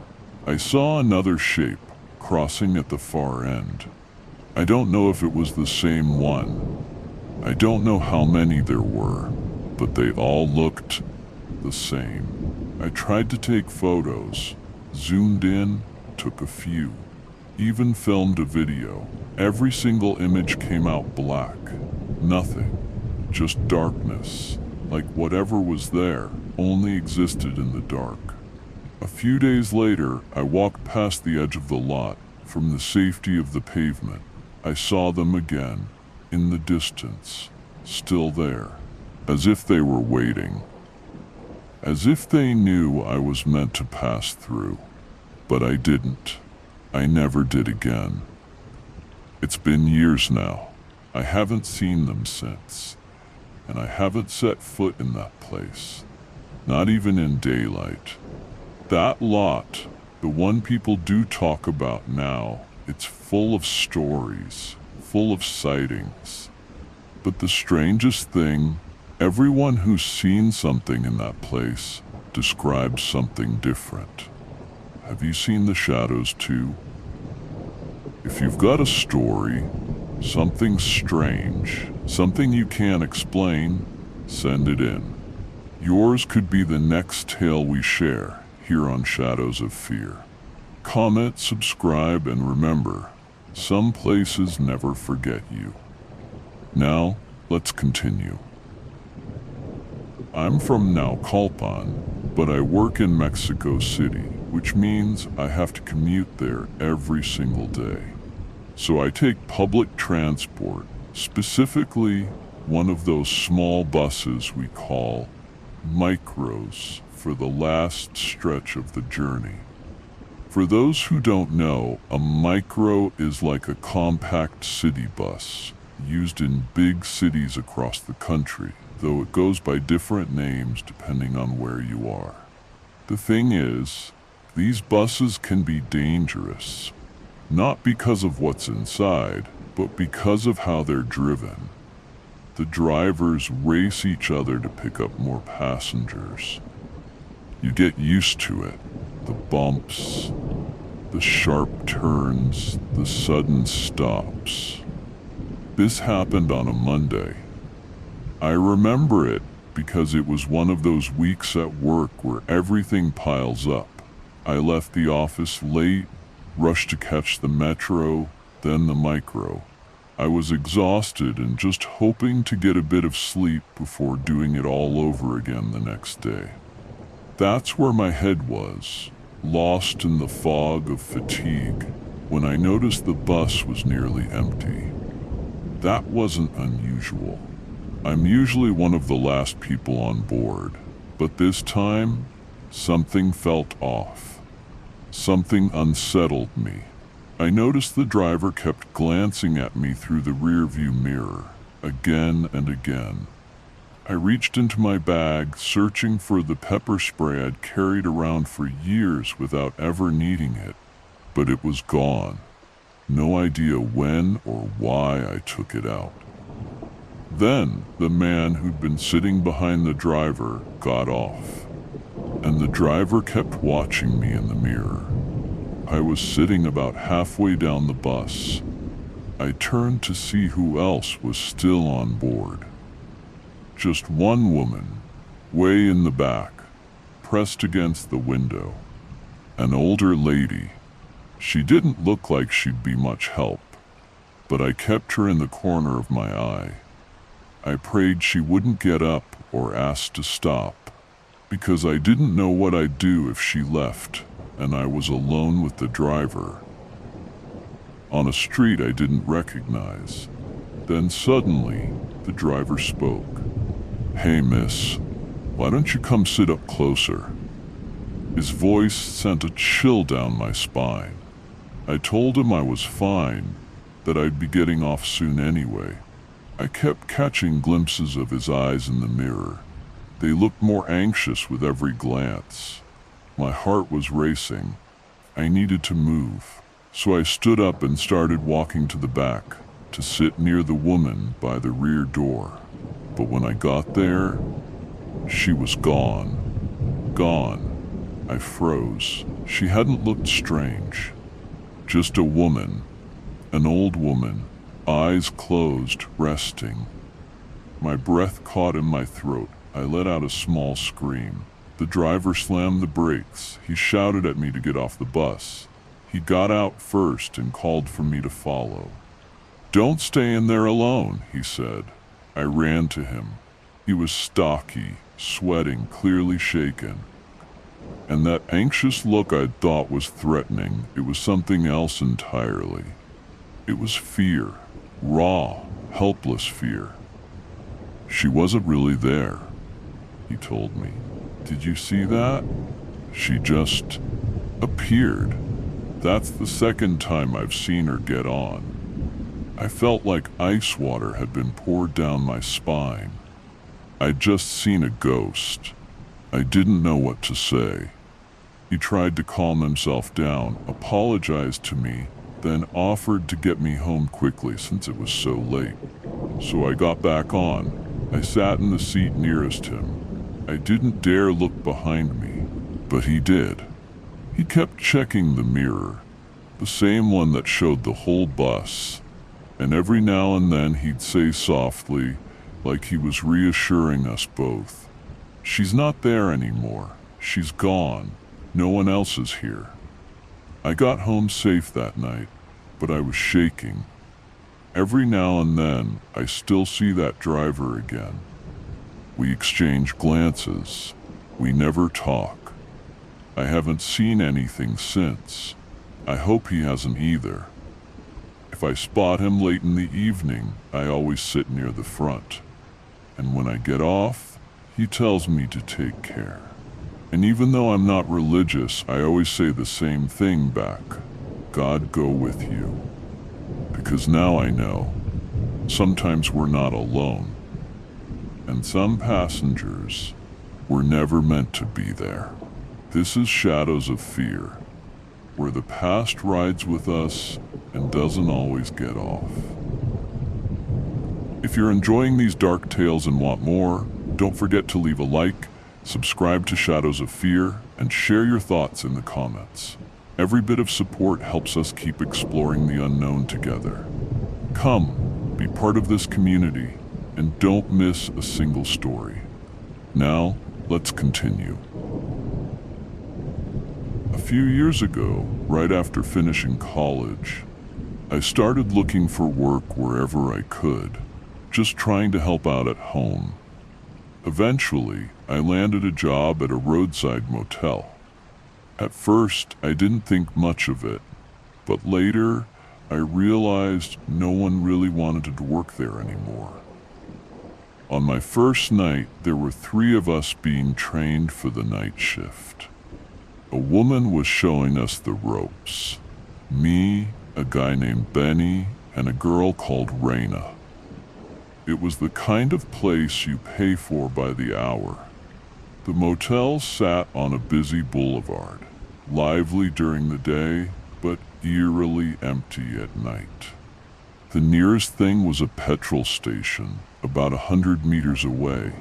I saw another shape crossing at the far end. I don't know if it was the same one. I don't know how many there were, but they all looked the same. I tried to take photos, zoomed in, took a few, even filmed a video. Every single image came out black. Nothing. Just darkness. Like whatever was there only existed in the dark. A few days later, I walked past the edge of the lot. From the safety of the pavement, I saw them again, in the distance, still there, as if they were waiting. As if they knew I was meant to pass through. But I didn't. I never did again. It's been years now. I haven't seen them since. And I haven't set foot in that place. Not even in daylight. That lot, the one people do talk about now, it's full of stories, full of sightings. But the strangest thing, everyone who's seen something in that place describes something different. Have you seen the shadows too? If you've got a story, something strange, something you can't explain, send it in. Yours could be the next tale we share here on Shadows of Fear. Comment, subscribe, and remember, some places never forget you. Now, let's continue. I'm from Naucalpan, but I work in Mexico City, which means I have to commute there every single day. So I take public transport, specifically one of those small buses we call micros, for the last stretch of the journey. For those who don't know, a micro is like a compact city bus used in big cities across the country, though it goes by different names depending on where you are. The thing is, these buses can be dangerous, not because of what's inside, but because of how they're driven. The drivers race each other to pick up more passengers. You get used to it. The bumps, the sharp turns, the sudden stops. This happened on a Monday. I remember it because it was one of those weeks at work where everything piles up. I left the office late, rushed to catch the metro, then the micro. I was exhausted and just hoping to get a bit of sleep before doing it all over again the next day. That's where my head was, lost in the fog of fatigue, when I noticed the bus was nearly empty. That wasn't unusual. I'm usually one of the last people on board, but this time, something felt off. Something unsettled me. I noticed the driver kept glancing at me through the rearview mirror, again and again. I reached into my bag, searching for the pepper spray I'd carried around for years without ever needing it, but it was gone. No idea when or why I took it out. Then the man who'd been sitting behind the driver got off, and the driver kept watching me in the mirror. I was sitting about halfway down the bus. I turned to see who else was still on board. Just one woman, way in the back, pressed against the window. An older lady. She didn't look like she'd be much help, but I kept her in the corner of my eye. I prayed she wouldn't get up or ask to stop, because I didn't know what I'd do if she left and I was alone with the driver. On a street I didn't recognize. Then suddenly, the driver spoke. "Hey, miss, why don't you come sit up closer?" His voice sent a chill down my spine. I told him I was fine, that I'd be getting off soon anyway. I kept catching glimpses of his eyes in the mirror. They looked more anxious with every glance. My heart was racing. I needed to move, so I stood up and started walking to the back, to sit near the woman by the rear door. But when I got there, she was gone. Gone. I froze. She hadn't looked strange. Just a woman, an old woman, eyes closed, resting. My breath caught in my throat. I let out a small scream. The driver slammed the brakes. He shouted at me to get off the bus. He got out first and called for me to follow. "Don't stay in there alone," he said. I ran to him. He was stocky, sweating, clearly shaken. And that anxious look I'd thought was threatening, it was something else entirely. It was fear, raw, helpless fear. "She wasn't really there," he told me. "Did you see that? She just appeared. That's the second time I've seen her get on." I felt like ice water had been poured down my spine. I'd just seen a ghost. I didn't know what to say. He tried to calm himself down, apologized to me, then offered to get me home quickly since it was so late. So I got back on. I sat in the seat nearest him. I didn't dare look behind me, but he did. He kept checking the mirror, the same one that showed the whole bus, and every now and then he'd say softly, like he was reassuring us both, "She's not there anymore. She's gone. No one else is here." I got home safe that night, but I was shaking. Every now and then, I still see that driver again. We exchange glances. We never talk. I haven't seen anything since. I hope he hasn't either. If I spot him late in the evening, I always sit near the front. And when I get off, he tells me to take care. And even though I'm not religious, I always say the same thing back. God go with you. Because now I know, sometimes we're not alone. And some passengers were never meant to be there. This is Shadows of Fear, where the past rides with us and doesn't always get off. If you're enjoying these dark tales and want more, don't forget to leave a like, subscribe to Shadows of Fear, and share your thoughts in the comments. Every bit of support helps us keep exploring the unknown together. Come, be part of this community, and don't miss a single story. Now, let's continue. A few years ago, right after finishing college, I started looking for work wherever I could, just trying to help out at home. Eventually, I landed a job at a roadside motel. At first, I didn't think much of it, but later, I realized no one really wanted to work there anymore. On my first night, there were 3 of us being trained for the night shift. A woman was showing us the ropes. Me, a guy named Benny, and a girl called Raina. It was the kind of place you pay for by the hour. The motel sat on a busy boulevard, lively during the day, but eerily empty at night. The nearest thing was a petrol station, about 100 meters away.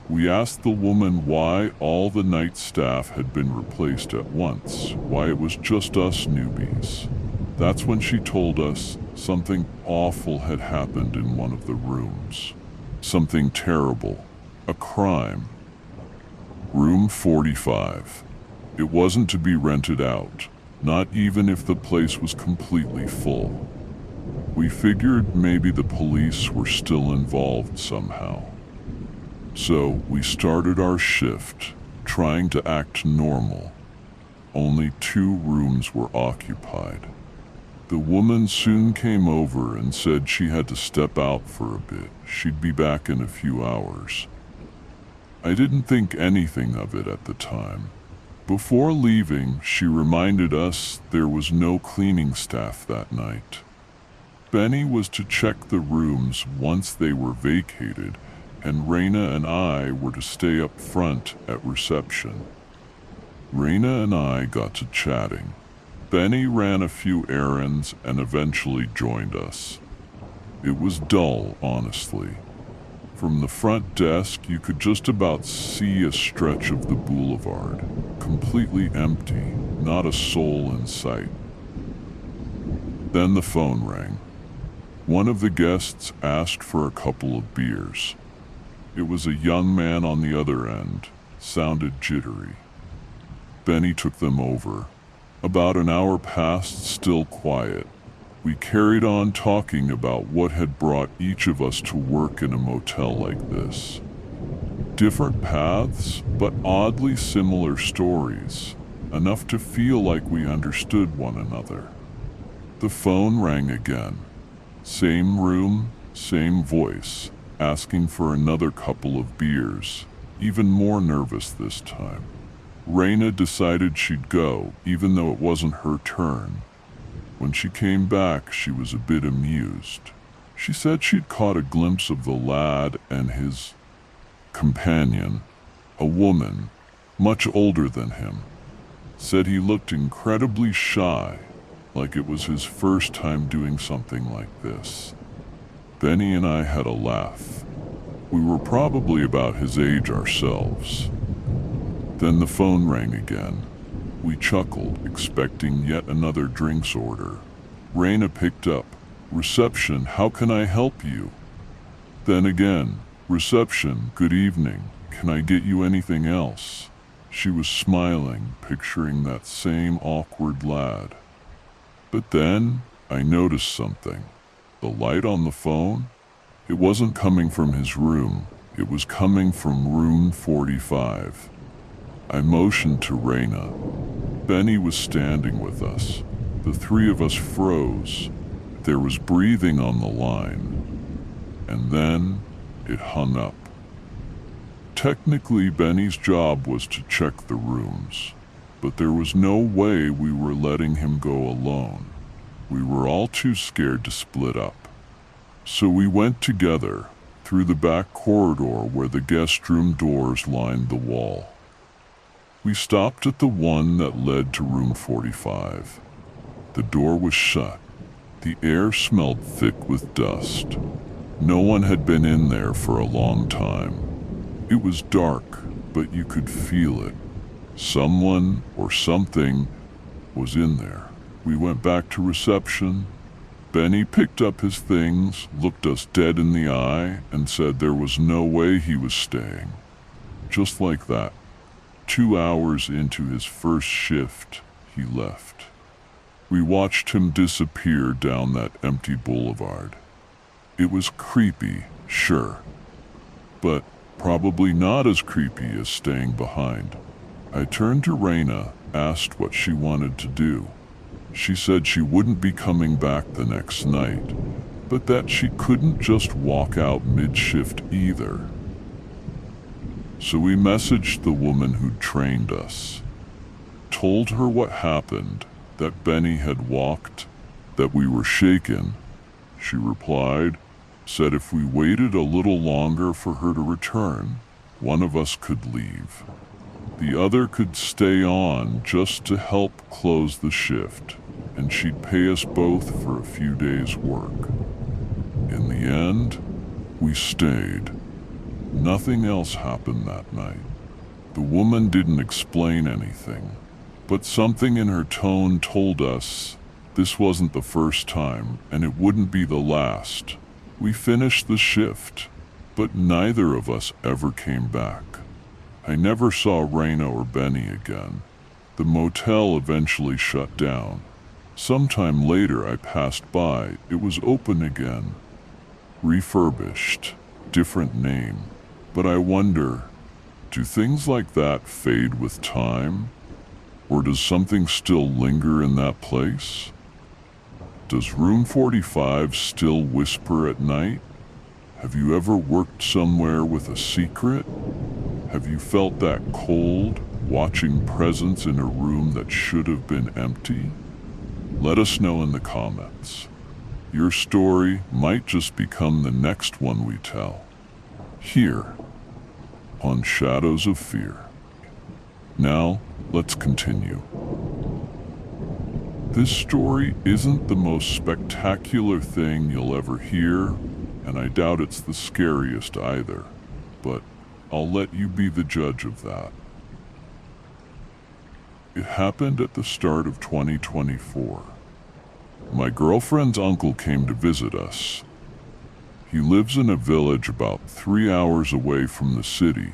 We asked the woman why all the night staff had been replaced at once, why it was just us newbies. That's when she told us something awful had happened in one of the rooms. Something terrible. A crime. Room 45. It wasn't to be rented out, not even if the place was completely full. We figured maybe the police were still involved somehow. So we started our shift, trying to act normal. Only 2 rooms were occupied. The woman soon came over and said she had to step out for a bit. She'd be back in a few hours. I didn't think anything of it at the time. Before leaving, she reminded us there was no cleaning staff that night. Benny was to check the rooms once they were vacated, and Raina and I were to stay up front at reception. Raina and I got to chatting. Benny ran a few errands and eventually joined us. It was dull, honestly. From the front desk, you could just about see a stretch of the boulevard, completely empty, not a soul in sight. Then the phone rang. One of the guests asked for a couple of beers. It was a young man on the other end, sounded jittery. Benny took them over. About an hour passed, still quiet. We carried on talking about what had brought each of us to work in a motel like this. Different paths, but oddly similar stories, enough to feel like we understood one another. The phone rang again. Same room, same voice, asking for another couple of beers, even more nervous this time. Raina decided she'd go, even though it wasn't her turn. When she came back, she was a bit amused. She said she'd caught a glimpse of the lad and his companion, a woman, much older than him. Said he looked incredibly shy, like it was his first time doing something like this. Benny and I had a laugh. We were probably about his age ourselves. Then the phone rang again. We chuckled, expecting yet another drinks order. Raina picked up. "Reception, how can I help you?" Then again, "Reception, good evening. Can I get you anything else?" She was smiling, picturing that same awkward lad. But then I noticed something. The light on the phone? It wasn't coming from his room. It was coming from room 45. I motioned to Raina. Benny was standing with us. The 3 of us froze. There was breathing on the line. And then it hung up. Technically, Benny's job was to check the rooms, but there was no way we were letting him go alone. We were all too scared to split up. So we went together through the back corridor where the guest room doors lined the wall. We stopped at the one that led to room 45. The door was shut. The air smelled thick with dust. No one had been in there for a long time. It was dark, but you could feel it. Someone or something was in there. We went back to reception. Benny picked up his things, looked us dead in the eye, and said there was no way he was staying. Just like that, 2 hours into his first shift, he left. We watched him disappear down that empty boulevard. It was creepy, sure, but probably not as creepy as staying behind. I turned to Raina, asked what she wanted to do. She said she wouldn't be coming back the next night, but that she couldn't just walk out mid-shift either. So we messaged the woman who'd trained us, told her what happened, that Benny had walked, that we were shaken. She replied, said if we waited a little longer for her to return, one of us could leave. The other could stay on just to help close the shift, and she'd pay us both for a few days' work. In the end, we stayed. Nothing else happened that night. The woman didn't explain anything, but something in her tone told us this wasn't the first time, and it wouldn't be the last. We finished the shift, but neither of us ever came back. I never saw Raina or Benny again. The motel eventually shut down. Sometime later I passed by. It was open again. Refurbished. Different name. But I wonder, do things like that fade with time? Or does something still linger in that place? Does room 45 still whisper at night? Have you ever worked somewhere with a secret? Have you felt that cold, watching presence in a room that should have been empty? Let us know in the comments. Your story might just become the next one we tell. Here, on Shadows of Fear. Now, let's continue. This story isn't the most spectacular thing you'll ever hear, and I doubt it's the scariest either, but I'll let you be the judge of that. It happened at the start of 2024. My girlfriend's uncle came to visit us. He lives in a village about 3 hours away from the city,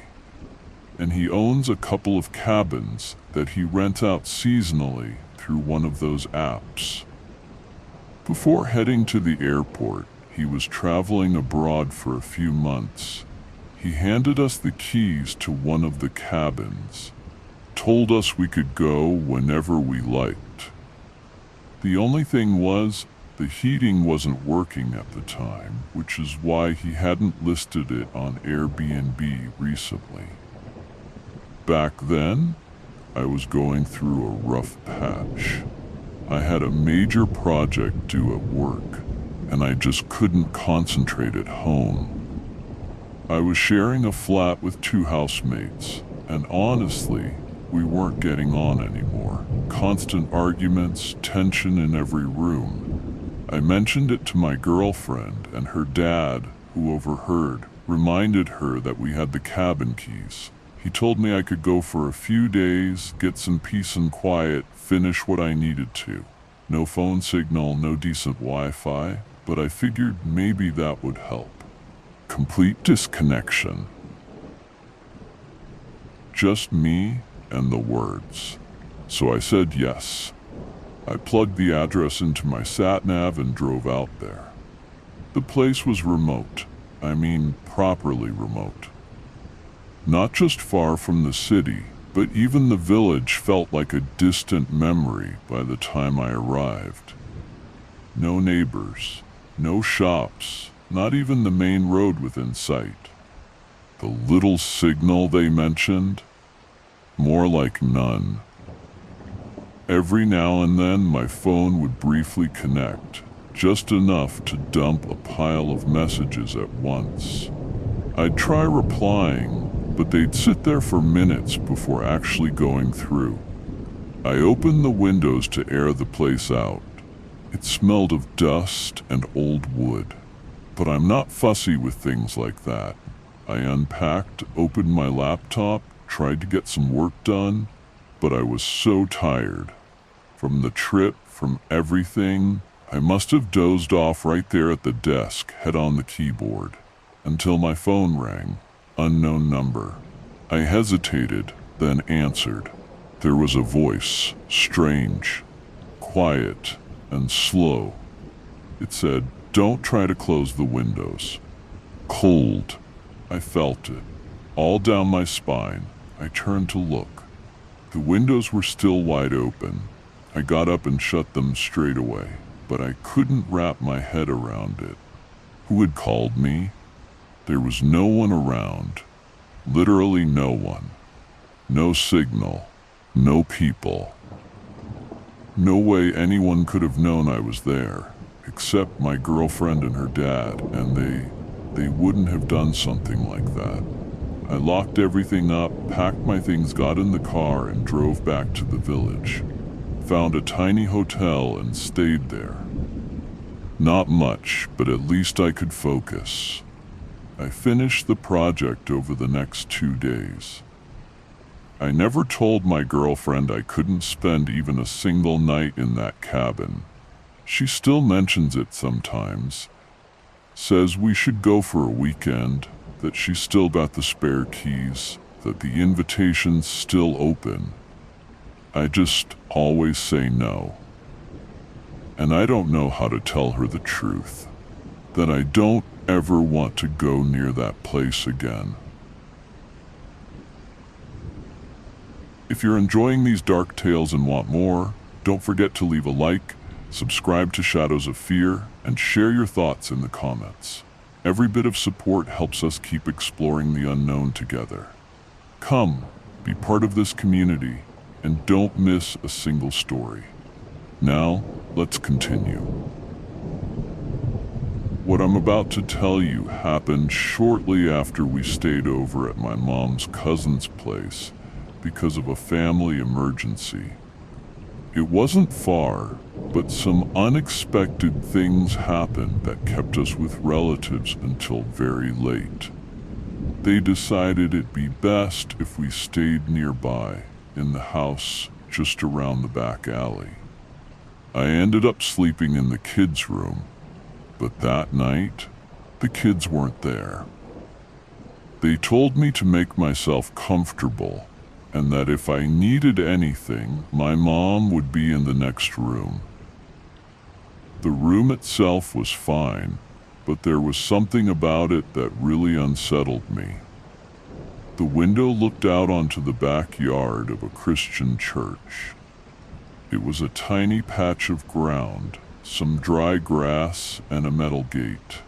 and he owns a couple of cabins that he rents out seasonally through one of those apps. Before heading to the airport, he was traveling abroad for a few months. He handed us the keys to one of the cabins, told us we could go whenever we liked. The only thing was, the heating wasn't working at the time, which is why he hadn't listed it on Airbnb recently. Back then, I was going through a rough patch. I had a major project due at work, and I just couldn't concentrate at home. I was sharing a flat with 2 housemates, and honestly, we weren't getting on anymore. Constant arguments, tension in every room. I mentioned it to my girlfriend, and her dad, who overheard, reminded her that we had the cabin keys. He told me I could go for a few days, get some peace and quiet, finish what I needed to. No phone signal, no decent Wi-Fi, but I figured maybe that would help. Complete disconnection. Just me and the words. So I said yes. I plugged the address into my sat-nav and drove out there. The place was remote. I mean, properly remote. Not just far from the city, but even the village felt like a distant memory by the time I arrived. No neighbors, no shops, not even the main road within sight. The little signal they mentioned? More like none. Every now and then my phone would briefly connect, just enough to dump a pile of messages at once. I'd try replying, but they'd sit there for minutes before actually going through. I opened the windows to air the place out. It smelled of dust and old wood, but I'm not fussy with things like that. I unpacked, opened my laptop, tried to get some work done, but I was so tired. From the trip, from everything, I must have dozed off right there at the desk, head on the keyboard, until my phone rang. Unknown number. I hesitated, then answered. There was a voice, strange, quiet, and slow. It said, "Don't try to close the windows." Cold. I felt it, all down my spine. I turned to look. The windows were still wide open. I got up and shut them straight away, but I couldn't wrap my head around it. Who had called me? There was no one around. Literally no one. No signal. No people. No way anyone could have known I was there, except my girlfriend and her dad, and they wouldn't have done something like that. I locked everything up, packed my things, got in the car, and drove back to the village. Found a tiny hotel and stayed there. Not much, but at least I could focus. I finished the project over the next 2 days. I never told my girlfriend I couldn't spend even a single night in that cabin. She still mentions it sometimes. Says we should go for a weekend, that she's still got the spare keys, that the invitation's still open. I just always say no. And I don't know how to tell her the truth, that I don't ever want to go near that place again. If you're enjoying these dark tales and want more, don't forget to leave a like, subscribe to Shadows of Fear, and share your thoughts in the comments. Every bit of support helps us keep exploring the unknown together. Come, be part of this community, and don't miss a single story. Now, let's continue. What I'm about to tell you happened shortly after we stayed over at my mom's cousin's place because of a family emergency. It wasn't far, but some unexpected things happened that kept us with relatives until very late. They decided it'd be best if we stayed nearby, in the house just around the back alley. I ended up sleeping in the kids' room, but that night, the kids weren't there. They told me to make myself comfortable, and that if I needed anything, my mom would be in the next room. The room itself was fine, but there was something about it that really unsettled me. The window looked out onto the backyard of a Christian church. It was a tiny patch of ground, some dry grass, and a metal gate.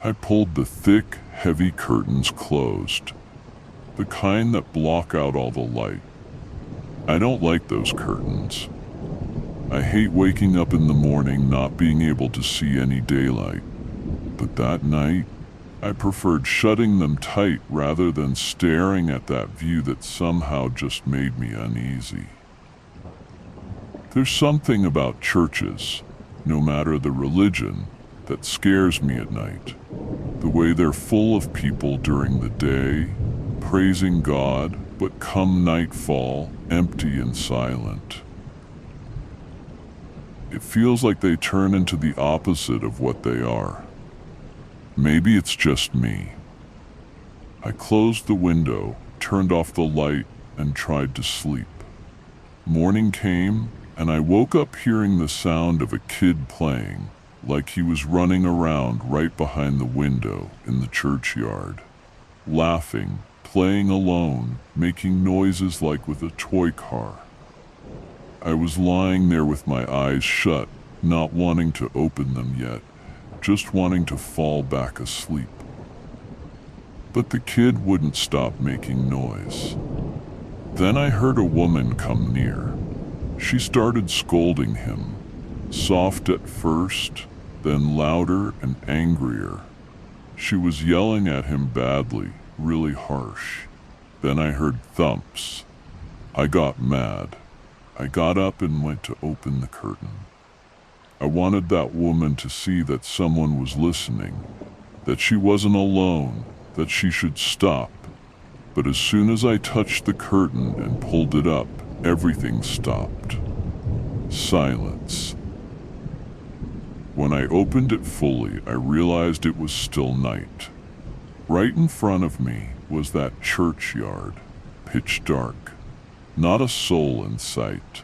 I pulled the thick, heavy curtains closed, the kind that block out all the light. I don't like those curtains. I hate waking up in the morning not being able to see any daylight, but that night, I preferred shutting them tight rather than staring at that view that somehow just made me uneasy. There's something about churches, no matter the religion, that scares me at night. The way they're full of people during the day, praising God, but come nightfall, empty and silent. It feels like they turn into the opposite of what they are. Maybe it's just me. I closed the window, turned off the light, and tried to sleep. Morning came, and I woke up hearing the sound of a kid playing, like he was running around right behind the window in the churchyard, laughing, playing alone, making noises like with a toy car. I was lying there with my eyes shut, not wanting to open them yet, just wanting to fall back asleep. but the kid wouldn't stop making noise. Then I heard a woman come near. She started scolding him, soft at first, then louder and angrier. She was yelling at him badly, really harsh. Then I heard thumps. I got mad. I got up and went to open the curtain. I wanted that woman to see that someone was listening, that she wasn't alone, that she should stop. But as soon as I touched the curtain and pulled it up, everything stopped. Silence. When I opened it fully, I realized it was still night. Right in front of me was that churchyard, pitch dark. Not a soul in sight.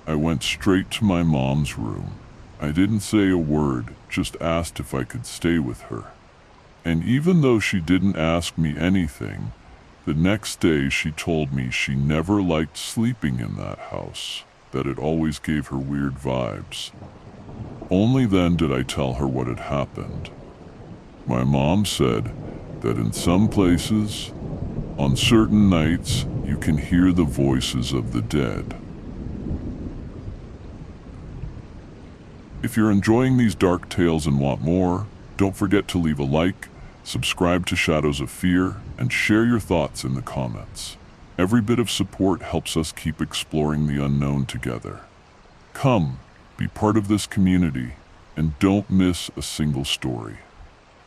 I went straight to my mom's room. I didn't say a word, just asked if I could stay with her. And even though she didn't ask me anything, the next day she told me she never liked sleeping in that house, that it always gave her weird vibes. Only then did I tell her what had happened. My mom said that in some places, on certain nights, you can hear the voices of the dead. If you're enjoying these dark tales and want more, don't forget to leave a like, subscribe to Shadows of Fear, and share your thoughts in the comments. Every bit of support helps us keep exploring the unknown together. Come, be part of this community, and don't miss a single story.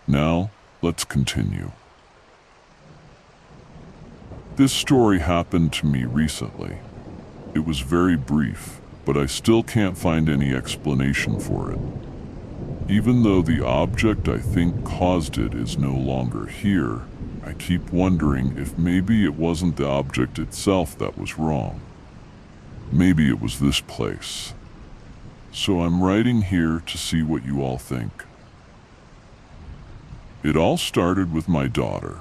Now, let's continue. This story happened to me recently. It was very brief, but I still can't find any explanation for it. Even though the object I think caused it is no longer here, I keep wondering if maybe it wasn't the object itself that was wrong. Maybe it was this place. So I'm writing here to see what you all think. It all started with my daughter,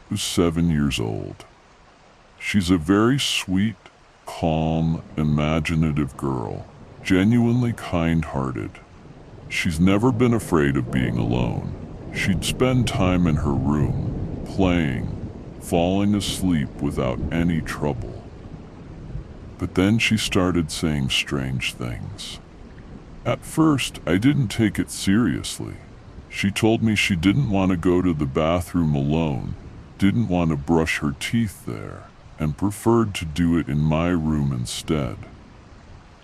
who's 7 years old. She's a very sweet, calm, imaginative girl, genuinely kind-hearted. She's never been afraid of being alone. She'd spend time in her room, playing, falling asleep without any trouble. But then she started saying strange things. At first, I didn't take it seriously. She told me she didn't want to go to the bathroom alone, didn't want to brush her teeth there, and preferred to do it in my room instead.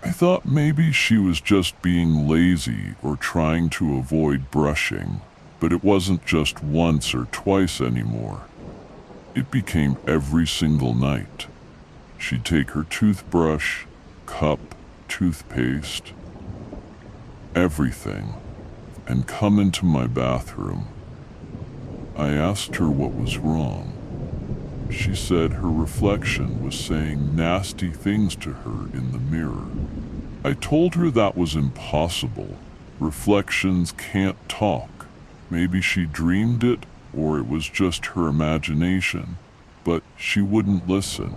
I thought maybe she was just being lazy or trying to avoid brushing, but it wasn't just once or twice anymore. It became every single night. She'd take her toothbrush, cup, toothpaste, everything, and come into my bathroom. I asked her what was wrong. She said her reflection was saying nasty things to her in the mirror. I told her that was impossible. Reflections can't talk. Maybe she dreamed it, or it was just her imagination. But she wouldn't listen.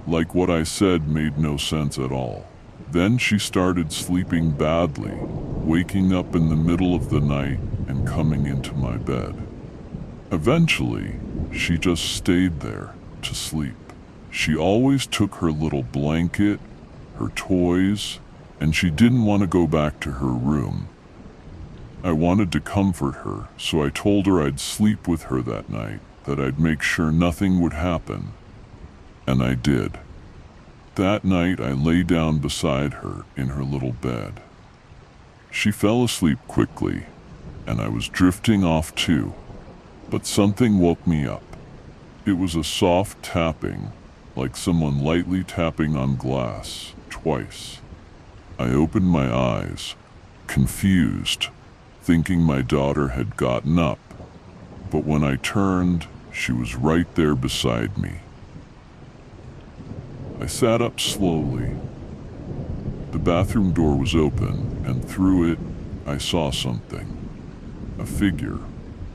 Like what I said made no sense at all. Then she started sleeping badly, waking up in the middle of the night and coming into my bed. Eventually, she just stayed there to sleep. She always took her little blanket, her toys, and she didn't want to go back to her room. I wanted to comfort her, so I told her I'd sleep with her that night, that I'd make sure nothing would happen. And I did. That night I lay down beside her in her little bed. She fell asleep quickly, and I was drifting off too, but something woke me up. It was a soft tapping, like someone lightly tapping on glass, twice. I opened my eyes, confused, thinking my daughter had gotten up, but when I turned, she was right there beside me. I sat up slowly. The bathroom door was open, and through it, I saw something. A figure,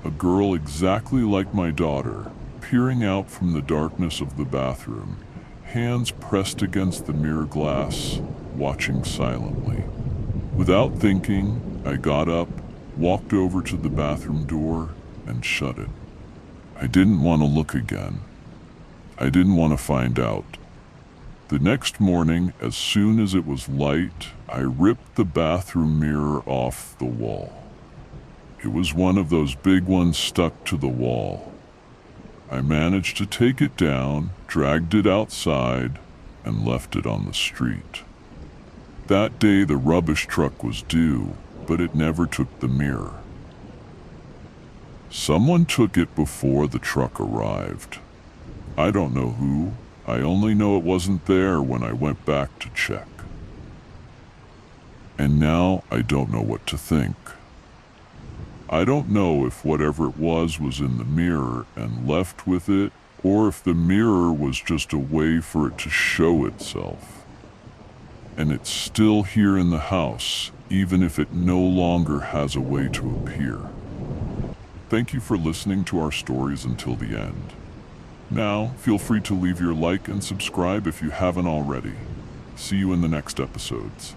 a girl exactly like my daughter, peering out from the darkness of the bathroom, hands pressed against the mirror glass, watching silently. Without thinking, I got up, walked over to the bathroom door, and shut it. I didn't want to look again. I didn't want to find out. The next morning, as soon as it was light, I ripped the bathroom mirror off the wall. It was one of those big ones stuck to the wall. I managed to take it down, dragged it outside, and left it on the street. That day the rubbish truck was due, but it never took the mirror. Someone took it before the truck arrived. I don't know who. I only know it wasn't there when I went back to check. And now I don't know what to think. I don't know if whatever it was in the mirror and left with it, or if the mirror was just a way for it to show itself. And it's still here in the house, even if it no longer has a way to appear. Thank you for listening to our stories until the end. Now, feel free to leave your like and subscribe if you haven't already. See you in the next episodes.